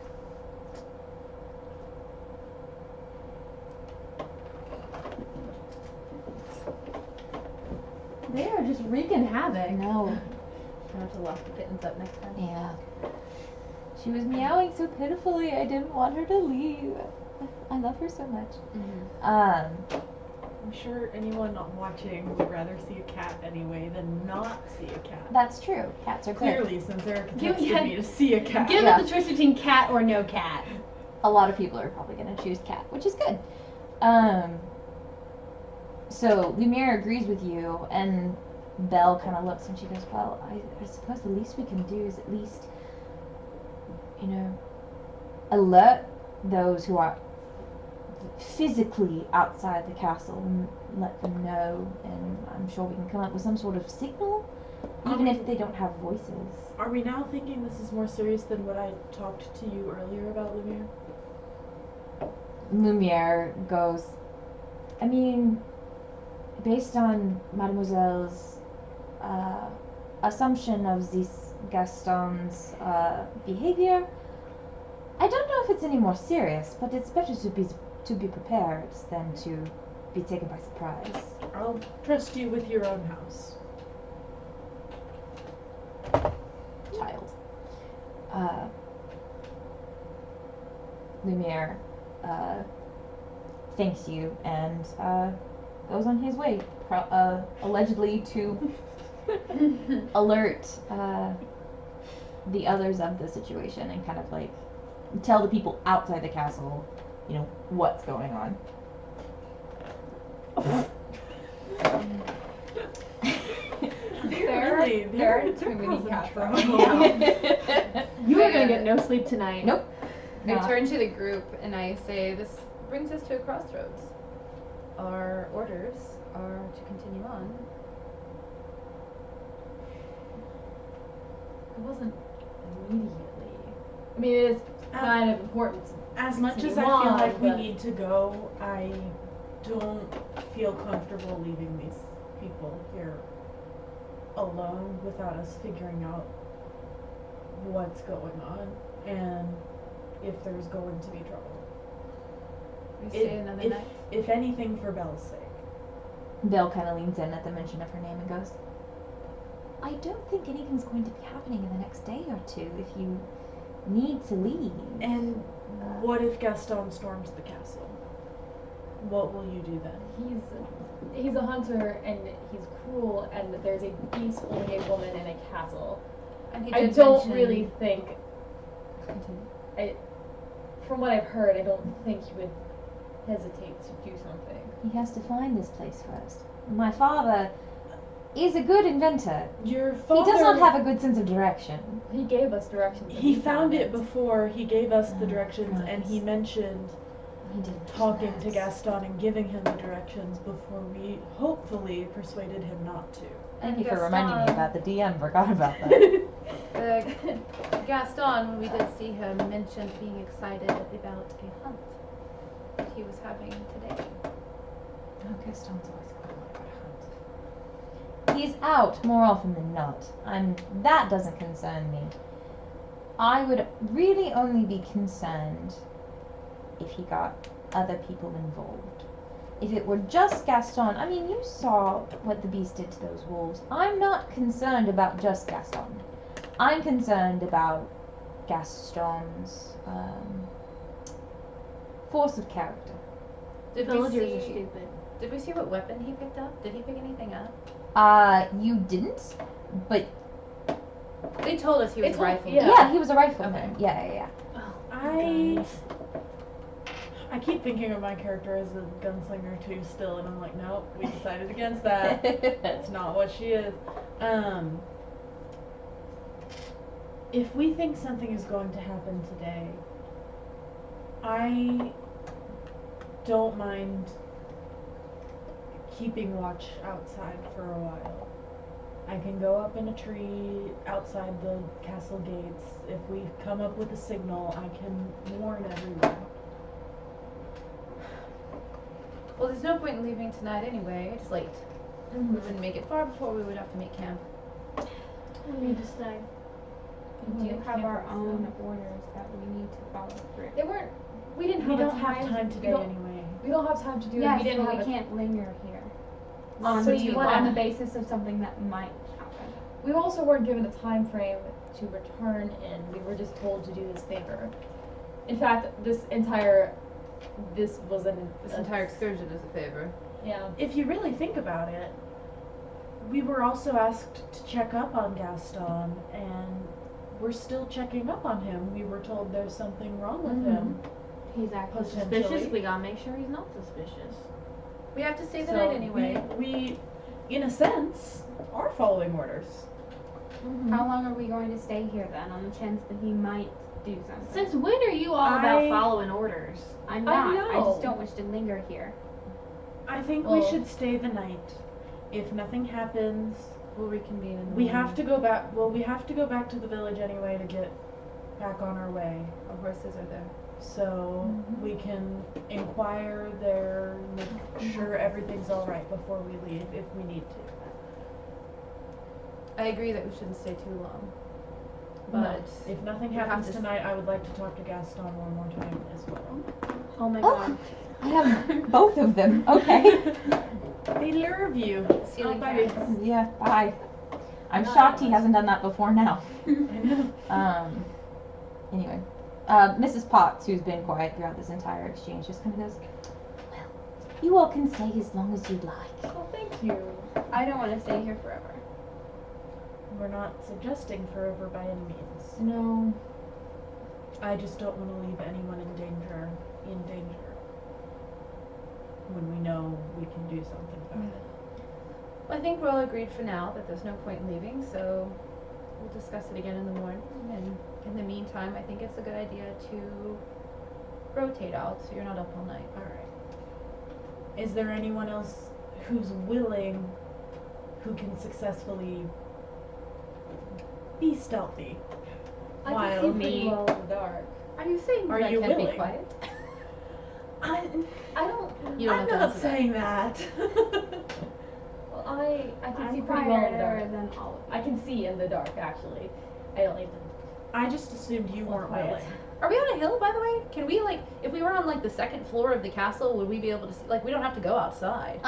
They are just wreaking havoc. No. I'll have to lock the kittens up next time. Yeah. She was meowing so pitifully, I didn't want her to leave. I love her so much. Mm-hmm. I'm sure anyone not watching would rather see a cat anyway than not see a cat. That's true. Cats are good. Clearly, since Erica Give- texted me to see a cat. Give Yeah. it the choice between cat or no cat. A lot of people are probably going to choose cat, which is good. So Lumiere agrees with you, and Belle kind of looks and she goes, well, I suppose the least we can do is at least, alert those who are physically outside the castle and let them know, and I'm sure we can come up with some sort of signal, even if they don't have voices. Are we now thinking this is more serious than what I talked to you earlier about, Lumiere? Lumiere goes, I mean, based on Mademoiselle's assumption of this Gaston's behavior, I don't know if it's any more serious, but it's better to be prepared than to be taken by surprise. I'll trust you with your own house. Child. Lumiere thanks you and goes on his way, allegedly to alert the others of the situation and kind of like tell the people outside the castle, what's going on. There are too many cats out. You are gonna get no sleep tonight. Nope. I Not. turn to the group and I say, this brings us to a crossroads. Our orders are to continue on. It wasn't immediately. I mean, it is kind of important. As much as I Continue feel on, like we but- need to go, I don't feel comfortable leaving these people here alone without us figuring out what's going on and if there's going to be trouble. We stay another night. If anything, for Belle's sake. Belle kind of leans in at the mention of her name and goes, I don't think anything's going to be happening in the next day or two if you need to leave. And what if Gaston storms the castle? What will you do then? He's a hunter and he's cruel, and there's a beast holding a woman in a castle. And he I did don't mention- really think. Continue. From what I've heard, I don't think he would hesitate to do something. He has to find this place first. My father is a good inventor. Your father... He does not have a good sense of direction. He gave us directions. and He found it before he gave us the directions, Right. and he mentioned He didn't talking to that. Gaston and giving him the directions before we hopefully persuaded him not to. Thank And you for reminding me Gaston- about the DM. Forgot about that. Gaston, when we did see him, mentioned being excited about a hunt that he was having today. Oh, Gaston's always got a lot about a hunt. He's out more often than not. That doesn't concern me. I would really only be concerned if he got other people involved. If it were just Gaston, I mean, you saw what the beast did to those wolves. I'm not concerned about just Gaston. I'm concerned about Gaston's force of character. Did we Villagers are see? stupid. Did we see what weapon he picked up? Did he pick anything up? You didn't, but They told us he was It's a rifleman. yeah. yeah, he was a rifleman. Okay. Yeah. I keep thinking of my character as a gunslinger too still, and I'm like, nope, we decided against that. That's not what she is. If we think something is going to happen today, I don't mind keeping watch outside for a while. I can go up in a tree outside the castle gates. If we come up with a signal, I can warn everyone. Well, there's no point in leaving tonight anyway. It's late. We wouldn't make it far before we would have to make camp. We need to stay. We do have our own orders that we need to follow through. They weren't. We didn't We have don't a have time we today don't- anyway. We don't have time to do it. Yes, We didn't but have we a- can't linger here. So do you wanna- On the basis of something that might happen. We also weren't given a time frame to return in. We were just told to do this favor. In fact, this entire this was This entire excursion is a favor. Yeah. If you really think about it, we were also asked to check up on Gaston, and we're still checking up on him. We were told there's something wrong with him. He's acting Potentially. suspicious. We gotta make sure he's not suspicious. We have to stay the So night anyway. we, in a sense, are following orders. How long are we going to stay here then, on the chance that he might do something? Since when are you all about I- following orders? I'm I not. I know. just don't wish to linger here. I think we Well- should stay the night. If nothing happens, We'll reconvene in the we morning. have to go back. Well, we have to go back to the village anyway to get back on our way. Our horses are there. So we can inquire there, make sure everything's all right before we leave if we need to. I agree that we shouldn't stay too long. No. But If nothing we have happens to- tonight, I would like to talk to Gaston one more time as well. Oh my Oh. god. I have both of them. Okay. They love you. Stealing bye. cats. Yeah, bye. I'm Not shocked he much. hasn't done that before now. I know. Anyway, Mrs. Potts, who's been quiet throughout this entire exchange, just kind of goes, well, you all can stay as long as you'd like. Oh, thank you. I don't want to stay here forever. We're not suggesting forever by any means. No. I just don't want to leave anyone in danger. When we know we can do something about it. I think we're all agreed for now that there's no point in leaving, so we'll discuss it again in the morning. And in the meantime, I think it's a good idea to rotate out so you're not up all night. Alright. Is there anyone else who's willing, who can successfully be stealthy? I While can see pretty me- well in the dark. Are you saying Are that I you can't be willing? quiet? I don't. You don't I'm have to not answer that. saying that. Well, I can I'm see pretty well in the quieter dark. than all of I can see in the dark actually. I don't need to. I just assumed you weren't quiet. willing. Are we on a hill, by the way? Can we, like, if we were on, like, the second floor of the castle, would we be able to see? Like, we don't have to go outside.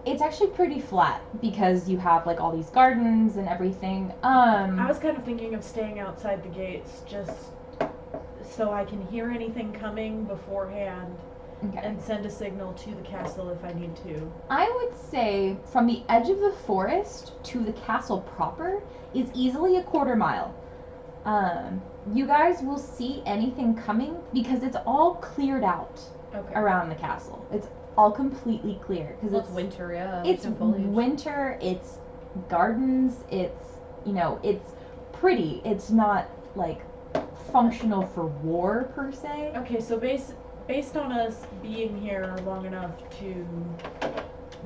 It's actually pretty flat because you have like all these gardens and everything. I was kind of thinking of staying outside the gates just so I can hear anything coming beforehand okay. and send a signal to the castle if I need to. I would say from the edge of the forest to the castle proper is easily a quarter mile. You guys will see anything coming because it's all cleared out Okay. around the castle. It's all completely clear because Well, it's winter, yeah. It's no foliage. winter. It's gardens. It's it's pretty. It's not like functional for war per se. Okay, so based on us being here long enough to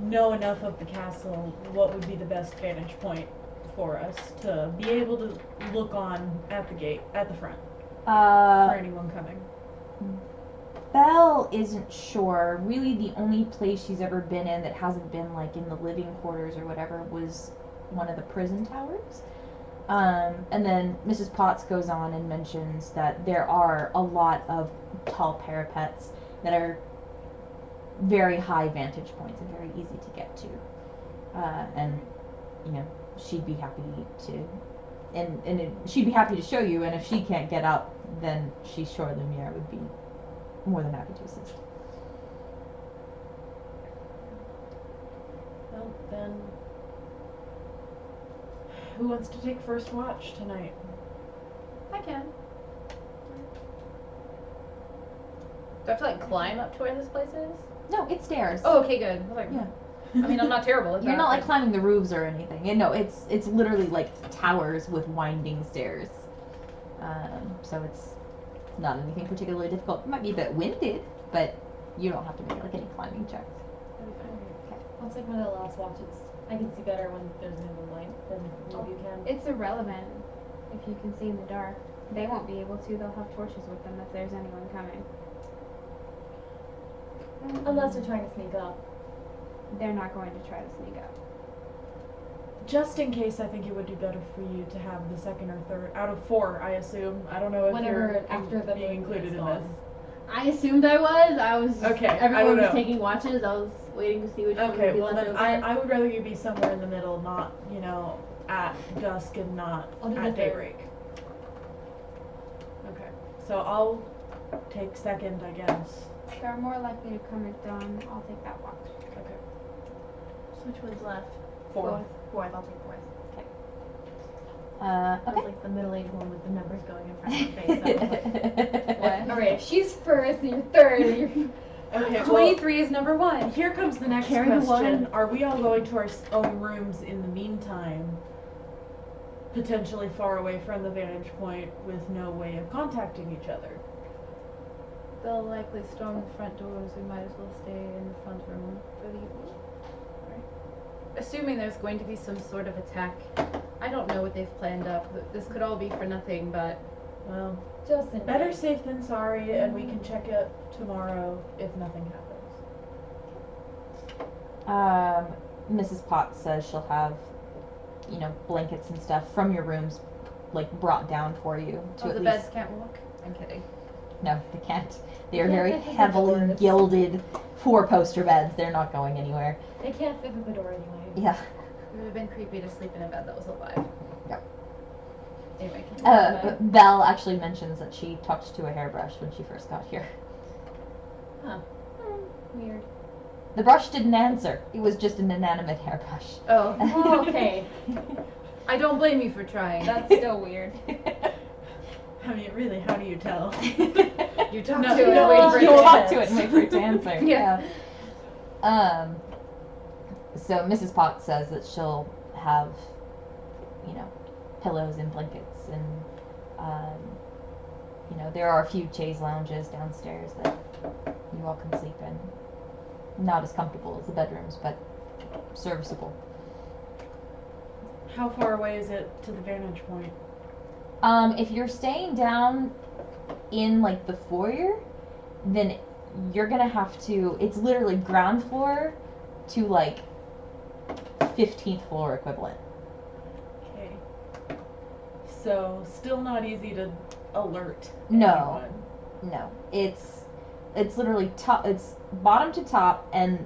know enough of the castle, what would be the best vantage point for us to be able to look on at the gate, at the front, for anyone coming? Belle isn't sure. Really, the only place she's ever been in that hasn't been like in the living quarters or whatever was one of the prison towers. And then Mrs. Potts goes on and mentions that there are a lot of tall parapets that are very high vantage points and very easy to get to. And she'd be happy to, she'd be happy to show you. And if she can't get up, then she's sure Lumiere would be more than happy to assist. Well, then, who wants to take first watch tonight? I can. Do I have to, like, climb up to where this place is? No, it's stairs. Oh, okay, good. I was like, Yeah. I mean, I'm not terrible at that. You're not like but- climbing the roofs or anything. And no, it's literally like towers with winding stairs. So it's not anything particularly difficult. It might be a bit winded, but you don't have to make like any climbing checks. I'll take one of the last watches. I can see better when there's no light than maybe you can. It's irrelevant if you can see in the dark. They won't be able to. They'll have torches with them if there's anyone coming. Unless they're trying to sneak up. They're not going to try to sneak up. Just in case, I think it would do better for you to have the second or third out of 4. I assume. I don't know if Whenever you're after the being moon included is in gone. this. I assumed I was. I was. Okay, I Everyone don't was know. taking watches. I was waiting to see which one would Okay, be well left then open. I would rather you be somewhere in the middle, not at dusk and not I'll do at the third. daybreak. Okay, so I'll take second, I guess. They're more likely to come at dawn. I'll take that watch. Okay. So which one's left? Fourth. Fourth. I'll take fourth. Okay. That's like the middle-aged one with the numbers going in front of her face. What? Alright, if she's first and you're third and you're Okay, well, 23 is number 1. here comes the next Carry the question. one. Are we all going to our own rooms in the meantime? Potentially far away from the vantage point with no way of contacting each other. They'll likely storm the front doors. We might as well stay in the front room for the evening. Assuming there's going to be some sort of attack. I don't know what they've planned up. This could all be for nothing, but Well, just in better case. safe than sorry, and we can check it tomorrow if nothing happens. Mrs. Potts says she'll have, blankets and stuff from your rooms, like, brought down for you to oh, at the least. beds can't walk. I'm kidding. No, they can't. They are They very can't fit through the heavily doors. gilded 4-poster beds. They're not going anywhere. They can't fit through the door anyway. Yeah. It would have been creepy to sleep in a bed that was alive. Yep. Anyway. But Belle actually mentions that she talked to a hairbrush when she first got here. Weird. The brush didn't answer. It was just an inanimate hairbrush. Oh, Oh, okay. I don't blame you for trying. That's still weird. I mean, really, how do you tell? You talk No, to it no, and wait for it You to talk answer. to it and wait for it to answer. Yeah. So Mrs. Potts says that she'll have, pillows and blankets and, there are a few chaise lounges downstairs that you all can sleep in. Not as comfortable as the bedrooms, but serviceable. How far away is it to the vantage point? If you're staying down in like the foyer, then you're gonna have to. It's literally ground floor to like 15th floor equivalent. Okay. So, still not easy to alert No, anyone. no. It's literally top. It's bottom to top and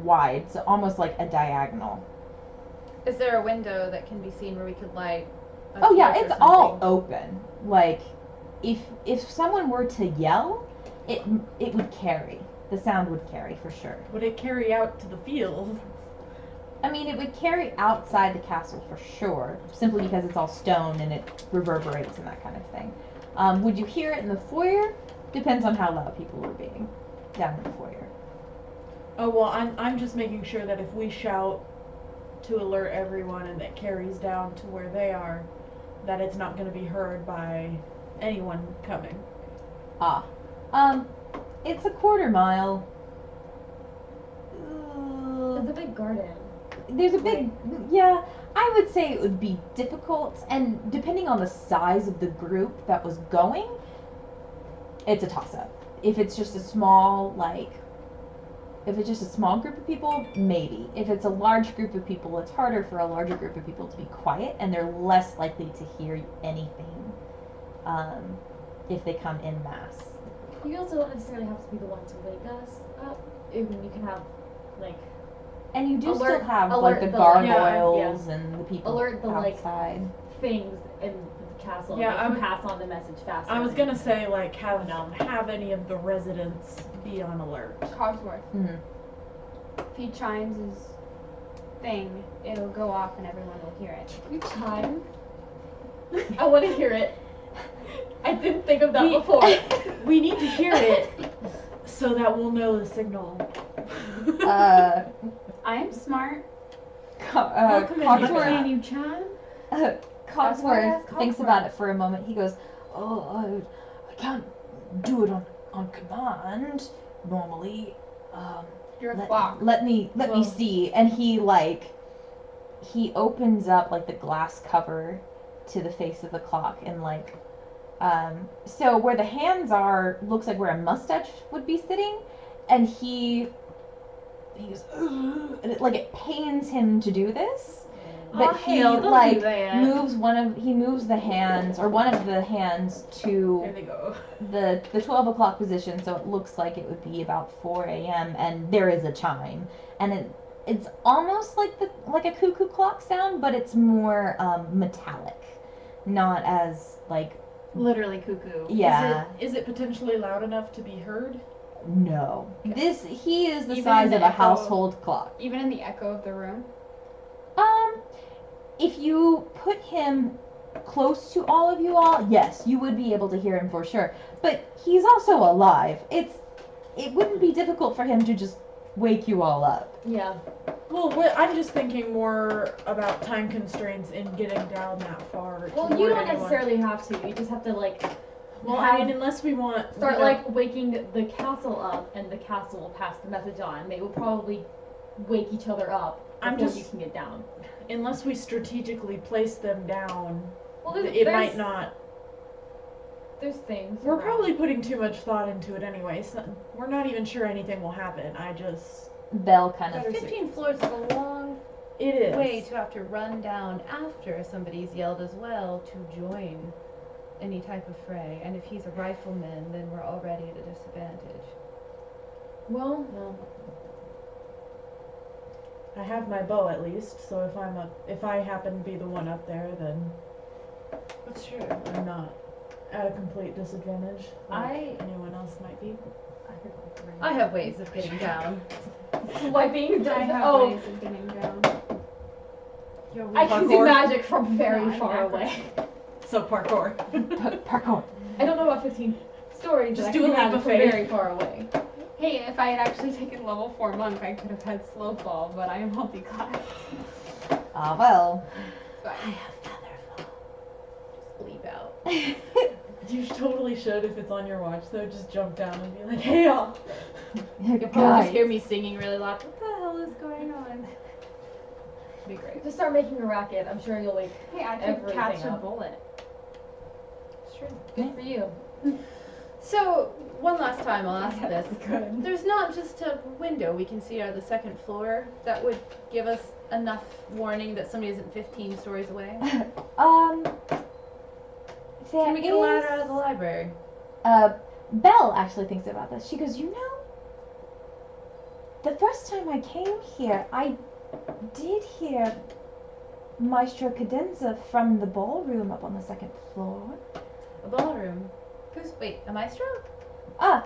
wide, so almost like a diagonal. Is there a window that can be seen where we could light? A Oh yeah, torch or it's all something? open. Like, if someone were to yell, it would carry. The sound would carry for sure. Would it carry out to the field? I mean, it would carry outside the castle for sure, simply because it's all stone and it reverberates and that kind of thing. Would you hear it in the foyer? Depends on how loud people were being down in the foyer. Oh well, I'm just making sure that if we shout to alert everyone and it carries down to where they are, that it's not going to be heard by anyone coming. It's a quarter mile. It's a big garden. There's a big, yeah, I would say it would be difficult, and depending on the size of the group that was going, it's a toss-up. If it's just a small, if it's just a small group of people, maybe. If it's a large group of people, it's harder for a larger group of people to be quiet, and they're less likely to hear anything if they come in mass. You also don't necessarily have to be the one to wake us up. I mean, you can have, like, And you do Alert- still have, alert the the- gargoyles and the people alert the, like, outside. things in the castle. Yeah, and I they would- can pass on the message faster. I was than- gonna say have any of the residents be on alert. Cogsworth. Mhm. If he chimes his thing, it'll go off and everyone will hear it. You chime. I want to hear it. I didn't think of that We- before. We need to hear it so that we'll know the signal. I am smart. Welcome in, Cogsworth, Can you chime? That's why I Cogsworth asked thinks Cogsworth. about it for a moment. He goes, "Oh, I can't do it on command normally. You're a Let, clock. let me Well- see." And he opens up like the glass cover to the face of the clock and so where the hands are looks like where a mustache would be sitting, and he goes, "Ugh," and it pains him to do this, but he hell, don't do that. moves the hands, or one of the hands, to There they go. the 12 o'clock position, so it looks like it would be about 4 a.m. and there is a chime, and it's almost like a cuckoo clock sound, but it's more metallic, not as literally cuckoo. Yeah. Is it potentially loud enough to be heard? No. He is the Even size in the of a echo. household clock. Even in the echo of the room. If you put him close to all of you all, yes, you would be able to hear him for sure. But he's also alive. It wouldn't be difficult for him to just wake you all up. Yeah. Well, I'm just thinking more about time constraints in getting down that far. Well, to you ward don't anyone. necessarily have to. You just have to like Well, have- I mean, unless we want start you know, like waking the castle up, and the castle will pass the message on. They will probably wake each other up I'm before just- you can get down. unless we strategically place them down, Well, it might not. There's things. We're around. probably putting too much thought into it anyway. So we're not even sure anything will happen. I just Belle kind of. 15 floors is a long it is way to have to run down after somebody's yelled as well to join any type of fray. And if he's a rifleman, then we're already at a disadvantage. Well, I have my bow at least. So if I happen to be the one up there, then That's true. I'm not at a complete disadvantage. Like anyone else might be. I have ways of getting down. swiping. I have Oh, ways of getting down. I can do Parkour. magic from very No, I'm far never- away. So parkour. Parkour. I don't know about 15 stories. Just but I do can a do leap magic of from faith. very far away. Hey, if I had actually taken level 4 monk, I could have had slow fall, but I am multi-class. Ah, well. So I Leap out. You totally should if it's on your watch. So just jump down and be like, "Hey, y'all." You'll probably Guys. just hear me singing really loud. What the hell is going on? Be great. Just start making a racket. I'm sure you'll like. Hey, I could Everything catch a up. bullet. It's true. Good for you. So, one last time I'll ask this. Good. There's not just a window we can see out of the second floor that would give us enough warning that somebody isn't 15 stories away? There Can we get a ladder is- out of the library? Belle actually thinks about this. She goes, the first time I came here, I did hear Maestro Cadenza from the ballroom up on the second floor. A ballroom. Wait, a maestro? Yeah.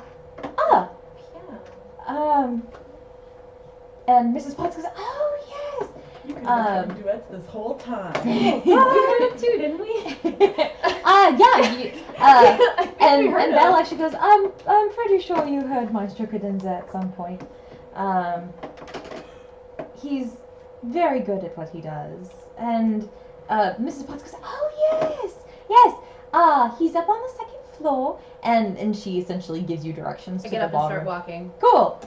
And Mrs. Potts goes, oh yes. You could have been duets this whole time. We heard it too, didn't we? Yeah. And we heard Belle it. actually goes, I'm pretty sure you heard Maestro Cadenza at some point. He's very good at what he does. And Mrs. Potts goes, oh yes. He's up on the second floor, and she essentially gives you directions I to get the up and start ballroom. walking. Cool.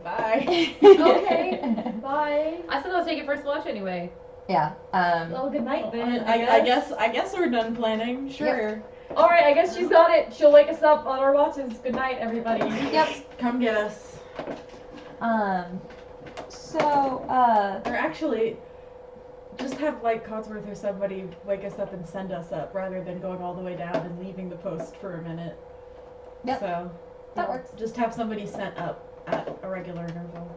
Bye. Okay. Bye. I said I'll take it first watch anyway. Yeah. Well, good night then. I guess we're done planning. Sure. All right. I guess she's got it. She'll wake us up on our watches. Good night, everybody. Yep. Come get us. So, Or actually, just have like Cotsworth or somebody wake us up and send us up rather than going all the way down and leaving the post for a minute. Yep. So That works. Just have somebody sent up at a regular interval.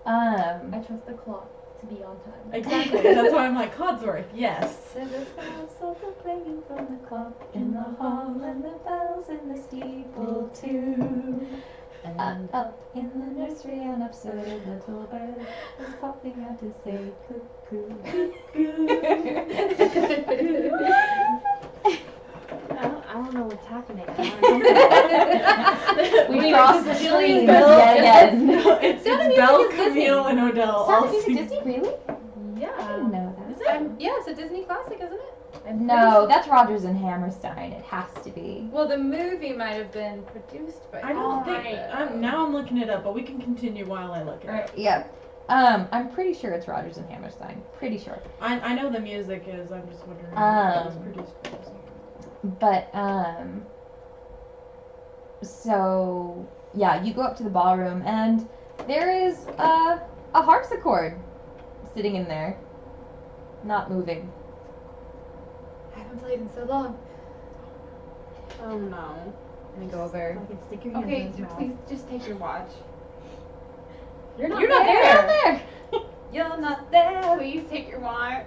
I trust the clock to be on time. Exactly. That's why I'm like Codsworth. Yes. There's a bells are clanging from the clock in the hall, and the bells in the steeple too. And up in the nursery, an absurd little bird is popping out to say cuckoo. I don't know what's happening. We crossed the stream Belle- yet again. It's Belle, Camille, and Odell all Sounds like singing. Disney, really? I Yeah. didn't know that. Is it? Yeah, it's a Disney classic, isn't it? No, that's Rodgers and Hammerstein. It has to be. Well, the movie might have been produced by. I don't think. Alright. Now I'm looking it up, but we can continue while I look it Alright. up. Yep. I'm pretty sure it's Rodgers and Hammerstein. Pretty sure. I know the music is. I'm just wondering if it was produced by Disney. But so yeah, you go up to the ballroom and there is a harpsichord sitting in there, not moving. I haven't played in so long. Oh no. Let me go over. I can stick your hand Okay, in his mouth. please just take your watch. You're not You're not there. Get out there! You're not there. Please take your watch.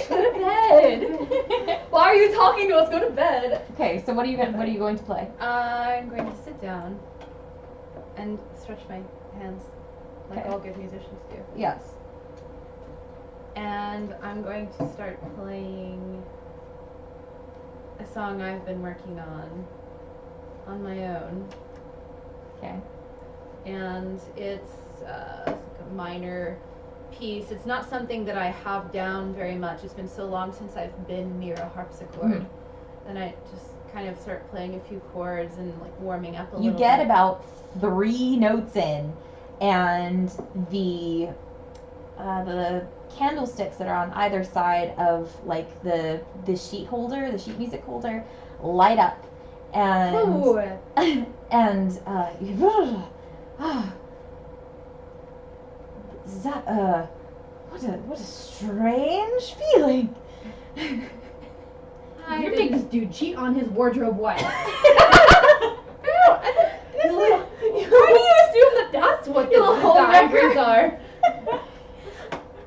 Go to bed. bed. Why are you talking to us? Go to bed. Okay, so what are you going to play? I'm going to sit down and stretch my hands like Okay. all good musicians do. Yes. And I'm going to start playing a song I've been working on my own. Okay. And it's like a minor piece. It's not something that I have down very much. It's been so long since I've been near a harpsichord. And I just kind of start playing a few chords and like warming up a You little get bit. about 3 notes in, and the candlesticks that are on either side of like the sheet music holder, light up, and Ooh. and is that what a strange feeling. I You didn't- make this dude cheat on his wardrobe wife. Why do you assume that that's what the You little diagrams are?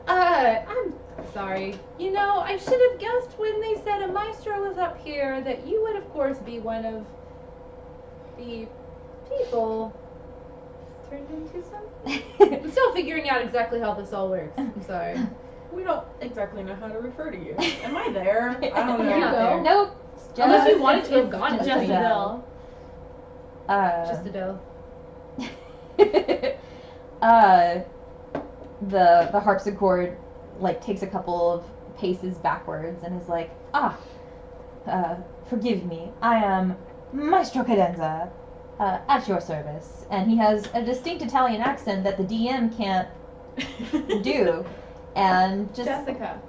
I'm sorry. You know, I should have guessed when they said a maestro was up here that you would, of course, be one of the people turned into something. I'm still figuring out exactly how this all works. I'm sorry. We don't exactly know how to refer to you. Am I there? I don't know. You're not there. Nope. It's just, Unless you wanted to have it's gone just with Adele. Just Adele. The harpsichord like takes a couple of paces backwards and is like, forgive me, I am Maestro Cadenza, at your service. And he has a distinct Italian accent that the DM can't do, and just Jessica.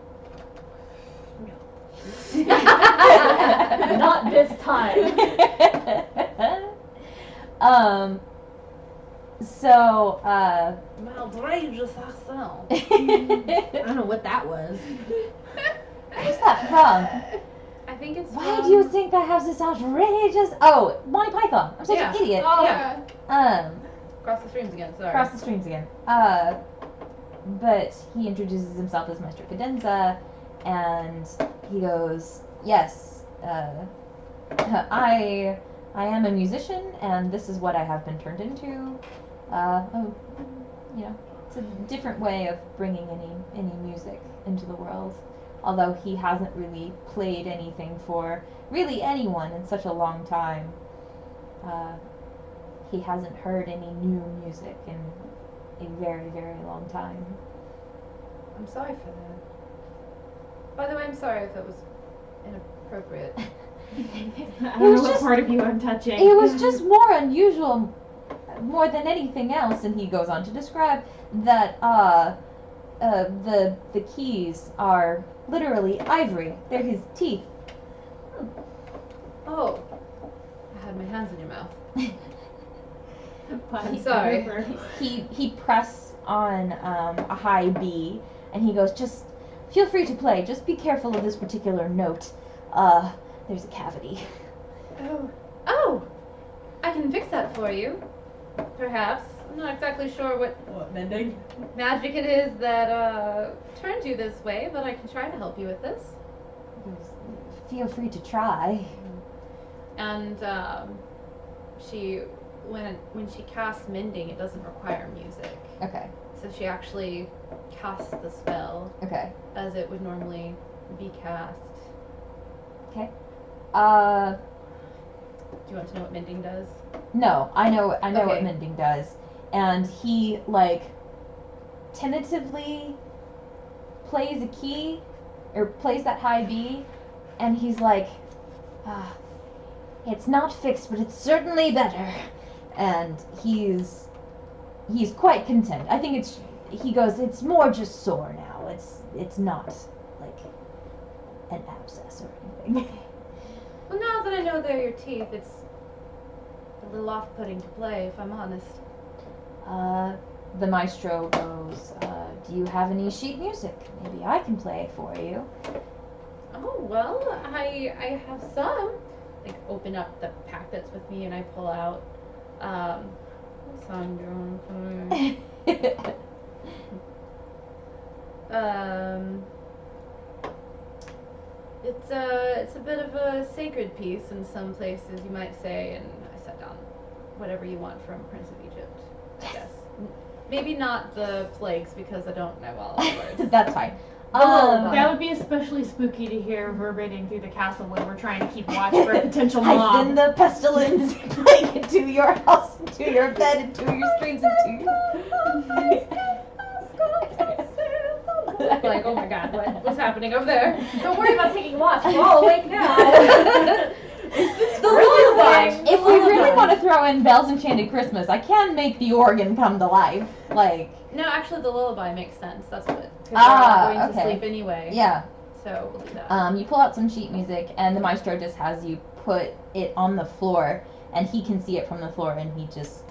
not Not this time. So, Outrageous accent. I don't know what that was. where's that from? I think it's Why from- do you think I have this outrageous? Oh, Monty Python. I'm such Yeah. an idiot. Oh, yeah. Cross the streams again, sorry. Across the streams again. But he introduces himself as Maestro Cadenza, and he goes, "Yes, I am a musician, and this is what I have been turned into. It's a different way of bringing any music into the world. Although he hasn't really played anything for really anyone in such a long time. He hasn't heard any new music in a very, very long time." I'm sorry for that. By the way, I'm sorry if it was inappropriate. I It don't was know what just- part of you I'm touching. It was just more unusual, more than anything else, and he goes on to describe that the keys are literally ivory. They're his teeth. Oh. I had my hands in your mouth. Body sorry. cover. He press on a high B, and he goes, "Just feel free to play. Just be careful of this particular note. There's a cavity." Oh! I can fix that for you. Perhaps. I'm not exactly sure what What, mending? magic it is that turned you this way, but I can try to help you with this. He goes, "Feel free to try." And when she casts mending, it doesn't require music. Okay. So she actually casts the spell Okay. as it would normally be cast. Okay. Do you want to know what mending does? No, I know what Okay. mending does. And he like tentatively plays a key or plays that high B, and he's like, "It's not fixed, but it's certainly better." And he's quite content. I think he goes, "It's more just sore now. It's not like an abscess or anything." Well, now that I know they're your teeth, it's a little off-putting to play, if I'm honest. The maestro goes, "Do you have any sheet music? Maybe I can play it for you." Oh, well, I have some. Like, open up the pack that's with me and I pull out, what song do you want to play? It's a bit of a sacred piece in some places, you might say, and I set down whatever you want from Prince of Egypt, I guess. Maybe not the plagues because I don't know all the words. That's fine. That would be especially spooky to hear reverberating through the castle when we're trying to keep watch for a potential mob. I've been the pestilence plague into your house, into your bed, into your streets, into your... Like, oh my god, what's happening over there? Don't worry about taking watch. We're all awake now. The lullaby. If we really want to throw in Belle's Enchanted Christmas, I can make the organ come to life. Like, No, actually, the lullaby makes sense. That's what. Because we're Ah, all going to okay. sleep anyway. yeah. So we'll do that. You pull out some sheet music, and the maestro just has you put it on the floor, and he can see it from the floor, and he just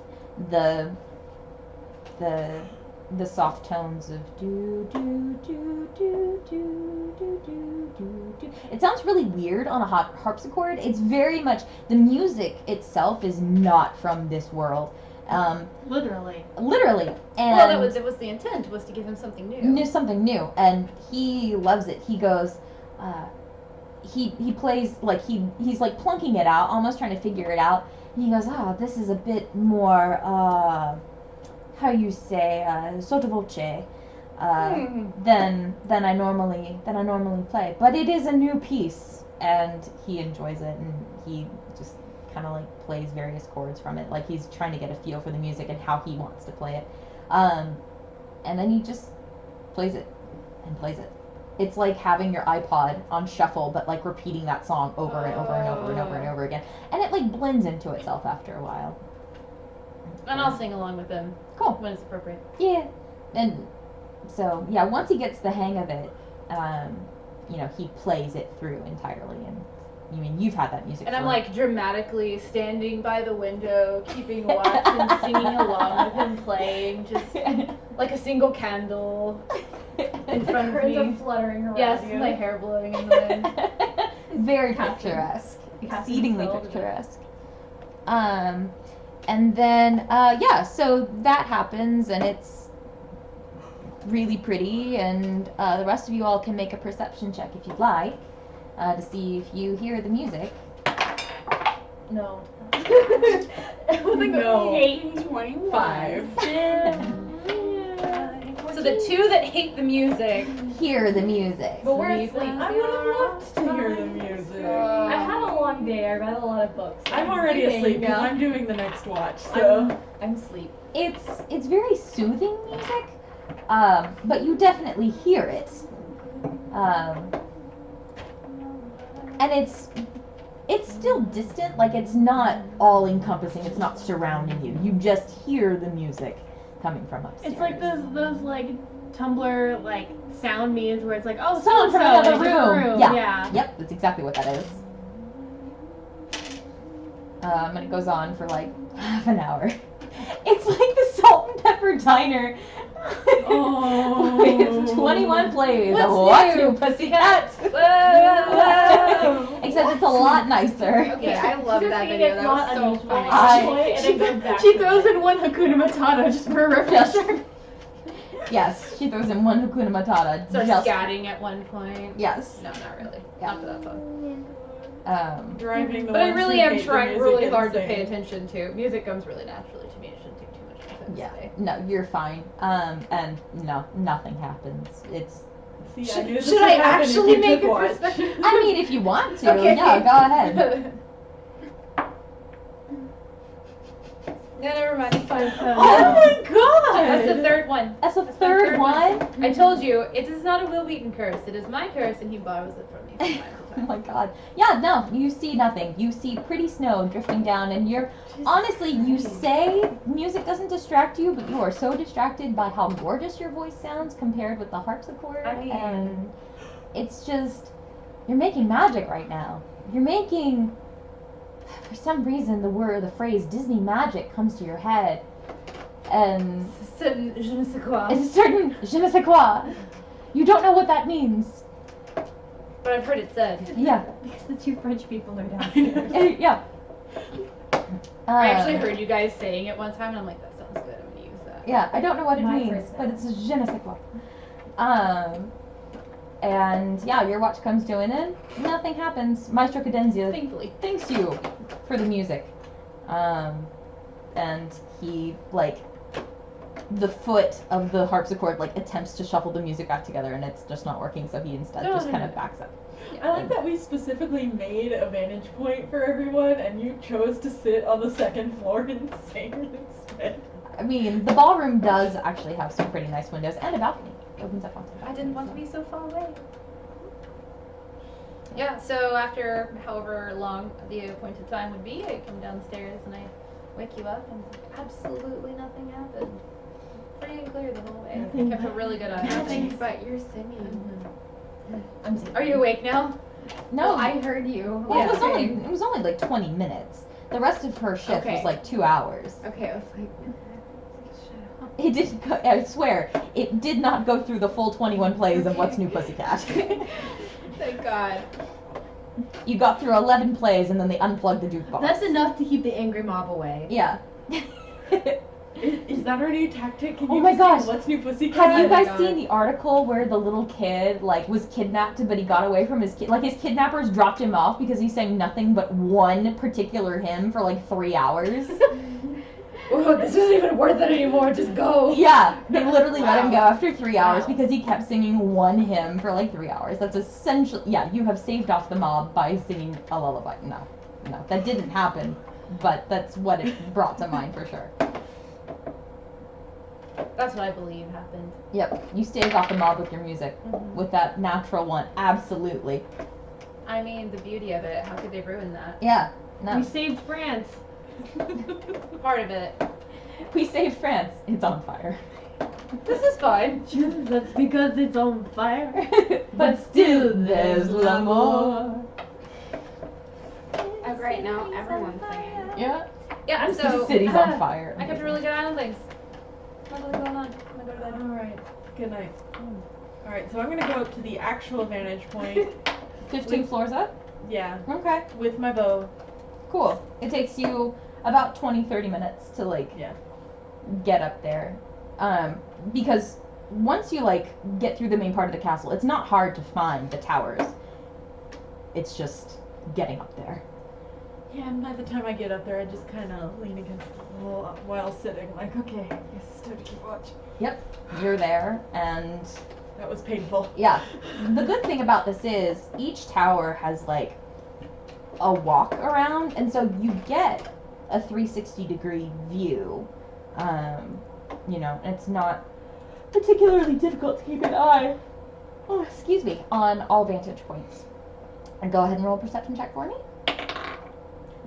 the soft tones of do do do do do do do do do. It sounds really weird on a harpsichord. It's very much the music itself is not from this world. Literally. Literally, and Well, that was the intent, was to give him something new. something new, and he loves it. He goes, he plays like he's like plunking it out, almost trying to figure it out. And he goes, this is a bit more, how you say, sotto voce, than I normally play. But it is a new piece, and he enjoys it, and he just kind of like plays various chords from it, like he's trying to get a feel for the music and how he wants to play it. And then he just plays it and plays it. It's like having your iPod on shuffle, but like repeating that song over and over and over and over and over again. And it like blends into itself after a while. And I'll sing along with him. Cool. When it's appropriate. Yeah. And so, yeah, once he gets the hang of it, he plays it through entirely. And you've had that music And I'm for- like dramatically standing by the window, keeping watch and singing along with him playing, just like a single candle in front of Curtains me. are fluttering around Yes, you. my hair blowing in the wind. Very picturesque. Casting Exceedingly spell. picturesque. And then, so that happens, and it's really pretty, and the rest of you all can make a perception check if you'd like, to see if you hear the music. No. No. 8:25. So the two that hate the music. Hear the music. But we're Sleep asleep. like I would have loved to hear the music. I had a long day. I read a lot of books. I'm already asleep because Yeah. I'm doing the next watch, so. I'm asleep. It's very soothing music, but you definitely hear it. And it's still distant, like it's not all encompassing, it's not surrounding you. You just hear the music coming from upstairs. It's like those like Tumblr like sound memes where it's like, oh, Someone from so-and-so another in a different room. room. Yeah. Yep, that's exactly what that is. And it goes on for like half an hour. It's like the Salt and Pepper Diner. Oh. With 21 plays. What's What new? you pussycat? Whoa! Except it's a lot nicer. Okay, I love that video. That was so funny. And it goes back She to throws it. in one Hakuna Matata just for a refresher. Yes, she throws in one Hakuna Matata. Starts just, scatting at one point. yes. No, not really. Yeah. Not for that fun. Driving the But I ones really who am hate the trying music really hard to insane. pay attention to. Music comes really naturally to me. It shouldn't take too much time. Yeah. today. No, you're fine. And no, nothing happens. It's. See, I knew this Should would I happen if actually you make took a watch. perspective? I mean, if you want to, Okay. no, go ahead. Yeah, never mind. It's fine. Oh my god! That's the third one. That's the That's my third one. I told you, it is not a Will Wheaton curse. It is my curse, and he borrows it from me from time to Oh time. my god. Yeah, no, you see nothing. You see pretty snow drifting down, and you're honestly, you say music doesn't distract you, but you are so distracted by how gorgeous your voice sounds compared with the harpsichord, I mean- and it's just you're making magic right now. You're making. For some reason, the phrase Disney magic comes to your head, and Certain je ne sais quoi. it's a certain je ne sais quoi. You don't know what that means. But I've heard it said. Yeah, Because the two French people are downstairs. yeah. I actually heard you guys saying it one time, and I'm like, that sounds good. I'm gonna use that. Yeah, I don't know what it My means, first but name. it's a je ne sais quoi. And yeah, your watch comes to an end. Nothing happens. Maestro Cadenzia Thankfully. thanks you for the music. And he, like, the foot of the harpsichord, like, attempts to shuffle the music back together, and it's just not working, so he instead just kind of backs up. I like that we specifically made a vantage point for everyone, and you chose to sit on the second floor and sing instead. I mean, the ballroom does actually have some pretty nice windows and a balcony. It opens up onto the I balcony. didn't want to be so far away. Yeah, so after however long the appointed time would be, I come downstairs and I wake you up and absolutely nothing happened. Free and clear the whole way. Nothing I kept a really good eye on Nothing things. but your singing. Are you awake now? No, I heard you. well, Yeah. it was only like 20 minutes. The rest of her shift was Okay. like 2 hours. Okay, I was like, shut up. It didn't go, I swear, it did not go through the full 21 plays of What's New Pussycat. Thank God. You got through 11 plays and then they unplugged the jukebox. That's enough to keep the angry mob away. Yeah. Is that our new tactic? Can Oh you my just gosh. sing What's New Pussycat? Have you Oh my guys seen the article where the little kid, like, was kidnapped but he got away from his like, his kidnappers dropped him off because he sang nothing but one particular hymn for like 3 hours? Oh, this isn't even worth it anymore. Just go. Yeah, they literally let him go Wow. after 3 hours Wow. because he kept singing one hymn for like 3 hours. That's essentially, yeah, you have saved off the mob by singing a lullaby. No, that didn't happen, but that's what it brought to mind for sure. That's what I believe happened. Yep, you staved off the mob with your music, with that natural one, absolutely. I mean, the beauty of it. How could they ruin that? Yeah, no. We saved France. Part of it. We saved France. It's on fire. This is fine. Sure, that's because it's on fire. But still there's l'amour. Oh, great, now everyone's singing. Yeah. Yeah, The so city's on fire. I kept a really good eye on things. What's really going on? I'm gonna go to bed. Alright, good night. Alright, so I'm gonna go up to the actual vantage point. 15 floors up? Yeah, Okay. with my bow. Cool. It takes you about 20-30 minutes to, like, Yeah. get up there. Because once you, like, get through the main part of the castle, it's not hard to find the towers. It's just getting up there. Yeah, and by the time I get up there, I just kind of lean against the wall while sitting, like, okay, I guess it's time to keep watch. Yep. You're there, and That was painful. yeah. The good thing about this is each tower has, like, a walk around, and so you get a 360-degree view. You know, it's not particularly difficult to keep an eye, oh, excuse me, on all vantage points. And go ahead and roll a perception check for me.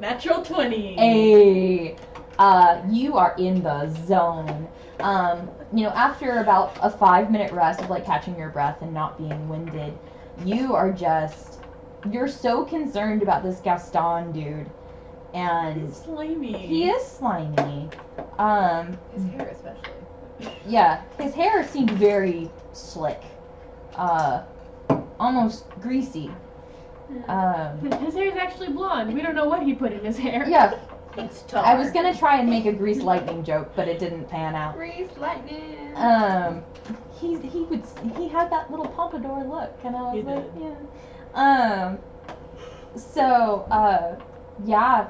Natural 20. Hey, you are in the zone. You know, after about a 5-minute rest of, like, catching your breath and not being winded, you're so concerned about this Gaston dude, and He's slimy. he is slimy. His hair, especially. Yeah, his hair seemed very slick, almost greasy. His hair is actually blonde. We don't know what he put in his hair. Yeah, It's tough. I was gonna try and make a grease lightning joke, but it didn't pan out. Grease lightning. He had that little pompadour look, and I was He like, did. yeah. Yeah,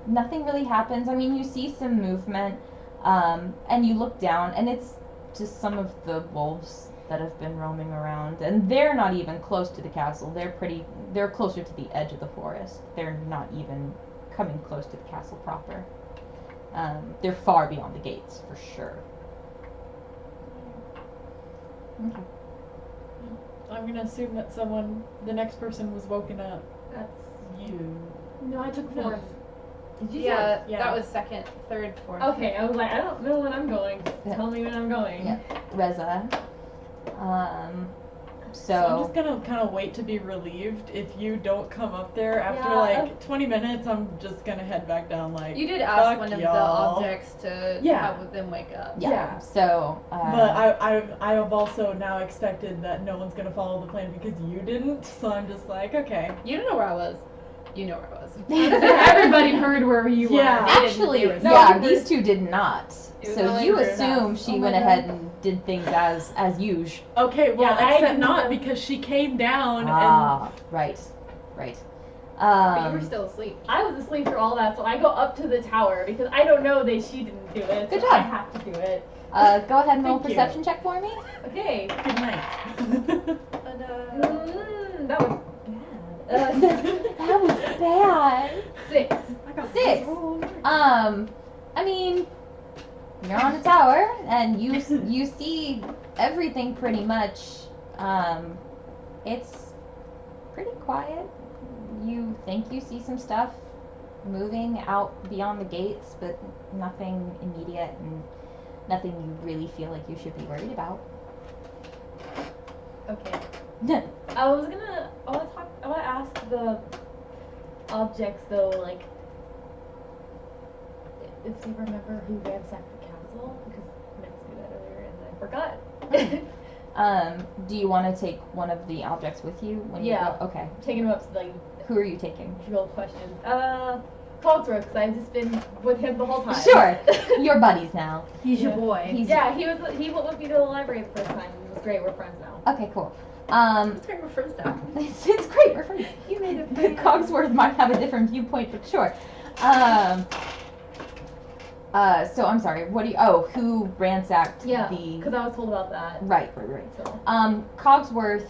nothing really happens. I mean, you see some movement, and you look down, and it's just some of the wolves that have been roaming around, and they're not even close to the castle. They're closer to the edge of the forest. They're not even coming close to the castle proper. They're far beyond the gates, for sure. Okay. I'm gonna assume that the next person was woken up. That's You. No, I took fourth. yeah, Yeah. that was second, third, fourth. Okay, I was like, I don't know when I'm going. Yeah. Tell me when I'm going. Yeah. Reza. So I'm just gonna kind of wait to be relieved if you don't come up there after Yeah. like 20 minutes. I'm just gonna head back down. Like You did ask fuck one of y'all. the objects to Yeah. have them wake up. yeah. yeah. So. But I have also now expected that no one's gonna follow the plan because you didn't. So I'm just like, okay. You don't know where I was. You know where I was. Everybody heard where you were. Yeah. They didn't. Actually, They were- yeah, No, you these were- two did not. It was So only you for assume us. she Oh my went God. ahead and did things as usual. Okay, well, Yeah, I except didn't not know. because she came down Ah, right. But you were still asleep. I was asleep through all that, so I go up to the tower because I don't know that she didn't do it. Good so job. I have to do it. Go ahead and roll a Thank you. perception check for me. Okay. and good night. That was bad. That was bad. 6. I got 6. roll. I mean, you're on the tower and you see everything pretty much. It's pretty quiet. You think you see some stuff moving out beyond the gates, but nothing immediate and nothing you really feel like you should be worried about. Okay. I want to ask the objects though, like, if you remember who ransacked the castle, because I meant to do that earlier and I forgot. Do you want to take one of the objects with you when you Yeah. go? Okay. Taking them up to like Who are you taking? drill questions. Cogsworth, because I've just been with him the whole time. Sure. You're buddies now. He's your Yeah. boy. He's Yeah, he went with me to the library the first time. It was great. We're friends now. Okay, cool. It's great, we're friends now. It's great. We're friends. You made a friend. Cogsworth might have a different viewpoint, but sure. So I'm sorry. What do you? Oh, who ransacked Yeah, the? because I was told about that. Right. So Cogsworth,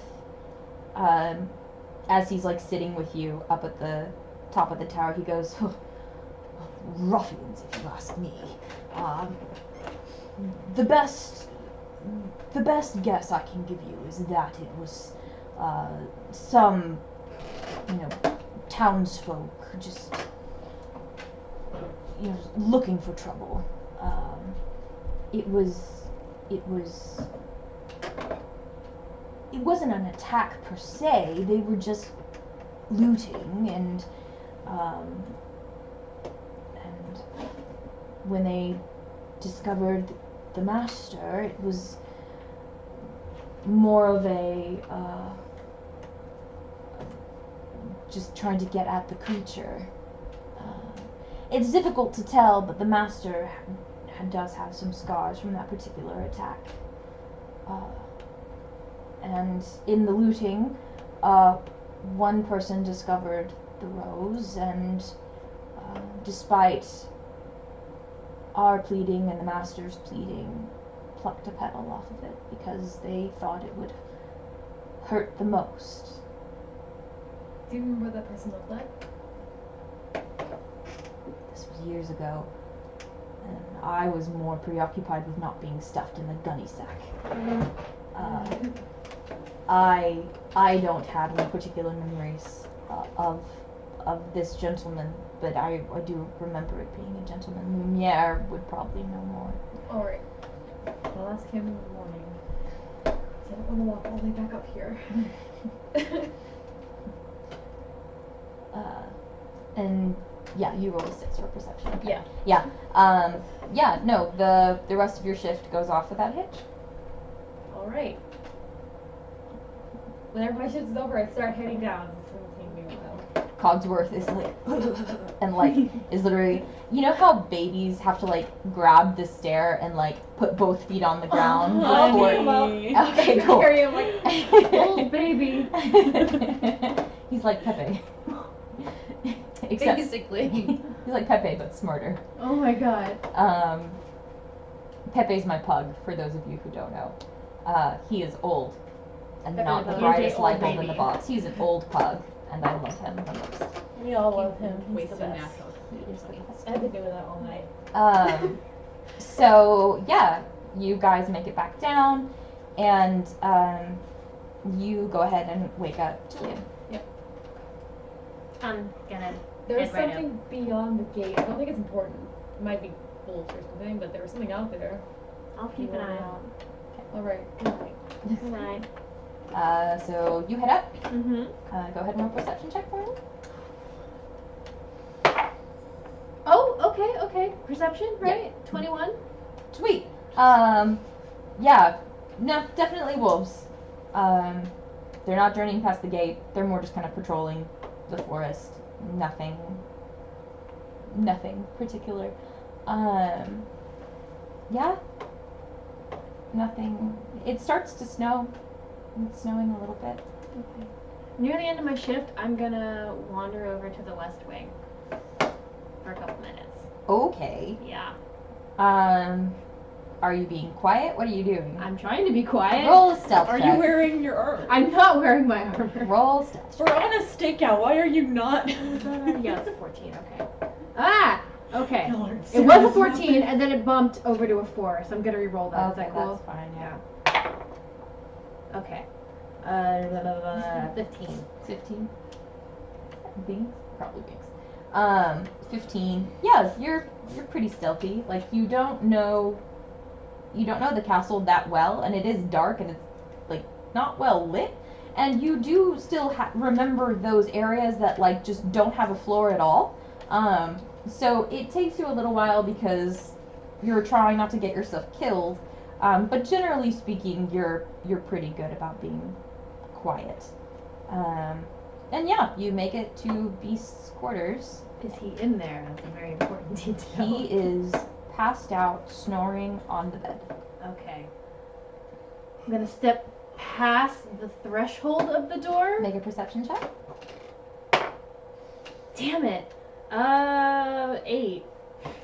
as he's like sitting with you up at the top of the tower, he goes, "Ruffians, if you ask me. The best guess I can give you is that it was some, townsfolk just, looking for trouble. It wasn't an attack per se. They were just looting and when they discovered the master, it was more of a just trying to get at the creature. It's difficult to tell, but the master does have some scars from that particular attack. And in the looting, one person discovered the rose, and despite our pleading and the master's pleading, plucked a petal off of it because they thought it would hurt the most. do you remember what that person looked like? This was years ago, and I was more preoccupied with not being stuffed in the gunny sack. I don't have any particular memories of this gentleman, but I do remember it being a gentleman. Lumiere would probably know more. All right. I'll ask him in the morning. I don't want to walk all the way back up here. And yeah, you rolled a 6 for perception. Yeah. No, the rest of your shift goes off without hitch. All right. Whenever my shift is over, I start heading down. It's gonna take me a while. Cogsworth is like, and like, is literally, you know how babies have to like grab the stair and like put both feet on the ground before. Okay, cool. Carry him like Old baby. He's like Pepe. Except Basically. he's like Pepe but smarter. Oh my god. Pepe's my pug, for those of you who don't know. He is old and Pepe not the the pug. brightest You're the light old bulb in the baby. box. He's an old pug, and I love him the most. We all love him. He's Waste the of best. natural. He is the best. I've been doing that all night. So yeah, you guys make it back down, and you go ahead and wake up Jillian. I'm gonna There's head right up. something beyond the gate. I don't think it's important. It might be wolves or something, but there was something out there. I'll keep an eye out. All right. Good night. Good night. So you head up. Mm-hmm. Go ahead and roll a perception check for me. Oh, okay. Perception, right? 21? Sweet. Yeah. No, definitely wolves. They're not journeying past the gate. They're more just kind of patrolling the forest. Nothing particular. Yeah. nothing. It starts to snow. It's snowing a little bit. Okay. Near the end of my shift, I'm gonna wander over to the West Wing for a couple minutes. Okay. Yeah. Are you being quiet? What are you doing? I'm trying to be quiet. Roll a stealth Are check. you wearing your armor? I'm not wearing my armor. Roll stealth. We're on a stakeout. Why are you not? Yeah, it's a 14. Okay. Ah. Okay. Y'all are It was a serious 14, about and then it bumped over to a 4, so I'm gonna re-roll that. Is Okay, that cool? that's fine. Yeah. Okay. 15. 15. Binks? Probably Binks. 15. Yeah, you're pretty stealthy. Like you don't know the castle that well, and it is dark and it's like not well lit. And you do still remember those areas that like just don't have a floor at all. So it takes you a little while because you're trying not to get yourself killed. But generally speaking, you're pretty good about being quiet. And yeah, you make it to Beast's quarters. Is he in there? That's a very important detail. He is passed out, snoring on the bed. Okay. I'm gonna step past the threshold of the door. Make a perception check. Damn it. 8.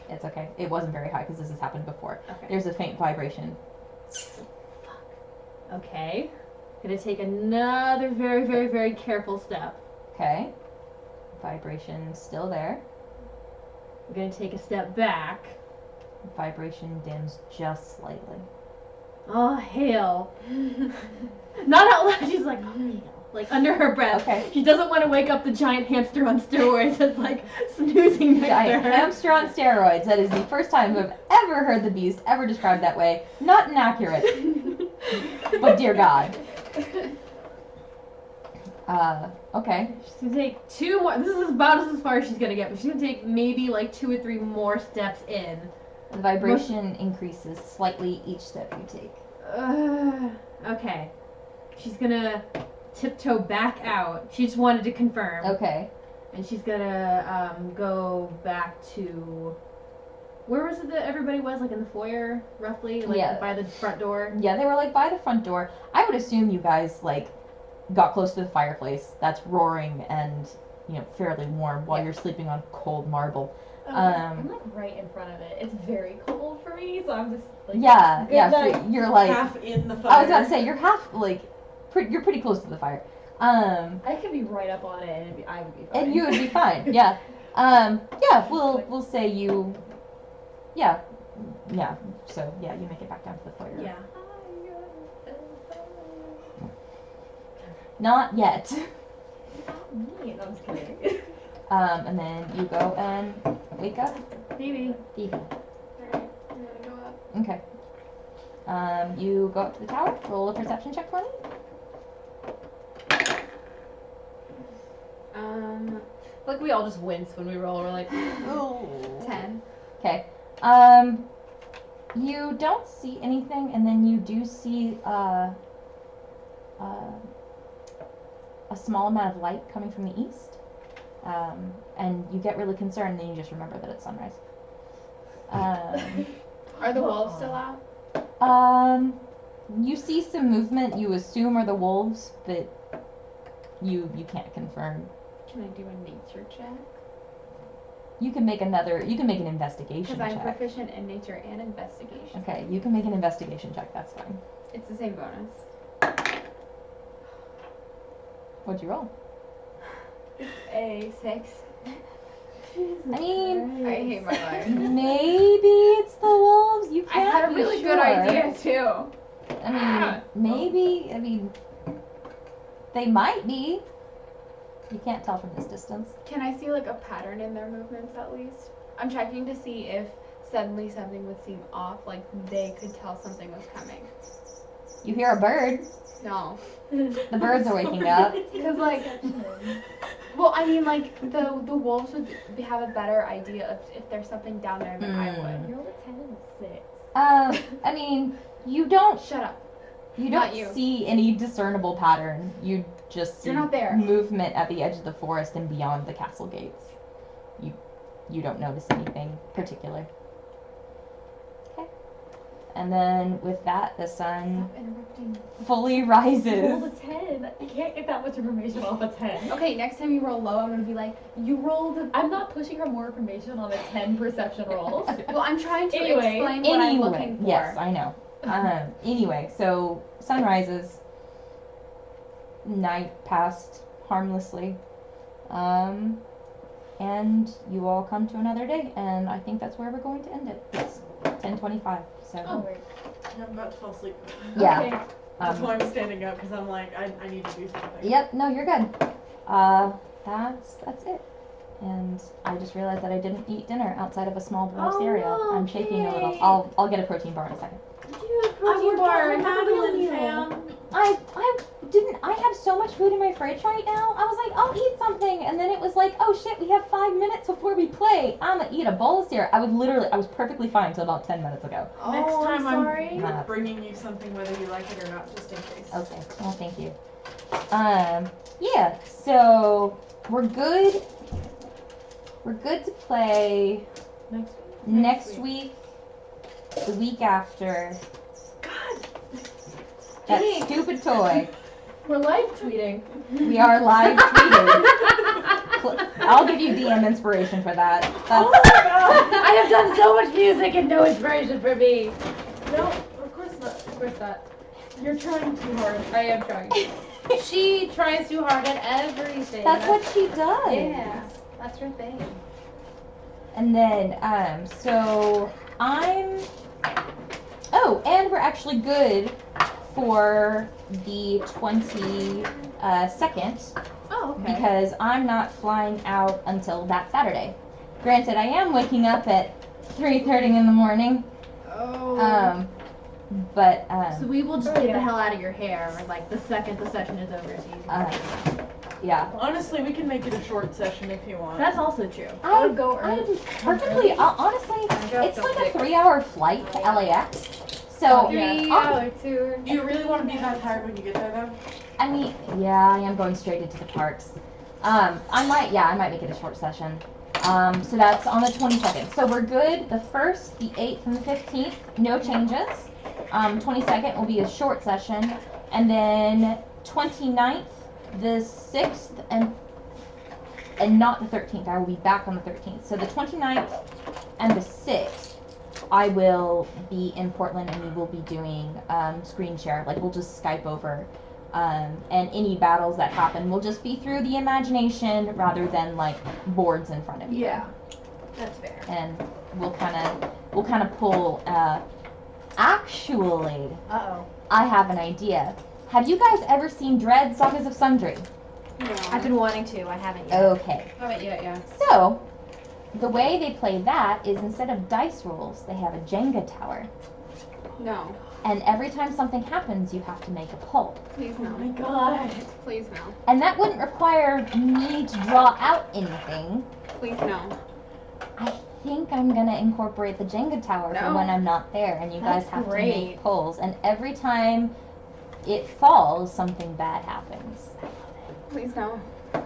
It's okay. It wasn't very high because this has happened before. Okay. There's a faint vibration. Okay. Gonna take another very, very, very careful step. Okay. Vibration still there. I'm gonna take a step back. Vibration dims just slightly. Oh, hail. Not out loud, she's like, oh, hail. Like under her breath. Okay. She doesn't want to wake up the giant hamster on steroids that's like snoozing next Giant to her. hamster on steroids. That is the first time I've ever heard the beast ever described that way. Not inaccurate. But dear God. Okay. She's gonna take 2 more. This is about as far as she's gonna get, but she's gonna take maybe like 2 or 3 more steps in. The vibration increases slightly each step you take. Okay. She's gonna tiptoe back out. She just wanted to confirm. Okay. And she's gonna go back to. Where was it that everybody was? Like in the foyer, roughly? Like Yeah. by the front door? Yeah, they were like by the front door. I would assume you guys like got close to the fireplace that's roaring and fairly warm while you're sleeping on cold marble. I'm like right in front of it. It's very cold for me, so I'm just like Yeah, good yeah. that So you're like half in the fire. I was about to say you're half like you're pretty close to the fire. I could be right up on it, and I would be fine. And you would be fine. Yeah. Yeah. We'll say you. Yeah. Yeah. So yeah, you make it back down to the foyer. Yeah. Not yet. Me, no, I'm just kidding. And then you go and wake up Maybe. Phoebe. Alright, I'm gonna go up. Okay. You go up to the tower. Roll a perception check for me. Like we all just wince when we roll. We're like, 10. Okay. You don't see anything, and then you do see a small amount of light coming from the east. And you get really concerned, and then you just remember that it's sunrise. Are the wolves still out? You see some movement. You assume are the wolves, but you can't confirm. Can I do a nature check? You can make an investigation Because I'm check. proficient in nature and investigation. Okay, you can make an investigation check. That's fine. It's the same bonus. What'd you roll? A 6. I mean, I hate my life. maybe it's the wolves. You I can't had a be really sure. good idea too. I mean, maybe. I mean, they might be. You can't tell from this distance. Can I see like a pattern in their movements at least? I'm checking to see if suddenly something would seem off, like they could tell something was coming. You hear a bird. No. The birds are waking up. Because like, well, I mean like the wolves would have a better idea of if there's something down there than I would. You rolled a 10 and a 6. I mean, you don't Shut up. You Not don't you. see any discernible pattern. You just see You're not there. movement at the edge of the forest and beyond the castle gates. You don't notice anything particular. Okay. And then with that, the sun Stop interrupting. fully Roll rises. a 10. I can't get that much information off a 10. Okay, next time you roll low, I'm gonna be like, you rolled. I'm not pushing her more information on a 10 perception rolls. Well, I'm trying to Anyway. explain what I'm looking for. Yes, I know. Anyway, so sun rises. Night passed harmlessly. And you all come to another day, and I think that's where we're going to end it. It's 10:25, so Oh, I'm about to fall asleep. yeah. Okay. That's why I'm standing up, because I'm like, I need to do something. Yep, no, you're good. That's it. And I just realized that I didn't eat dinner outside of a small bowl of Oh, cereal. no, I'm shaking a little. Jake. I'll get a protein bar in a second. Dude, protein bar. Have a real Madeline, meal. fam. I have so much food in my fridge right now. I was like, I'll eat something, and then it was like, oh shit, we have 5 minutes before we play. I'm gonna eat a bowl of cereal. I was perfectly fine until about 10 minutes ago. Next Oh, time I'm sorry. Nah. bringing you something whether you like it or not, just in case. Okay, well, thank you. Yeah, so we're good. We're good to play next week, the week after. God! That Jake. stupid toy. We're live tweeting. We are live tweeting. I'll give you DM inspiration for that. Oh That's, my god! I have done so much music and no inspiration for me. No, of course not. Of course not. You're trying too hard. I am trying. She tries too hard at everything. that's what she does. Yeah, that's her thing. And then, so I'm. Oh, and we're actually good for the 22nd Oh, okay. because I'm not flying out until that Saturday. Granted, I am waking up at 3:30 in the morning. Oh. But So we will just get the hell out of your hair, like the second the session is over, so you can yeah. Honestly, we can make it a short session if you want. That's also true. I would go I'm early. perfectly. Honestly, it's like a 3-hour flight to LAX. So Oh, Three I'll- hour tour. Do you really want to be that tired when you get there, though? I mean, yeah, I am going straight into the parks. I might make it a short session. So that's on the 22nd. So we're good. The 1st, the 8th, and the 15th, no changes. 22nd will be a short session, and then 29th, the 6th, and not the 13th. I will be back on the 13th. So the 29th and the 6th, I will be in Portland, and we will be doing screen share. Like, we'll just Skype over. And any battles that happen will just be through the imagination rather than like boards in front of you. Yeah. That's fair. And we'll kind of pull. Actually, Uh-oh. I have an idea. Have you guys ever seen Dread Sagas of Sundry? I've been wanting to. I haven't yet. Okay. Haven't yet, yeah. So, the way they play that is instead of dice rolls, they have a Jenga tower. No, And every time something happens, you have to make a pull. please Oh my no. god. Please no. And that wouldn't require me to draw out anything. Please no. I think I'm gonna incorporate the Jenga tower for No. when I'm not there, and you guys That's have to great. make pulls. And every time it falls, something bad happens. Please no. Yeah,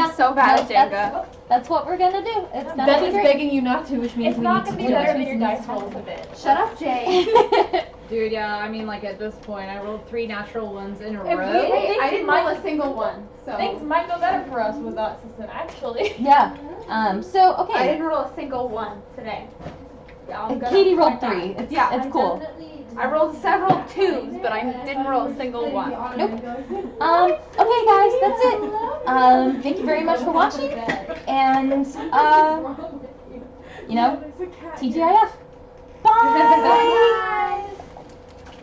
I'm so bad at no, Jenga. That's what we're gonna do. It's gonna Beth be is great. begging you not to, which means It's we not need gonna to be do better it. than your dice rolls a bit. Shut up, Jay. Dude, yeah, I mean, like, at this point, I rolled 3 natural ones in a If row. we- Hey, I didn't roll a single one, so. Things might go better for us with that system, actually. Yeah. So I okay. didn't roll a single one today. Yeah, I'm gonna Katie rolled point that. 3. It's Yeah, it's cool. I rolled several 2s, but I didn't roll a single one. Nope. Okay, guys, that's it. Thank you very much for watching, and TGIF. Bye.